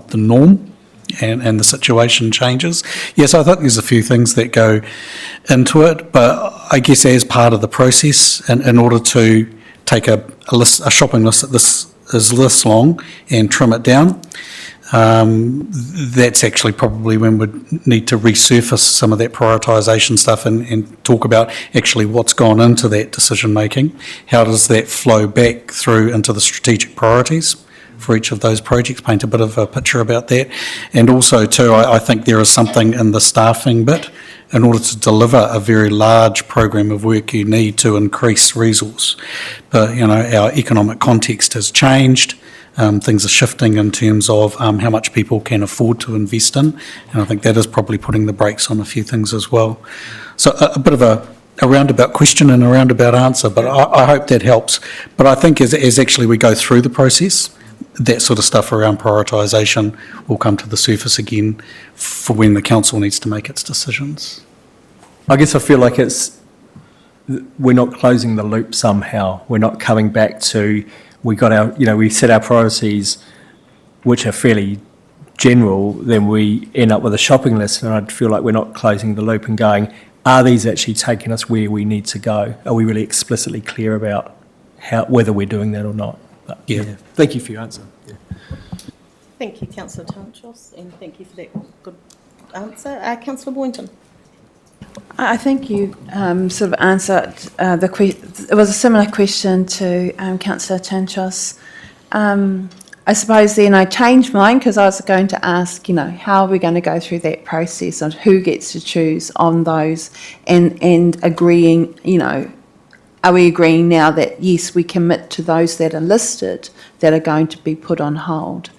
the norm and the situation changes. Yes, I think there's a few things that go into it, but I guess as part of the process, in order to take a shopping list that this is this long and trim it down, that's actually probably when we'd need to resurface some of that prioritisation stuff and talk about actually what's gone into that decision making. How does that flow back through into the strategic priorities for each of those projects, paint a bit of a picture about that. And also too, I think there is something in the staffing bit. In order to deliver a very large program of work, you need to increase resource. But, our economic context has changed. Things are shifting in terms of how much people can afford to invest in, and I think that is probably putting the brakes on a few things as well. So a bit of a roundabout question and a roundabout answer, but I hope that helps. But I think as actually we go through the process, that sort of stuff around prioritisation will come to the surface again for when the council needs to make its decisions. I guess I feel like we're not closing the loop somehow. We're not coming back to, we set our priorities, which are fairly general, then we end up with a shopping list, and I'd feel like we're not closing the loop and going, are these actually taking us where we need to go? Are we really explicitly clear about whether we're doing that or not? But, yeah. Thank you for your answer. Yeah. Thank you, Councillor Tanchos, and thank you for that good answer. Councillor Boynton. I think you sort of answered it was a similar question to Councillor Tanchos. I suppose then I changed mine because I was going to ask, how are we going to go through that process and who gets to choose on those and agreeing, are we agreeing now that, yes, we commit to those that are listed that are going to be put on hold?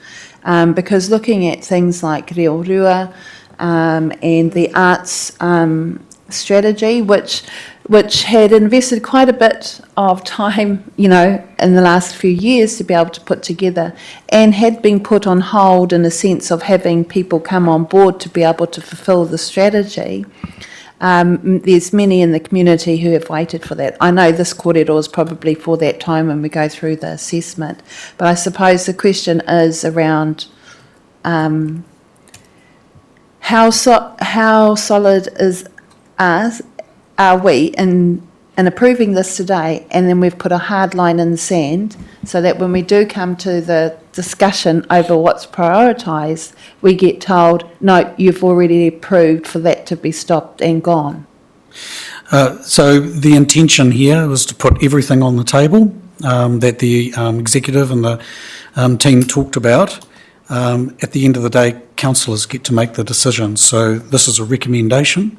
Because looking at things like Reo Rua and the arts strategy, which had invested quite a bit of time, in the last few years to be able to put together and had been put on hold in the sense of having people come on board to be able to fulfil the strategy. There's many in the community who have waited for that. I know this kōrero is probably for that time when we go through the assessment, but I suppose the question is around how solid are we in approving this today, and then we've put a hard line in the sand so that when we do come to the discussion over what's prioritised, we get told, no, you've already approved for that to be stopped and gone. So the intention here was to put everything on the table that the executive and the team talked about. At the end of the day, councillors get to make the decision. So this is a recommendation,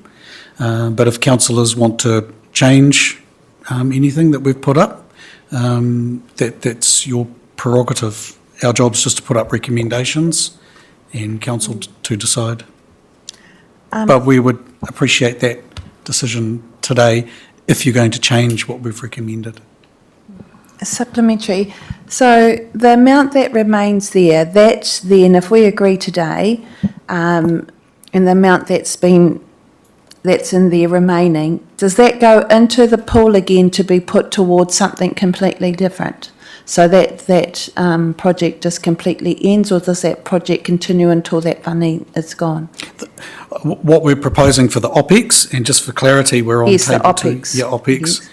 but if councillors want to change anything that we've put up, that's your prerogative. Our job is just to put up recommendations and council to decide. But we would appreciate that decision today if you're going to change what we've recommended. Supplementary. So the amount that remains there, that then, if we agree today, and the amount that's in there remaining, does that go into the pool again to be put towards something completely different? So that project just completely ends, or does that project continue until that funding is gone? What we're proposing for the OPEX, and just for clarity, we're on table 2. Yeah, OPEX, yes.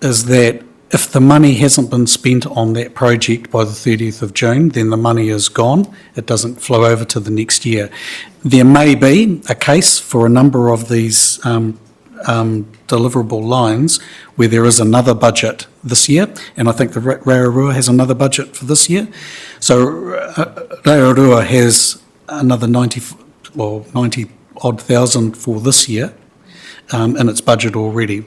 Is that if the money hasn't been spent on that project by the 30th of June, then the money is gone. It doesn't flow over to the next year. There may be a case for a number of these deliverable lines where there is another budget this year, and I think the Reo has another budget for this year. So Reo has another 90 odd thousand for this year in its budget already.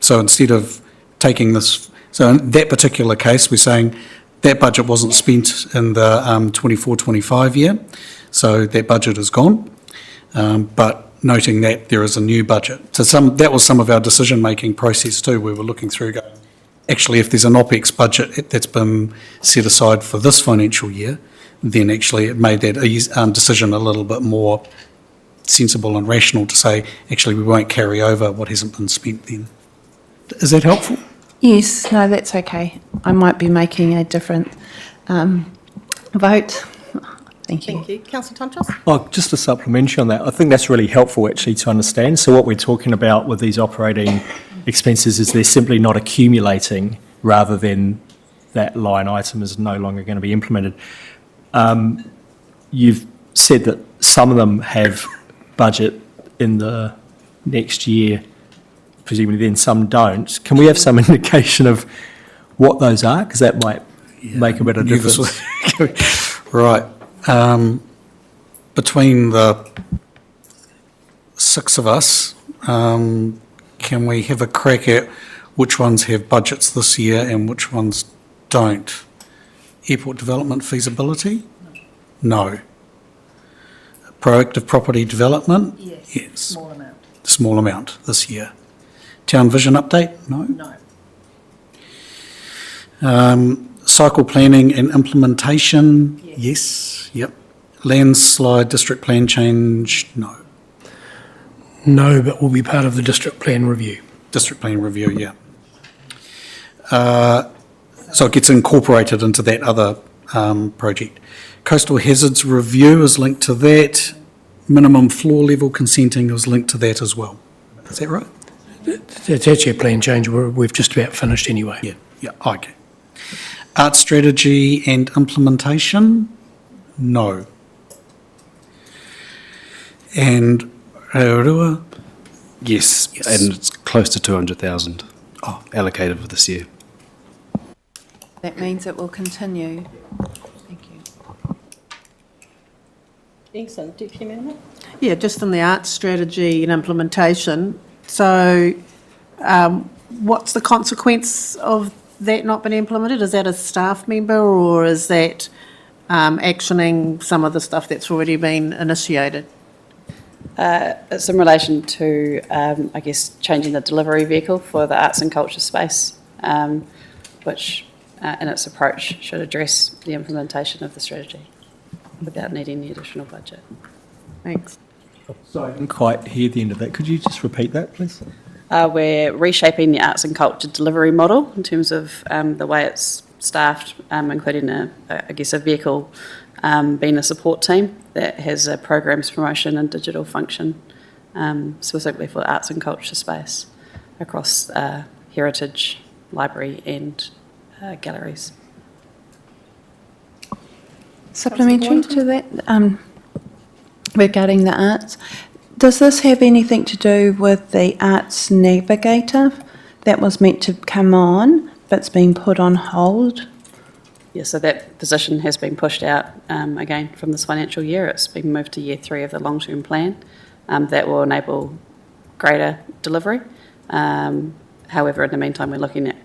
So instead of taking this, so in that particular case, we're saying that budget wasn't spent in the 24-25 year, so that budget is gone. But noting that there is a new budget. So that was some of our decision-making process too. We were looking through going, actually, if there's an OPEX budget that's been set aside for this financial year, then actually it made that decision a little bit more sensible and rational to say, actually, we won't carry over what hasn't been spent then. Is that helpful? Yes, no, that's okay. I might be making a different vote. Thank you. Thank you. Councillor Tanchos? Oh, just a supplementary on that. I think that's really helpful actually to understand. So what we're talking about with these operating expenses is they're simply not accumulating, rather than that line item is no longer going to be implemented. You've said that some of them have budget in the next year, presumably then some don't. Can we have some indication of what those are? Because that might make a bit of difference. Right. Between the 6 of us, can we have a crack at which ones have budgets this year and which ones don't? Airport development feasibility? No. Proactive property development? Yes. Small amount. Small amount this year. Town vision update? No. No. Cycle planning and implementation? Yes. Yep. Landslide district plan change? No. No, but will be part of the district plan review. District plan review, yeah. So it gets incorporated into that other project. Coastal hazards review is linked to that. Minimum floor level consenting is linked to that as well. Is that right? It's actually a plan change we've just about finished anyway. Yeah, okay. Art strategy and implementation? No. And Aotearoa? Yes, and it's close to 200,000 allocated for this year. That means it will continue. Thank you. Excellent. Deputy Mayor? Yeah, just on the art strategy and implementation. So what's the consequence of that not being implemented? Is that a staff member or is that actioning some of the stuff that's already been initiated? It's in relation to, I guess, changing the delivery vehicle for the arts and culture space, which in its approach should address the implementation of the strategy without needing the additional budget. Thanks. Sorry, I didn't quite hear the end of that. Could you just repeat that, please? We're reshaping the arts and culture delivery model in terms of the way it's staffed, including I guess a vehicle being a support team that has a programs promotion and digital function specifically for the arts and culture space across heritage, library and galleries. Supplementary to that, regarding the arts, does this have anything to do with the arts navigator that was meant to come on but's been put on hold? Yeah, so that position has been pushed out again from this financial year. It's been moved to year 3 of the long-term plan. That will enable greater delivery. However, in the meantime, we're looking at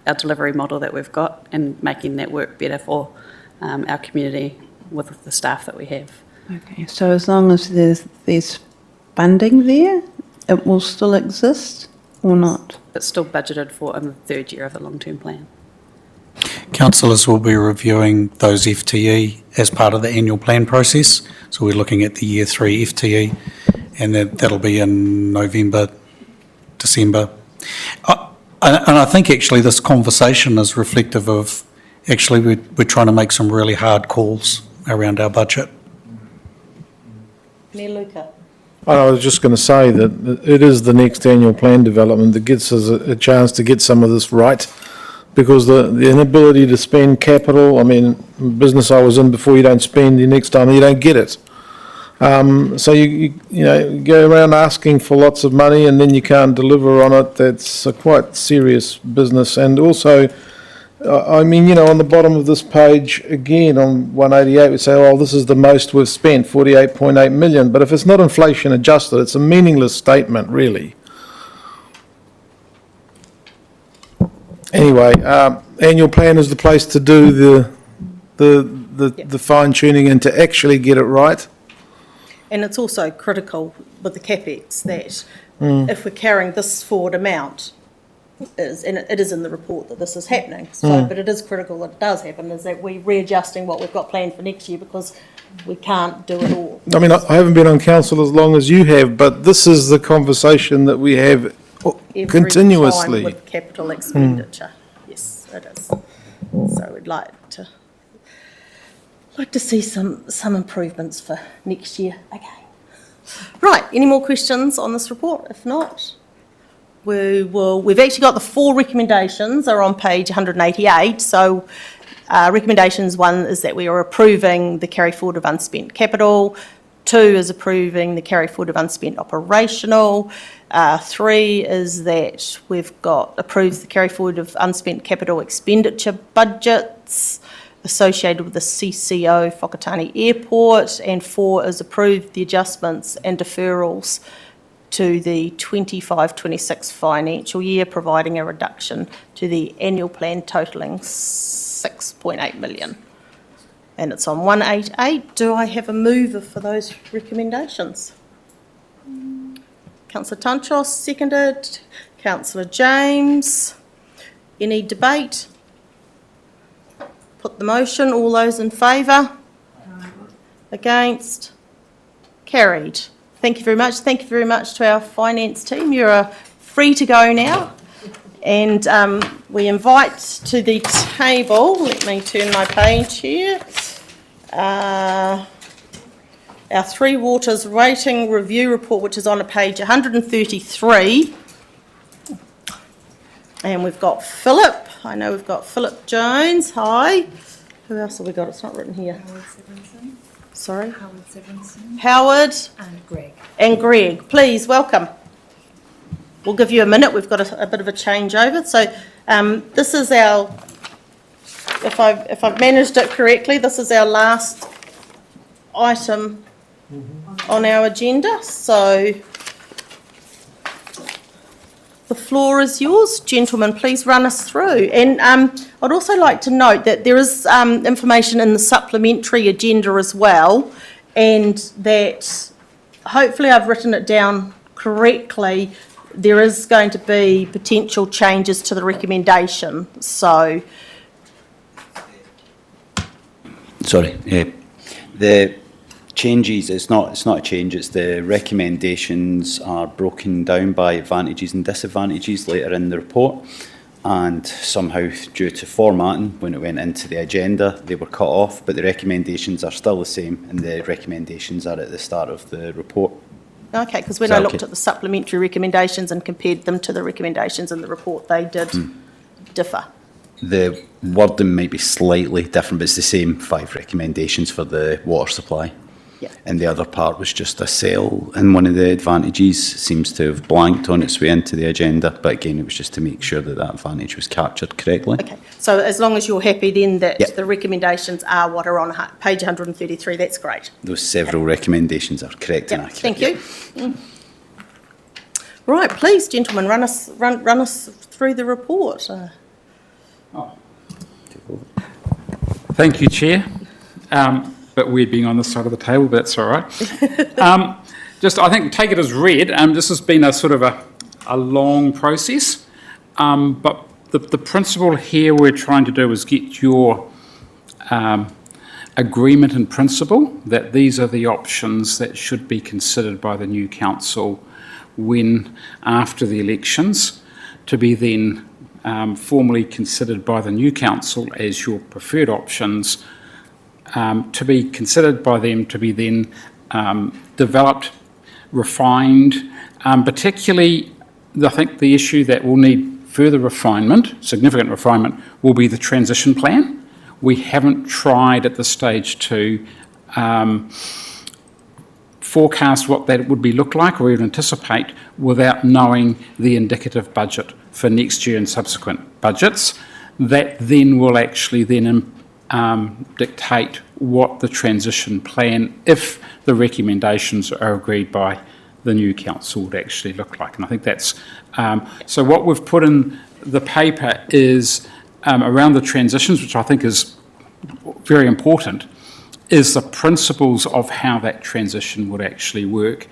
our delivery model that we've got and making that work better for our community with the staff that we have. Okay, so as long as there's funding there, it will still exist or not? It's still budgeted for in the 3rd year of the long-term plan. Councillors will be reviewing those FTE as part of the annual plan process. So we're looking at the year 3 FTE and that'll be in November, December. And I think actually this conversation is reflective of actually we're trying to make some really hard calls around our budget. Mayor Luca. I was just going to say that it is the next annual plan development that gives us a chance to get some of this right, because the inability to spend capital, I mean, business I was in before, you don't spend, the next time you don't get it. So you go around asking for lots of money and then you can't deliver on it. That's a quite serious business. And also, I mean, on the bottom of this page, again, on 188, we say, oh, this is the most we've spent, 48.8 million. But if it's not inflation adjusted, it's a meaningless statement, really. Anyway, annual plan is the place to do the fine tuning and to actually get it right. And it's also critical with the CapEx that if we're carrying this forward amount, and it is in the report that this is happening, but it is critical that it does happen, is that we're readjusting what we've got planned for next year because we can't do it all. I mean, I haven't been on council as long as you have, but this is the conversation that we have continuously. Every time with capital expenditure. Yes, it is. So we'd like to see some improvements for next year again. Right, any more questions on this report? If not, we've actually got the 4 recommendations are on page 188. So recommendations 1 is that we are approving the carry forward of unspent capital. 2 is approving the carry forward of unspent operational. 3 is that we've got approves the carry forward of unspent capital expenditure budgets associated with the CCO Whakatane Airport, and 4 is approved the adjustments and deferrals to the 25-26 financial year, providing a reduction to the annual plan totalling 6.8 million. And it's on 188. Do I have a mover for those recommendations? Councillor Tantros, seconded. Councillor James. Any debate? Put the motion. All those in favour? Against? Carried. Thank you very much. Thank you very much to our finance team. You're free to go now. And we invite to the table, let me turn my page here, our Three Waters Rating Review Report, which is on page 133. And we've got Philip. I know we've got Philip Jones. Hi. Who else have we got? It's not written here. Howard Sevenson. Sorry? Howard Sevenson. Howard. And Greg. And Greg. Please, welcome. We'll give you a minute. We've got a bit of a changeover. So this is our, if I've managed it correctly, this is our last item on our agenda. So the floor is yours, gentlemen. Please run us through. And I'd also like to note that there is information in the supplementary agenda as well, and that hopefully I've written it down correctly. There is going to be potential changes to the recommendation. So, Sorry, the changes, it's not a change, it's the recommendations are broken down by advantages and disadvantages later in the report, and somehow due to formatting, when it went into the agenda, they were cut off, but the recommendations are still the same, and the recommendations are at the start of the report. okay, because when I looked at the supplementary recommendations and compared them to the recommendations in the report, they did differ. The wording might be slightly different, but it's the same 5 recommendations for the water supply. Yeah. And the other part was just a cell, and one of the advantages seems to have blanked on its way into the agenda, but again, it was just to make sure that that advantage was captured correctly. Okay, so as long as you're happy then that Yep. the recommendations are what are on page 133, that's great. Those several recommendations are correct and Yep, accurate. thank you. Right, please, gentlemen, run us through the report. Thank you, Chair. Bit weird being on this side of the table, but that's all right. I think, take it as read. This has been a sort of a long process, but the principle here we're trying to do is get your agreement in principle that these are the options that should be considered by the new council when, after the elections, to be then formally considered by the new council as your preferred options, to be considered by them, to be then developed, refined. Particularly, I think the issue that will need further refinement, significant refinement, will be the transition plan. We haven't tried at this stage to forecast what that would look like or even anticipate without knowing the indicative budget for next year and subsequent budgets. That then will actually then dictate what the transition plan, if the recommendations are agreed by the new council, would actually look like. And I think that's, so what we've put in the paper is around the transitions, which I think is very important, is the principles of how that transition would actually work,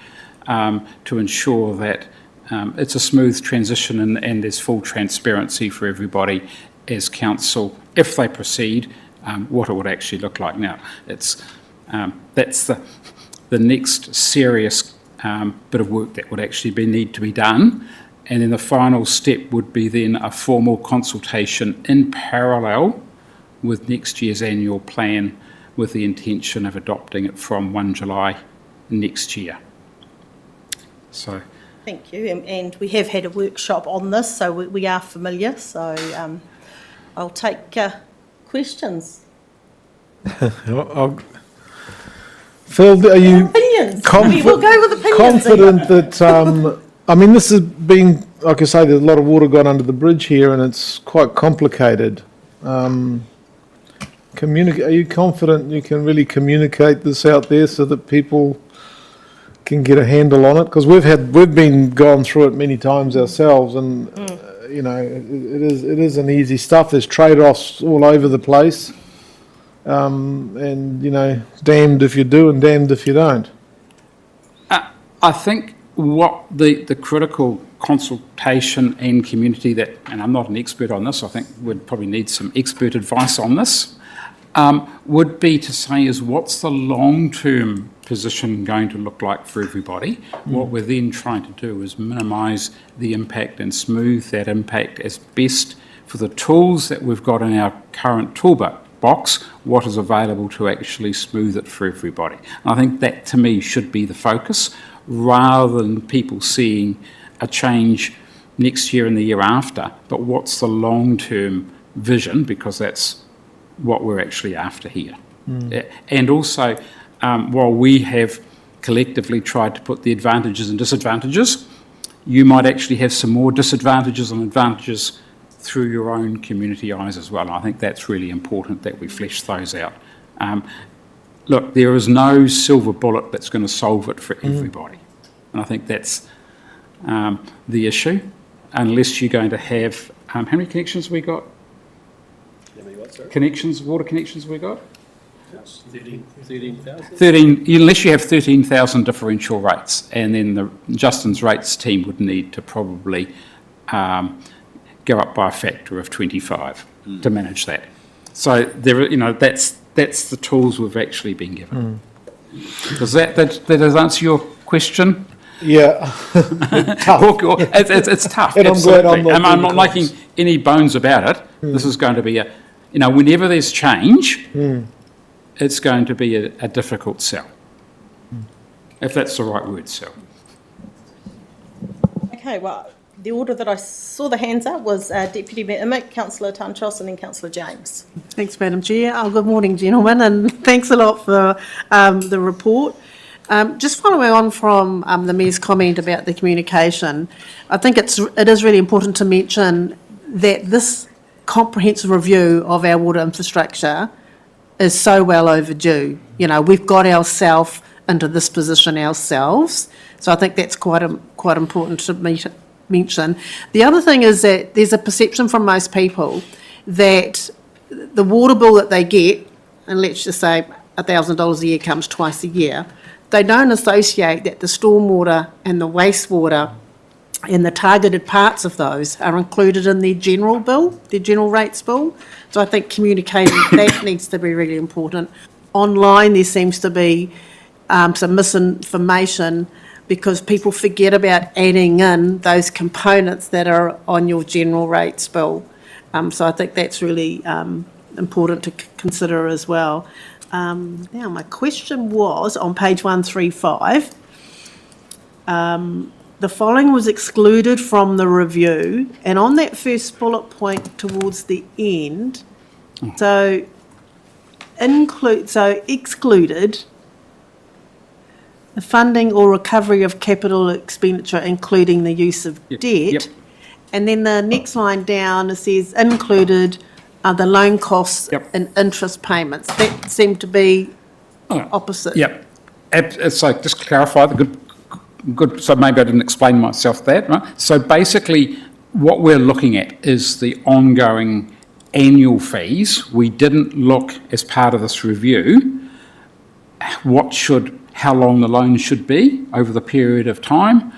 to ensure that it's a smooth transition and there's full transparency for everybody as council, if they proceed, what it would actually look like. Now, it's that's the next serious bit of work that would actually need to be done. And then the final step would be then a formal consultation in parallel with next year's annual plan, with the intention of adopting it from 1 July next year. So. Thank you, and we have had a workshop on this, so we are familiar, so I'll take questions. Phil, are you Opinions. We'll go with opinions. confident that, I mean, this has been, like I say, there's a lot of water gone under the bridge here and it's quite complicated. Are you confident you can really communicate this out there so that people can get a handle on it? Because we've been gone through it many times ourselves, and you know, it isn't easy stuff. There's trade-offs all over the place, and you know, damned if you do and damned if you don't. I think what the critical consultation and community that, and I'm not an expert on this, I think we'd probably need some expert advice on this, would be to say is what's the long-term position going to look like for everybody? What we're then trying to do is minimise the impact and smooth that impact as best for the tools that we've got in our current toolbox, what is available to actually smooth it for everybody. And I think that, to me, should be the focus, rather than people seeing a change next year and the year after, but what's the long-term vision, because that's what we're actually after here. And also, while we have collectively tried to put the advantages and disadvantages, you might actually have some more disadvantages and advantages through your own community eyes as well. And I think that's really important that we flesh those out. Look, there is no silver bullet that's going to solve it for everybody. And I think that's the issue, unless you're going to have, how many connections have we got? Connections, water connections we got? 13,000. Unless you have 13,000 differential rates, and then Justin's rates team would need to probably go up by a factor of 25 to manage that. So there, that's the tools we've actually been given. Does that answer your question? Yeah. Tough. It's tough. And absolutely. I'm not making any bones about it. This is going to be whenever there's change, it's going to be a difficult sell. If that's the right word, sell. Okay, well, the order that I saw the hands up was Deputy Mayor Emmett, Councillor Tanchos, and then Councillor James. Thanks, Madam Chair. Good morning, gentlemen, and thanks a lot for the report. Just following on from the Mayor's comment about the communication, I think it is really important to mention that this comprehensive review of our water infrastructure is so well overdue. We've got ourselves into this position ourselves, so I think that's quite important to mention. The other thing is that there's a perception from most people that the water bill that they get, and let's just say $1,000 a year comes twice a year, they don't associate that the stormwater and the wastewater and the targeted parts of those are included in their general bill, their general rates bill. So I think communicating that needs to be really important. Online, there seems to be some misinformation because people forget about adding in those components that are on your general rates bill. So I think that's really important to consider as well. Now, my question was on page 135. The following was excluded from the review, and on that first bullet point towards the end, excluded the funding or recovery of capital expenditure, including the use of debt. And then the next line down, it says included the loan costs and interest payments. That seemed to be opposite. So just clarify the good. So maybe I didn't explain myself that, right? So basically, what we're looking at is the ongoing annual fees. We didn't look, as part of this review, how long the loan should be over the period of time,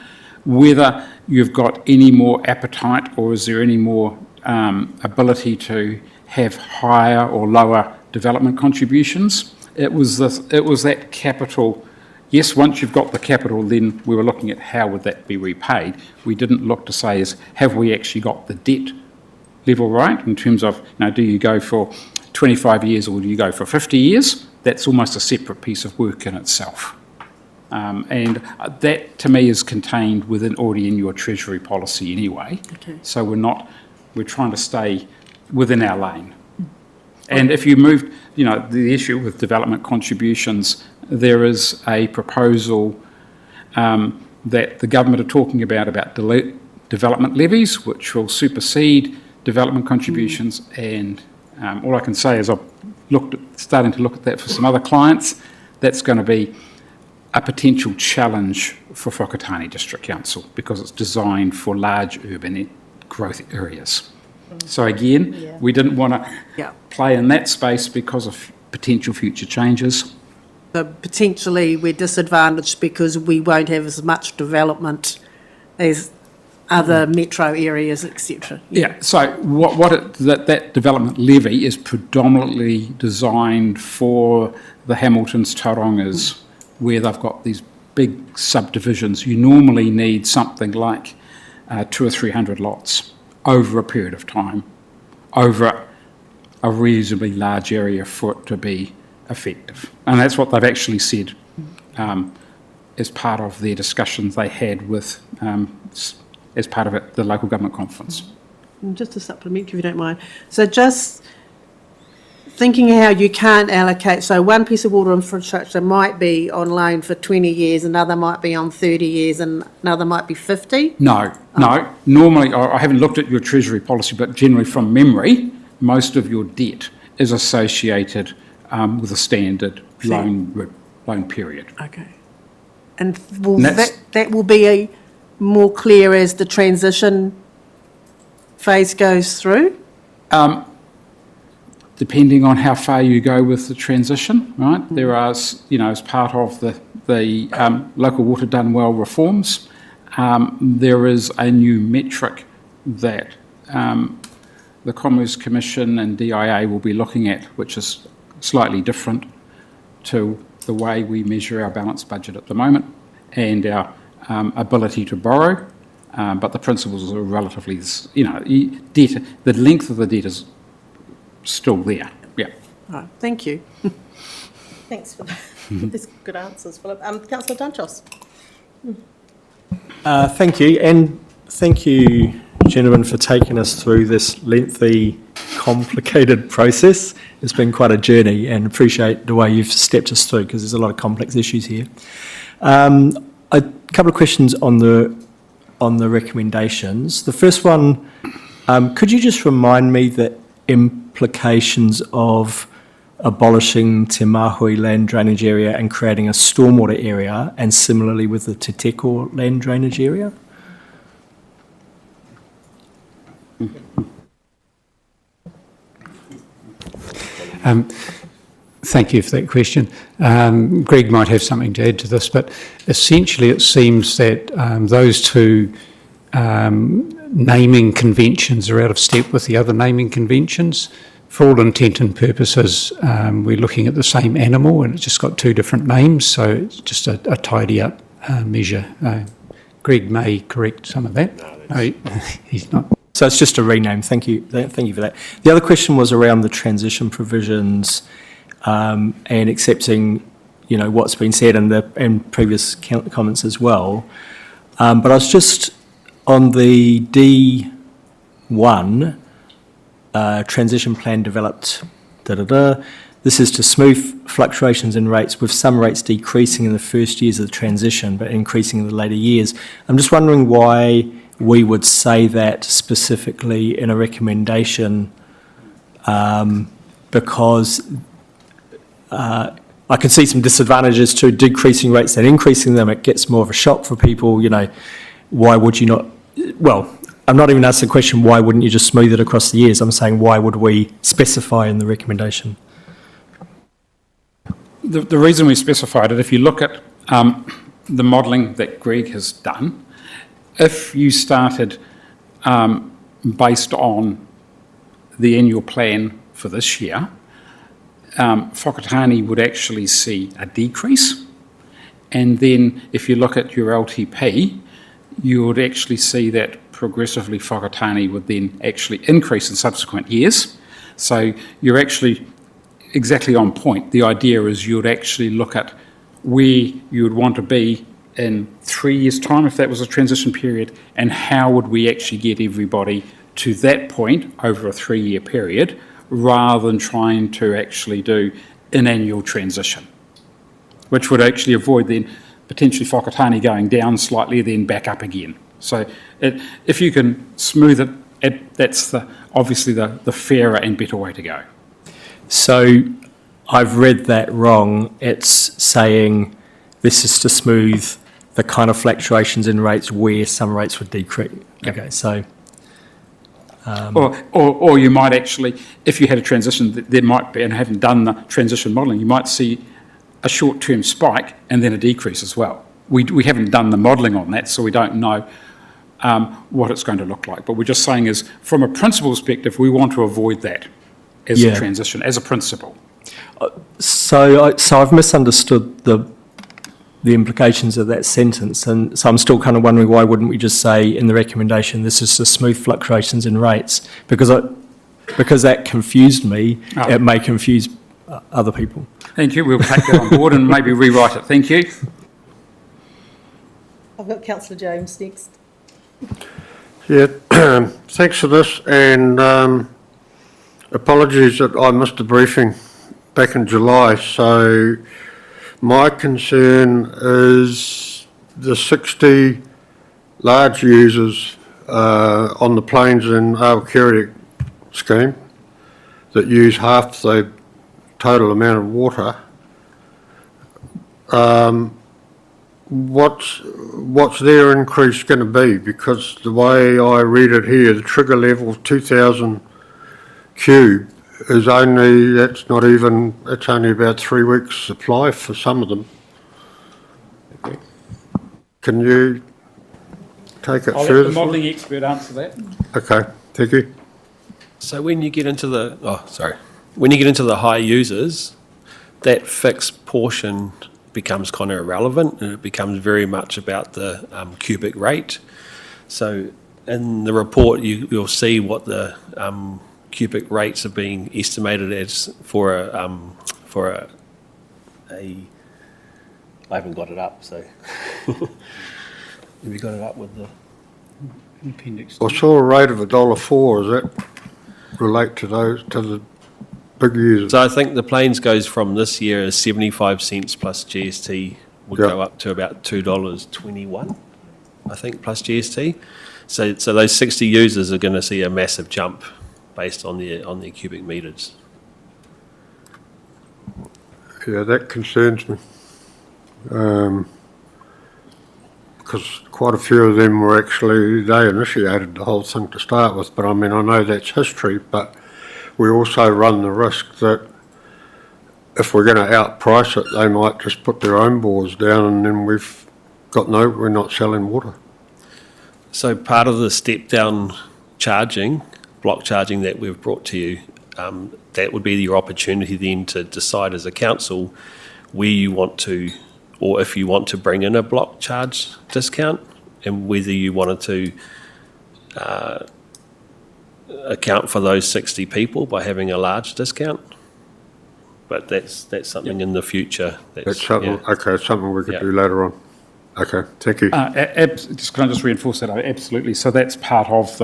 whether you've got any more appetite or is there any more ability to have higher or lower development contributions. It was that capital. Yes, once you've got the capital, then we were looking at how would that be repaid. We didn't look to say have we actually got the debt level right in terms of, do you go for 25 years or do you go for 50 years? That's almost a separate piece of work in itself. And that, to me, is contained already in your Treasury policy anyway. Okay. So we're trying to stay within our lane. And if you move, the issue with development contributions, there is a proposal that the government are talking about development levies, which will supersede development contributions. And all I can say is I've starting to look at that for some other clients. That's going to be a potential challenge for Whakatane District Council because it's designed for large urban growth areas. So again, we didn't want to play in that space because of potential future changes. So potentially we're disadvantaged because we won't have as much development as other metro areas, etc. So that development levy is predominantly designed for the Hamiltons, Taurongas, where they've got these big subdivisions. You normally need something like 200 or 300 lots over a period of time over a reasonably large area for it to be effective. And that's what they've actually said as part of their discussions they had with, as part of it, the local government conference. And just to supplement, if you don't mind. So just thinking how you can't allocate, so one piece of water infrastructure might be on loan for 20 years, another might be on 30 years, and another might be 50? No. Normally, I haven't looked at your Treasury policy, but generally from memory, most of your debt is associated with a standard loan period. Okay. And that will be more clear as the transition phase goes through? Depending on how far you go with the transition, right? There are, as part of the local water done well reforms, there is a new metric that the Commerce Commission and DIA will be looking at, which is slightly different to the way we measure our balanced budget at the moment and our ability to borrow. But the principles are relatively, debt, the length of the debt is still there. Yeah. All right, thank you. Thanks for these good answers, Philip. Councillor Dunchos. Thank you, and thank you, gentlemen, for taking us through this lengthy, complicated process. It's been quite a journey, and appreciate the way you've stepped us through, because there's a lot of complex issues here. A couple of questions on the recommendations. The first one, could you just remind me the implications of abolishing Te Mahui land drainage area and creating a stormwater area, and similarly with the Te Teko land drainage area? Thank you for that question. Greg might have something to add to this, but essentially it seems that those two naming conventions are out of step with the other naming conventions. For all intent and purposes, we're looking at the same animal and it's just got two different names, so it's just a tidy up measure. Greg may correct some of that. No, he's not. So it's just a rename. Thank you for that. The other question was around the transition provisions and accepting, what's been said and previous comments as well. But I was just on the D1 transition plan developed. This is to smooth fluctuations in rates, with some rates decreasing in the first years of the transition, but increasing in the later years. I'm just wondering why we would say that specifically in a recommendation, because I could see some disadvantages to decreasing rates than increasing them. It gets more of a shock for people, why would you not, well, I'm not even asking the question, why wouldn't you just smooth it across the years? I'm saying, why would we specify in the recommendation? The reason we specified it, if you look at the modelling that Greg has done, if you started based on the annual plan for this year, Whakatane would actually see a decrease. And then if you look at your LTP, you would actually see that progressively Whakatane would then actually increase in subsequent years. So you're actually exactly on point. The idea is you would actually look at where you would want to be in 3 years' time, if that was a transition period, and how would we actually get everybody to that point over a 3-year period, rather than trying to actually do an annual transition, which would actually avoid then potentially Whakatane going down slightly, then back up again. So if you can smooth it, that's obviously the fairer and better way to go. So I've read that wrong. It's saying this is to smooth the kind of fluctuations in rates where some rates would decrease. Yep. Okay, so... Or you might actually, if you had a transition, there might be, and haven't done the transition modelling, you might see a short-term spike and then a decrease as well. We haven't done the modelling on that, so we don't know what it's going to look like. But we're just saying is, from a principle perspective, we want to avoid that as a transition, as a principle. So I've misunderstood the implications of that sentence, and so I'm still kind of wondering, why wouldn't we just say in the recommendation this is to smooth fluctuations in rates? Because because that confused me, Oh. it may confuse other people. Thank you. We'll take that on board and maybe rewrite it. Thank you. I've got councillor James next. Yeah, thanks for this, and apologies that I missed the briefing back in July. So my concern is the 60 large users on the Plains and Awakerre scheme that use half the total amount of water. What's their increase going to be? Because the way I read it here, the trigger level 2,000 cube is only, it's only about 3 weeks supply for some of them. Can you take it I'll further? let the modelling expert answer that. Okay, thank you. So when you get into when you get into the high users, that fixed portion becomes kind of irrelevant, and it becomes very much about the cubic rate. So in the report, you'll see what the cubic rates are being estimated as for a I haven't got it up, so have you got it up with the appendix? I saw a rate of $1.04. Does that relate to the big users? So I think the Plains goes from this year as 75 cents plus GST would go up to about $2.21, I think, plus GST. So those 60 users are going to see a massive jump based on their cubic meters. Yeah, that concerns me. Because quite a few of them were actually, they initiated the whole thing to start with, but I mean, I know that's history, but we also run the risk that if we're going to outprice it, they might just put their own bores down, and then we're not selling water. So part of the step-down charging, block charging that we've brought to you, that would be your opportunity then to decide as a council where you want to, or if you want to bring in a block charge discount, and whether you wanted to account for those 60 people by having a large discount. But that's something in the future. That's something, okay, something we could do later on. Okay, thank you. Can I just reinforce that? Absolutely. So that's part of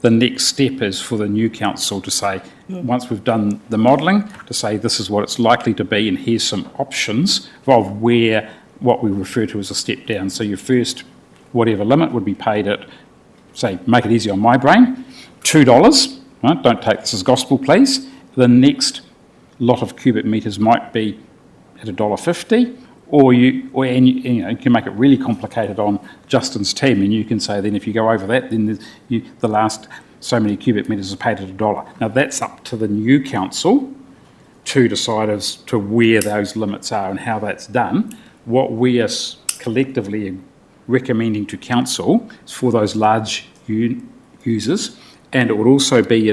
the next step is for the new council to say, once we've done the modelling, to say this is what it's likely to be, and here's some options of where what we refer to as a step down. So your first whatever limit would be paid at, say, make it easy on my brain, $2. Right? Don't take this as gospel, please. The next lot of cubic metres might be at $1.50. Or you can make it really complicated on Justin's team, and you can say then if you go over that, then the last so many cubic metres is paid at $1. Now that's up to the new council to decide as to where those limits are and how that's done. What we are collectively recommending to council is for those large users, and it would also be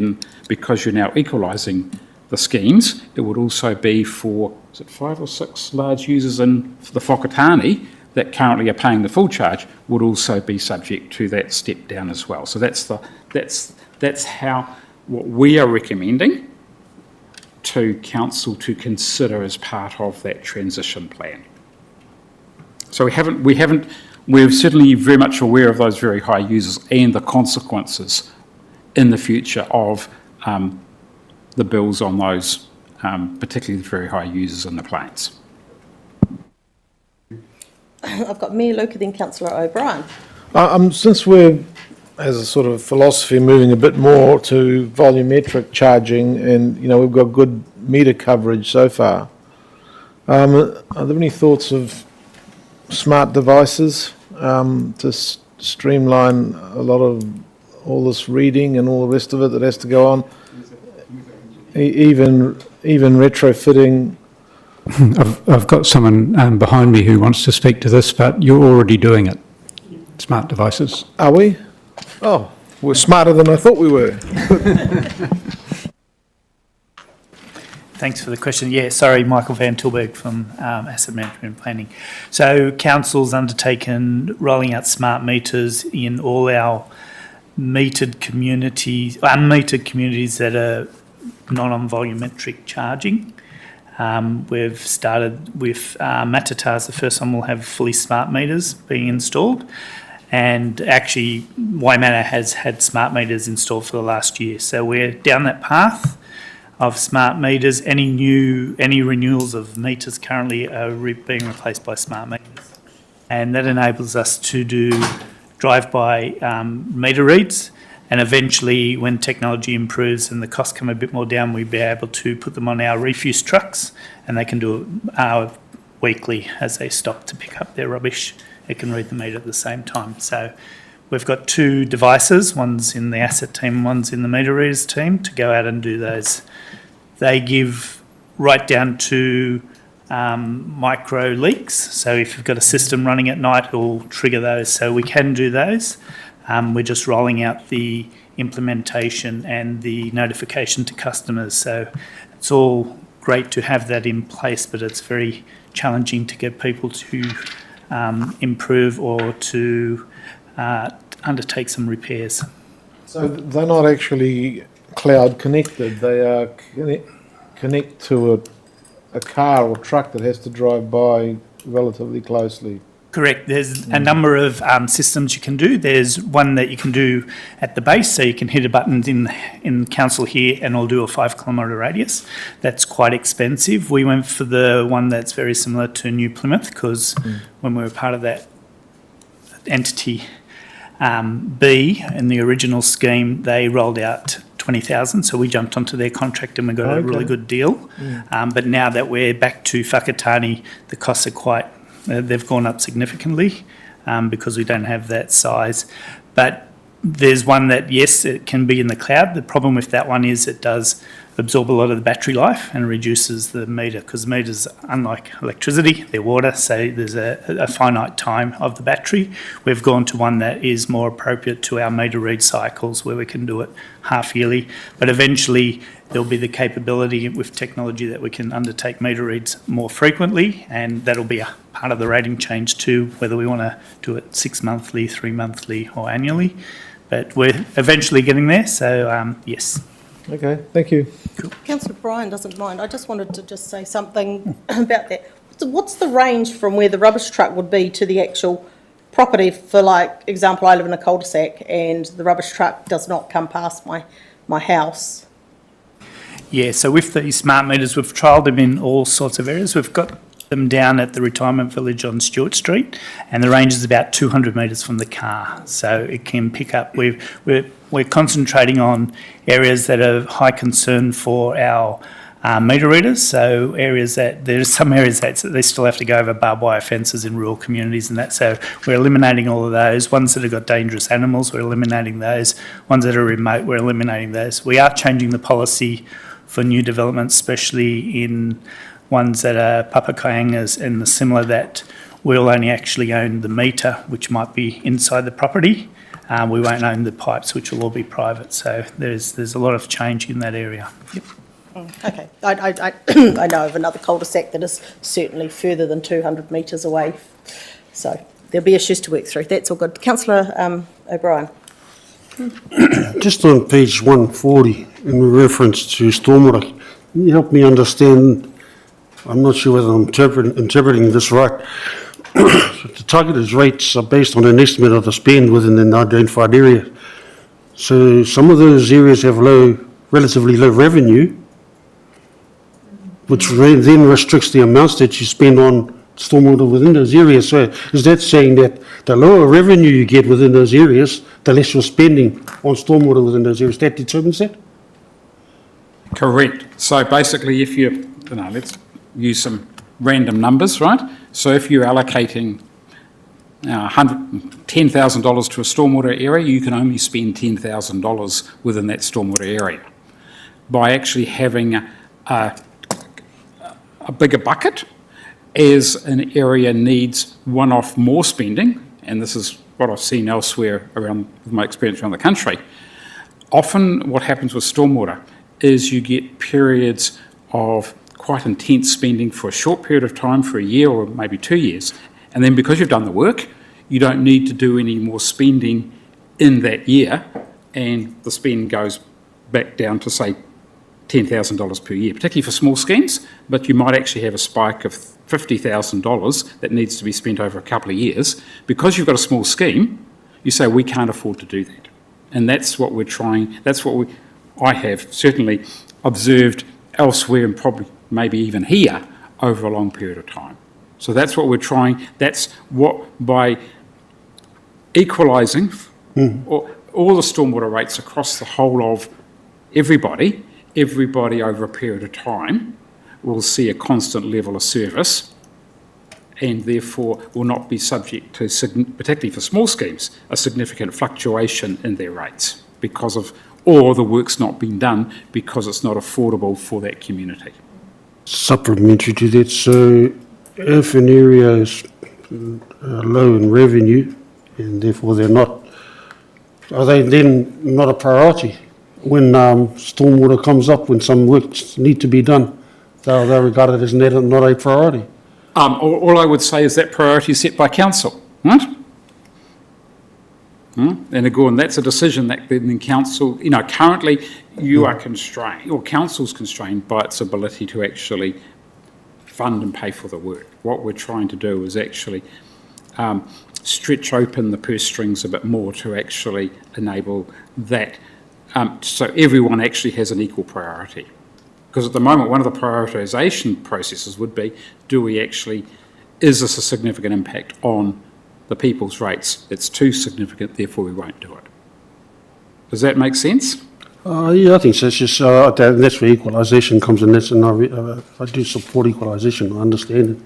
because you're now equalising the schemes, it would also be for, is it 5 or 6 large users in the Whakatane that currently are paying the full charge would also be subject to that step down as well. So that's how what we are recommending to council to consider as part of that transition plan. So we're certainly very much aware of those very high users and the consequences in the future of the bills on those, particularly the very high users in the Plains. I've got Mayor Luca, then Councillor O'Brien. Since we're, as a sort of philosophy, moving a bit more to volumetric charging, and we've got good meter coverage so far, are there any thoughts of smart devices to streamline a lot of all this reading and all the rest of it that has to go on? Even retrofitting. I've got someone behind me who wants to speak to this, but you're already doing it. Smart devices. Are we? Oh, we're smarter than I thought we were. Thanks for the question. Yeah, sorry, Michael Van Tilburg from Asset Management and Planning. So council's undertaken rolling out smart meters in all our unmetered communities that are not on volumetric charging. We've started with Matatar's, the first one will have fully smart meters being installed. And actually, Waimana has had smart meters installed for the last year. So we're down that path of smart meters. Any renewals of meters currently are being replaced by smart meters. And that enables us to do drive-by meter reads. And eventually, when technology improves and the costs come a bit more down, we'll be able to put them on our refuse trucks, and they can do it weekly as they stop to pick up their rubbish. It can read the meter at the same time. So we've got 2 devices, one's in the asset team, one's in the meter readers team, to go out and do those. They give right down to micro leaks. So if you've got a system running at night, it will trigger those. So we can do those. We're just rolling out the implementation and the notification to customers. So it's all great to have that in place, but it's very challenging to get people to improve or to undertake some repairs. So they're not actually cloud connected, they are connect to a car or truck that has to drive by relatively closely. Correct. There's a number of systems you can do. There's one that you can do at the base, so you can hit a button in council here and it'll do a 5 kilometre radius. That's quite expensive. We went for the one that's very similar to New Plymouth, because when we were part of that entity B in the original scheme, they rolled out 20,000, so we jumped onto their contract and we got a really good deal. But now that we're back to Whakatane, the costs are they've gone up significantly because we don't have that size. But there's one that, yes, it can be in the cloud. The problem with that one is it does absorb a lot of the battery life and reduces the meter, because meters, unlike electricity, they're water, so there's a finite time of the battery. We've gone to one that is more appropriate to our meter read cycles, where we can do it half yearly. But eventually there'll be the capability with technology that we can undertake meter reads more frequently, and that'll be a part of the rating change too, whether we want to do it 6 monthly, 3 monthly or annually. But we're eventually getting there, so yes. Okay, thank you. Cool. Councillor Bryan doesn't mind. I just wanted to just say something about that. What's the range from where the rubbish truck would be to the actual property? For like example, I live in a cul-de-sac and the rubbish truck does not come past my house. Yeah, so with these smart meters, we've trialled them in all sorts of areas. We've got them down at the retirement village on Stewart Street, and the range is about 200 metres from the car, so it can pick up. We're concentrating on areas that are high concern for our meter readers, so there's some areas that they still have to go over barbed wire fences in rural communities and that, so we're eliminating all of those. Ones that have got dangerous animals, we're eliminating those. Ones that are remote, we're eliminating those. We are changing the policy for new developments, especially in ones that are papakayangas and the similar, that we'll only actually own the meter, which might be inside the property. We won't own the pipes, which will all be private. So there's a lot of change in that area. Yep. Okay, I know of another cul-de-sac that is certainly further than 200 metres away, so there'll be issues to work through. That's all good. Councillor O'Brien. Just on page 140, in reference to stormwater, can you help me understand? I'm not sure whether I'm interpreting this right. So the targeted rates are based on an estimate of the spend within an identified area. So some of those areas have relatively low revenue, which then restricts the amounts that you spend on stormwater within those areas. So is that saying that the lower revenue you get within those areas, the less you're spending on stormwater within those areas? That determines that? Correct. So basically, if let's use some random numbers, right? So if you're allocating $10,000 to a stormwater area, you can only spend $10,000 within that stormwater area. By actually having a bigger bucket, as an area needs one-off more spending, and this is what I've seen elsewhere around with my experience around the country, often what happens with stormwater is you get periods of quite intense spending for a short period of time, for a year or maybe 2 years, and then because you've done the work, you don't need to do any more spending in that year, and the spend goes back down to, say, $10,000 per year, particularly for small schemes, but you might actually have a spike of $50,000 that needs to be spent over a couple of years. Because you've got a small scheme, you say, we can't afford to do that. And that's what we're trying, I have certainly observed elsewhere and probably maybe even here over a long period of time. So that's what we're trying, that's what, by equalising all the stormwater rates across the whole of everybody over a period of time will see a constant level of service and therefore will not be subject to, particularly for small schemes, a significant fluctuation in their rates because of, or the work's not being done because it's not affordable for that community. Supplementary to that, so if an area is low in revenue and therefore they're not, are they then not a priority when stormwater comes up, when some works need to be done? They're regarded as not a priority. All I would say is that priority is set by council, right? And again, that's a decision that the council, currently you are constrained, or council's constrained by its ability to actually fund and pay for the work. What we're trying to do is actually stretch open the purse strings a bit more to actually enable that, so everyone actually has an equal priority. Because at the moment, one of the prioritisation processes would be, is this a significant impact on the people's rates? It's too significant, therefore we won't do it. Does that make sense? Yeah, I think so. It's just, that's where equalisation comes in. I do support equalisation, I understand it.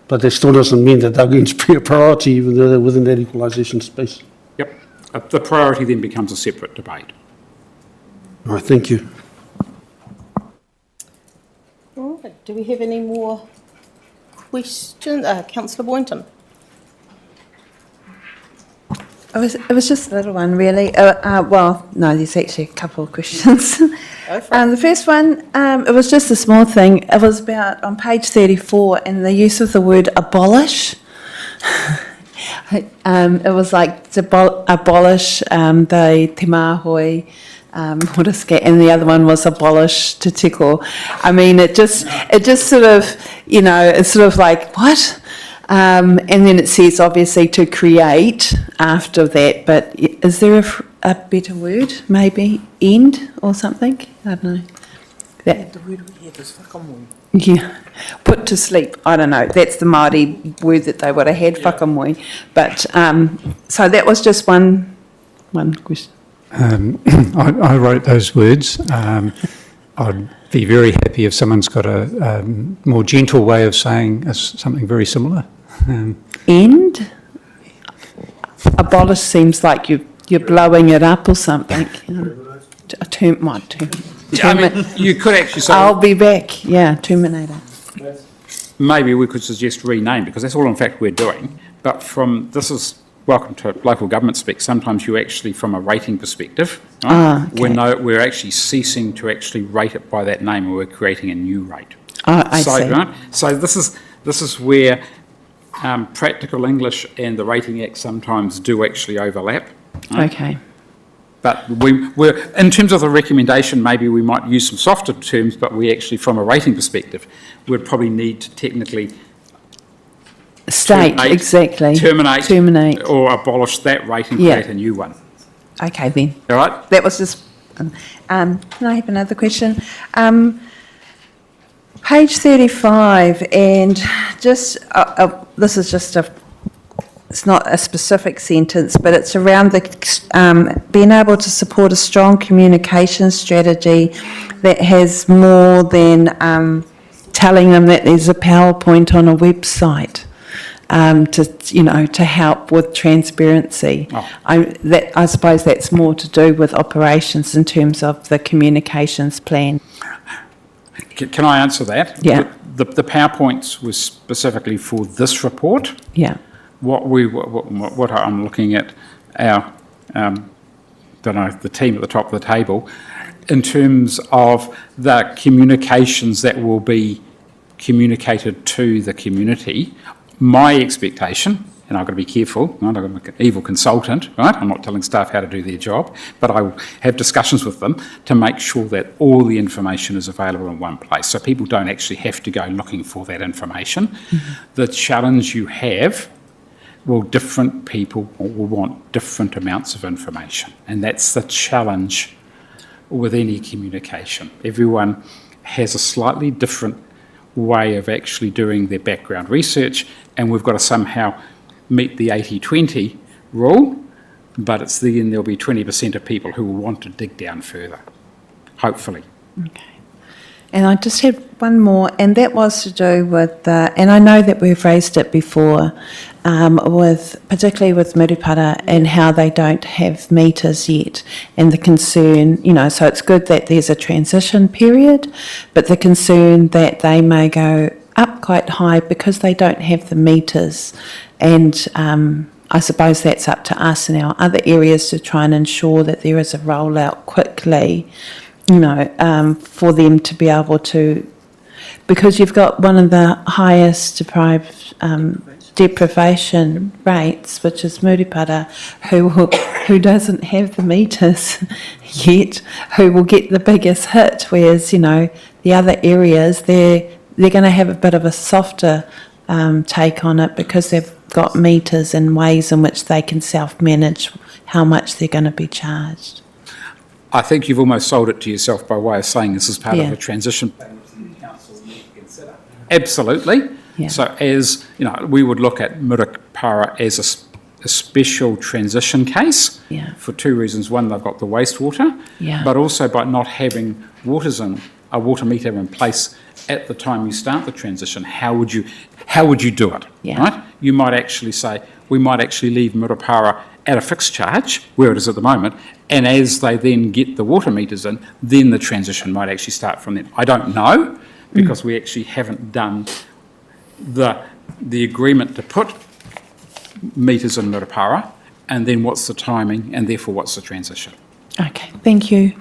But that still doesn't mean that they're going to be a priority even though they're within that equalisation space. Yep. The priority then becomes a separate debate. All right, thank you. All right, do we have any more questions? Councillor Boynton. It was just a little one, really. Well, no, there's actually a couple of questions. Go for it. The first one, it was just a small thing. It was about on page 34 and the use of the word abolish. It was like to abolish the te māhoi, and the other one was abolish te tiko. I mean, it just sort of, it's sort of like, what? And then it says, obviously, to create after that, but is there a better word, maybe? End or something? I don't know. The word we had is whakamoi. Yeah, put to sleep. I don't know. That's the Māori word that they would have had, whakamoi. But, so that was just one question. I wrote those words. I'd be very happy if someone's got a more gentle way of saying something very similar. End? Abolish seems like you're blowing it up or something. A term. I mean, you could actually say... I'll be back. Yeah, Terminator. Maybe we could suggest rename, because that's all in fact we're doing. But this is welcome to local government speak. Sometimes you actually, from a rating perspective, right, okay. we're actually ceasing to actually rate it by that name, and we're creating a new rate. I see. Right? So this is where practical English and the Rating Act sometimes do actually overlap. Right? Okay. But we're in terms of the recommendation, maybe we might use some softer terms, but we actually, from a rating perspective, would probably need to technically terminate or abolish that rate and create a new one. Okay then. All right. That was just. Can I have another question? Page 35, and just this is just it's not a specific sentence, but it's around the being able to support a strong communication strategy that has more than telling them that there's a PowerPoint on a website to help with transparency. I suppose that's more to do with operations in terms of the communications plan. Can I answer that? Yeah. The PowerPoints was specifically for this report. Yeah. What I'm looking at the team at the top of the table, in terms of the communications that will be communicated to the community, my expectation and I've got to be careful, right? I'm an evil consultant, right? I'm not telling staff how to do their job, but I will have discussions with them to make sure that all the information is available in one place, so people don't actually have to go looking for that information. The challenge you have, well, different people will want different amounts of information, and that's the challenge with any communication. Everyone has a slightly different way of actually doing their background research, and we've got to somehow meet the 80-20 rule, but it's then there'll be 20% of people who will want to dig down further, hopefully. Okay. And I just had one more, and that was to do with, and I know that we've raised it before, particularly with Murupara and how they don't have meters yet, and the concern, so it's good that there's a transition period, but the concern that they may go up quite high because they don't have the meters, and I suppose that's up to us in our other areas to try and ensure that there is a rollout quickly, for them to be able to, because you've got one of the highest deprivation rates, which is Murupara, who doesn't have the meters yet, who will get the biggest hit, whereas, the other areas, they're going to have a bit of a softer take on it because they've got meters and ways in which they can self-manage how much they're going to be charged. I think you've almost sold it to yourself by way of saying this is part of a transition plan which the council need to consider. Absolutely. Yeah. So as, we would look at Murupara as a special transition case for two reasons. One, they've got the wastewater, but also by not having a water meter in place at the time you start the transition, how would you do it, right? You might actually say, we might actually leave Murupara at a fixed charge, where it is at the moment, and as they then get the water meters in, then the transition might actually start from then. I don't know, because we actually haven't done the agreement to put meters in Murupara, and then what's the timing, and therefore what's the transition. Okay, thank you.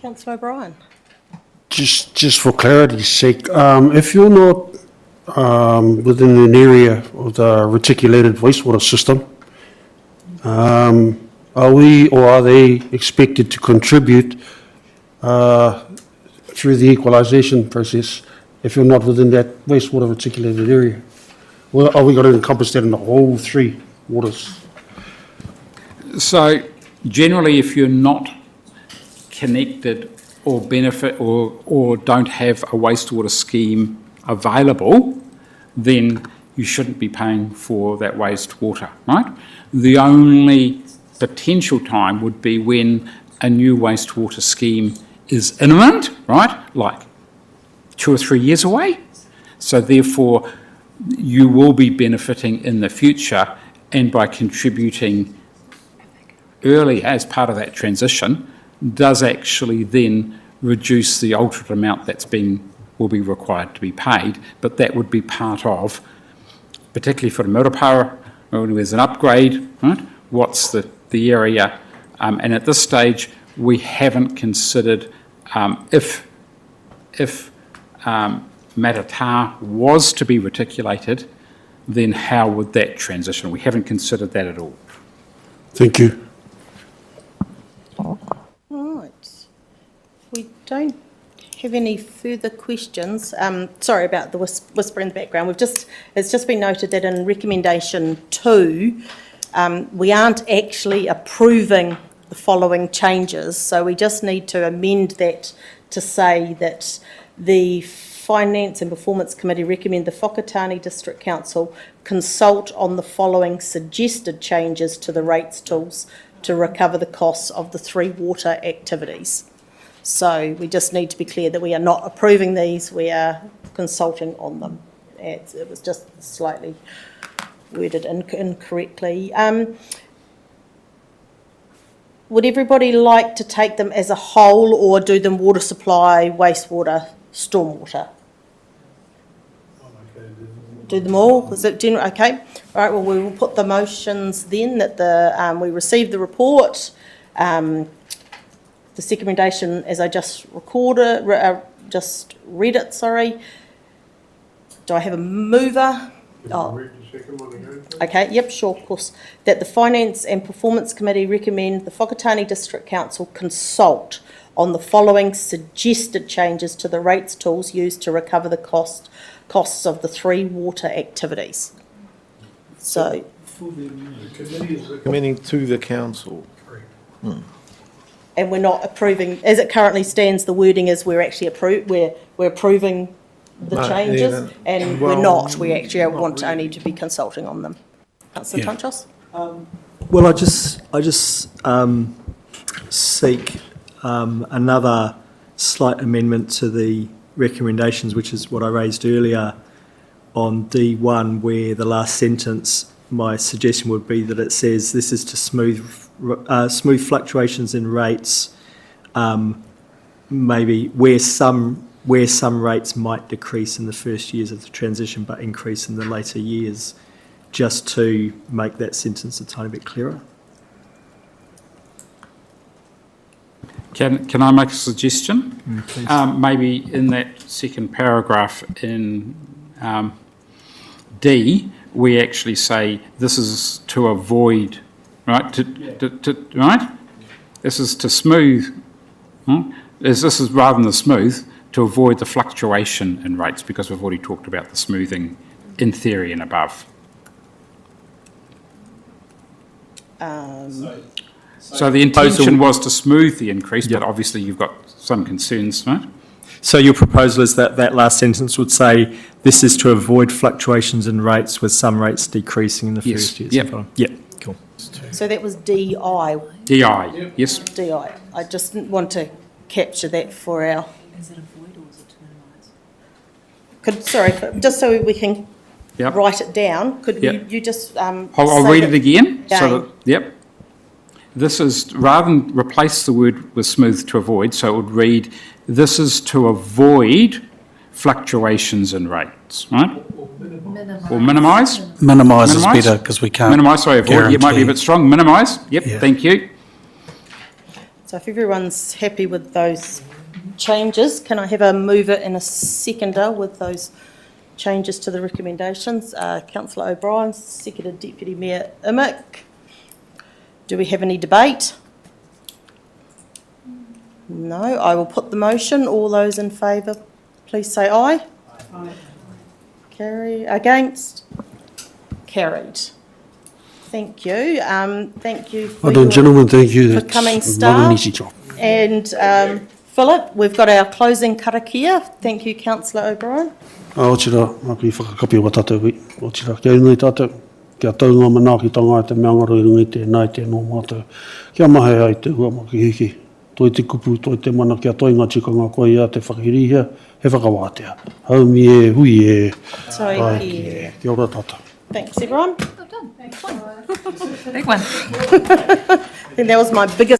Councillor O'Brien. Just for clarity's sake, if you're not within an area of the reticulated wastewater system, are we or are they expected to contribute through the equalisation process if you're not within that wastewater reticulated area? Well, are we going to encompass that in the whole three waters? So generally, if you're not connected or benefit or don't have a wastewater scheme available, then you shouldn't be paying for that wastewater, right? The only potential time would be when a new wastewater scheme is imminent, right? Like 2 or 3 years away. So therefore, you will be benefiting in the future, and by contributing early as part of that transition does actually then reduce the ultimate amount will be required to be paid, but that would be part of, particularly for the Murupara, when there's an upgrade, right? What's the area? And at this stage, we haven't considered if Matata was to be reticulated, then how would that transition? We haven't considered that at all. Thank you. Right. We don't have any further questions. Sorry about the whisper in the background. It's just been noted that in recommendation 2, we aren't actually approving the following changes, so we just need to amend that to say that the Finance and Performance Committee recommend the Whakatane District Council consult on the following suggested changes to the rates tools to recover the costs of the 3 water activities. So we just need to be clear that we are not approving these, we are consulting on them. It was just slightly worded incorrectly. Would everybody like to take them as a whole or do them water supply, wastewater, stormwater? Do them all? Is it general? Okay. All right. Well, we will put the motions then that we received the report. The second recommendation, as I just read it. Sorry. Do I have a mover? Oh. Okay, yep, sure, of course. That the Finance and Performance Committee recommend the Whakatane District Council consult on the following suggested changes to the rates tools used to recover the costs of the 3 water activities. So, Recommending to the council. and we're not approving, as it currently stands, the wording is we're actually we're approving the No, changes, even- and well, we're not, we actually want only to be consulting on them. Councillor Tunchos? Well, I just seek another slight amendment to the recommendations, which is what I raised earlier on D1, where the last sentence, my suggestion would be that it says this is to smooth fluctuations in rates, maybe where some rates might decrease in the first years of the transition but increase in the later years, just to make that sentence a tiny bit clearer. Can I make a suggestion? Please. Maybe in that second paragraph in D, we actually say this is to avoid, right? Right? This is to smooth. This is rather than smooth, to avoid the fluctuation in rates, because we've already talked about the smoothing in theory and above. So the intention was to smooth the increase, but obviously you've got some concerns, right? So your proposal is that that last sentence would say this is to avoid fluctuations in rates, with some rates decreasing in the first years. Yep. Yep. Cool. So that was DI. DI, yes. DI. I just want to capture that for our... Is it avoid or is it to minimise? Sorry, just so we can Yep. write it down, could Yep. you just... I'll say read that it again. So again? that, yep. This is, rather than replace the word with smooth to avoid, so it would read, this is to avoid fluctuations in rates, right? Or minimise? Minimise is better, because we can't Minimise, sorry, avoid, it might be a guarantee. bit strong. Minimise, yep, Yeah. thank you. So if everyone's happy with those changes, can I have a mover and a seconder with those changes to the recommendations? Councillor O'Brien, seconded Deputy Mayor Imick. Do we have any debate? No, I will put the motion. All those in favour, please say aye. Aye. Carry, against? Carried. Thank you. Thank you for, Well done, gentlemen, thank you. for That's coming, not staff. an easy job. And Philip, we've got our closing karakia. Thank you, Councillor O'Brien. Otira, maki whakakapi wa tātou wi. Otira, kia inui tātou. Kia taunga mana ki tonga te meanga roi rungi tēnei tēnō mātou. Kia mahe ai te hua maki hiki. Toi te kupu, toi te mana kia toinga tikanga koe ia te whakirihia. He whakawātea. Haumi e, hui e. Sorry. Ai, kia ora tātou. Thanks, everyone. Well done. Big one. I think that was my biggest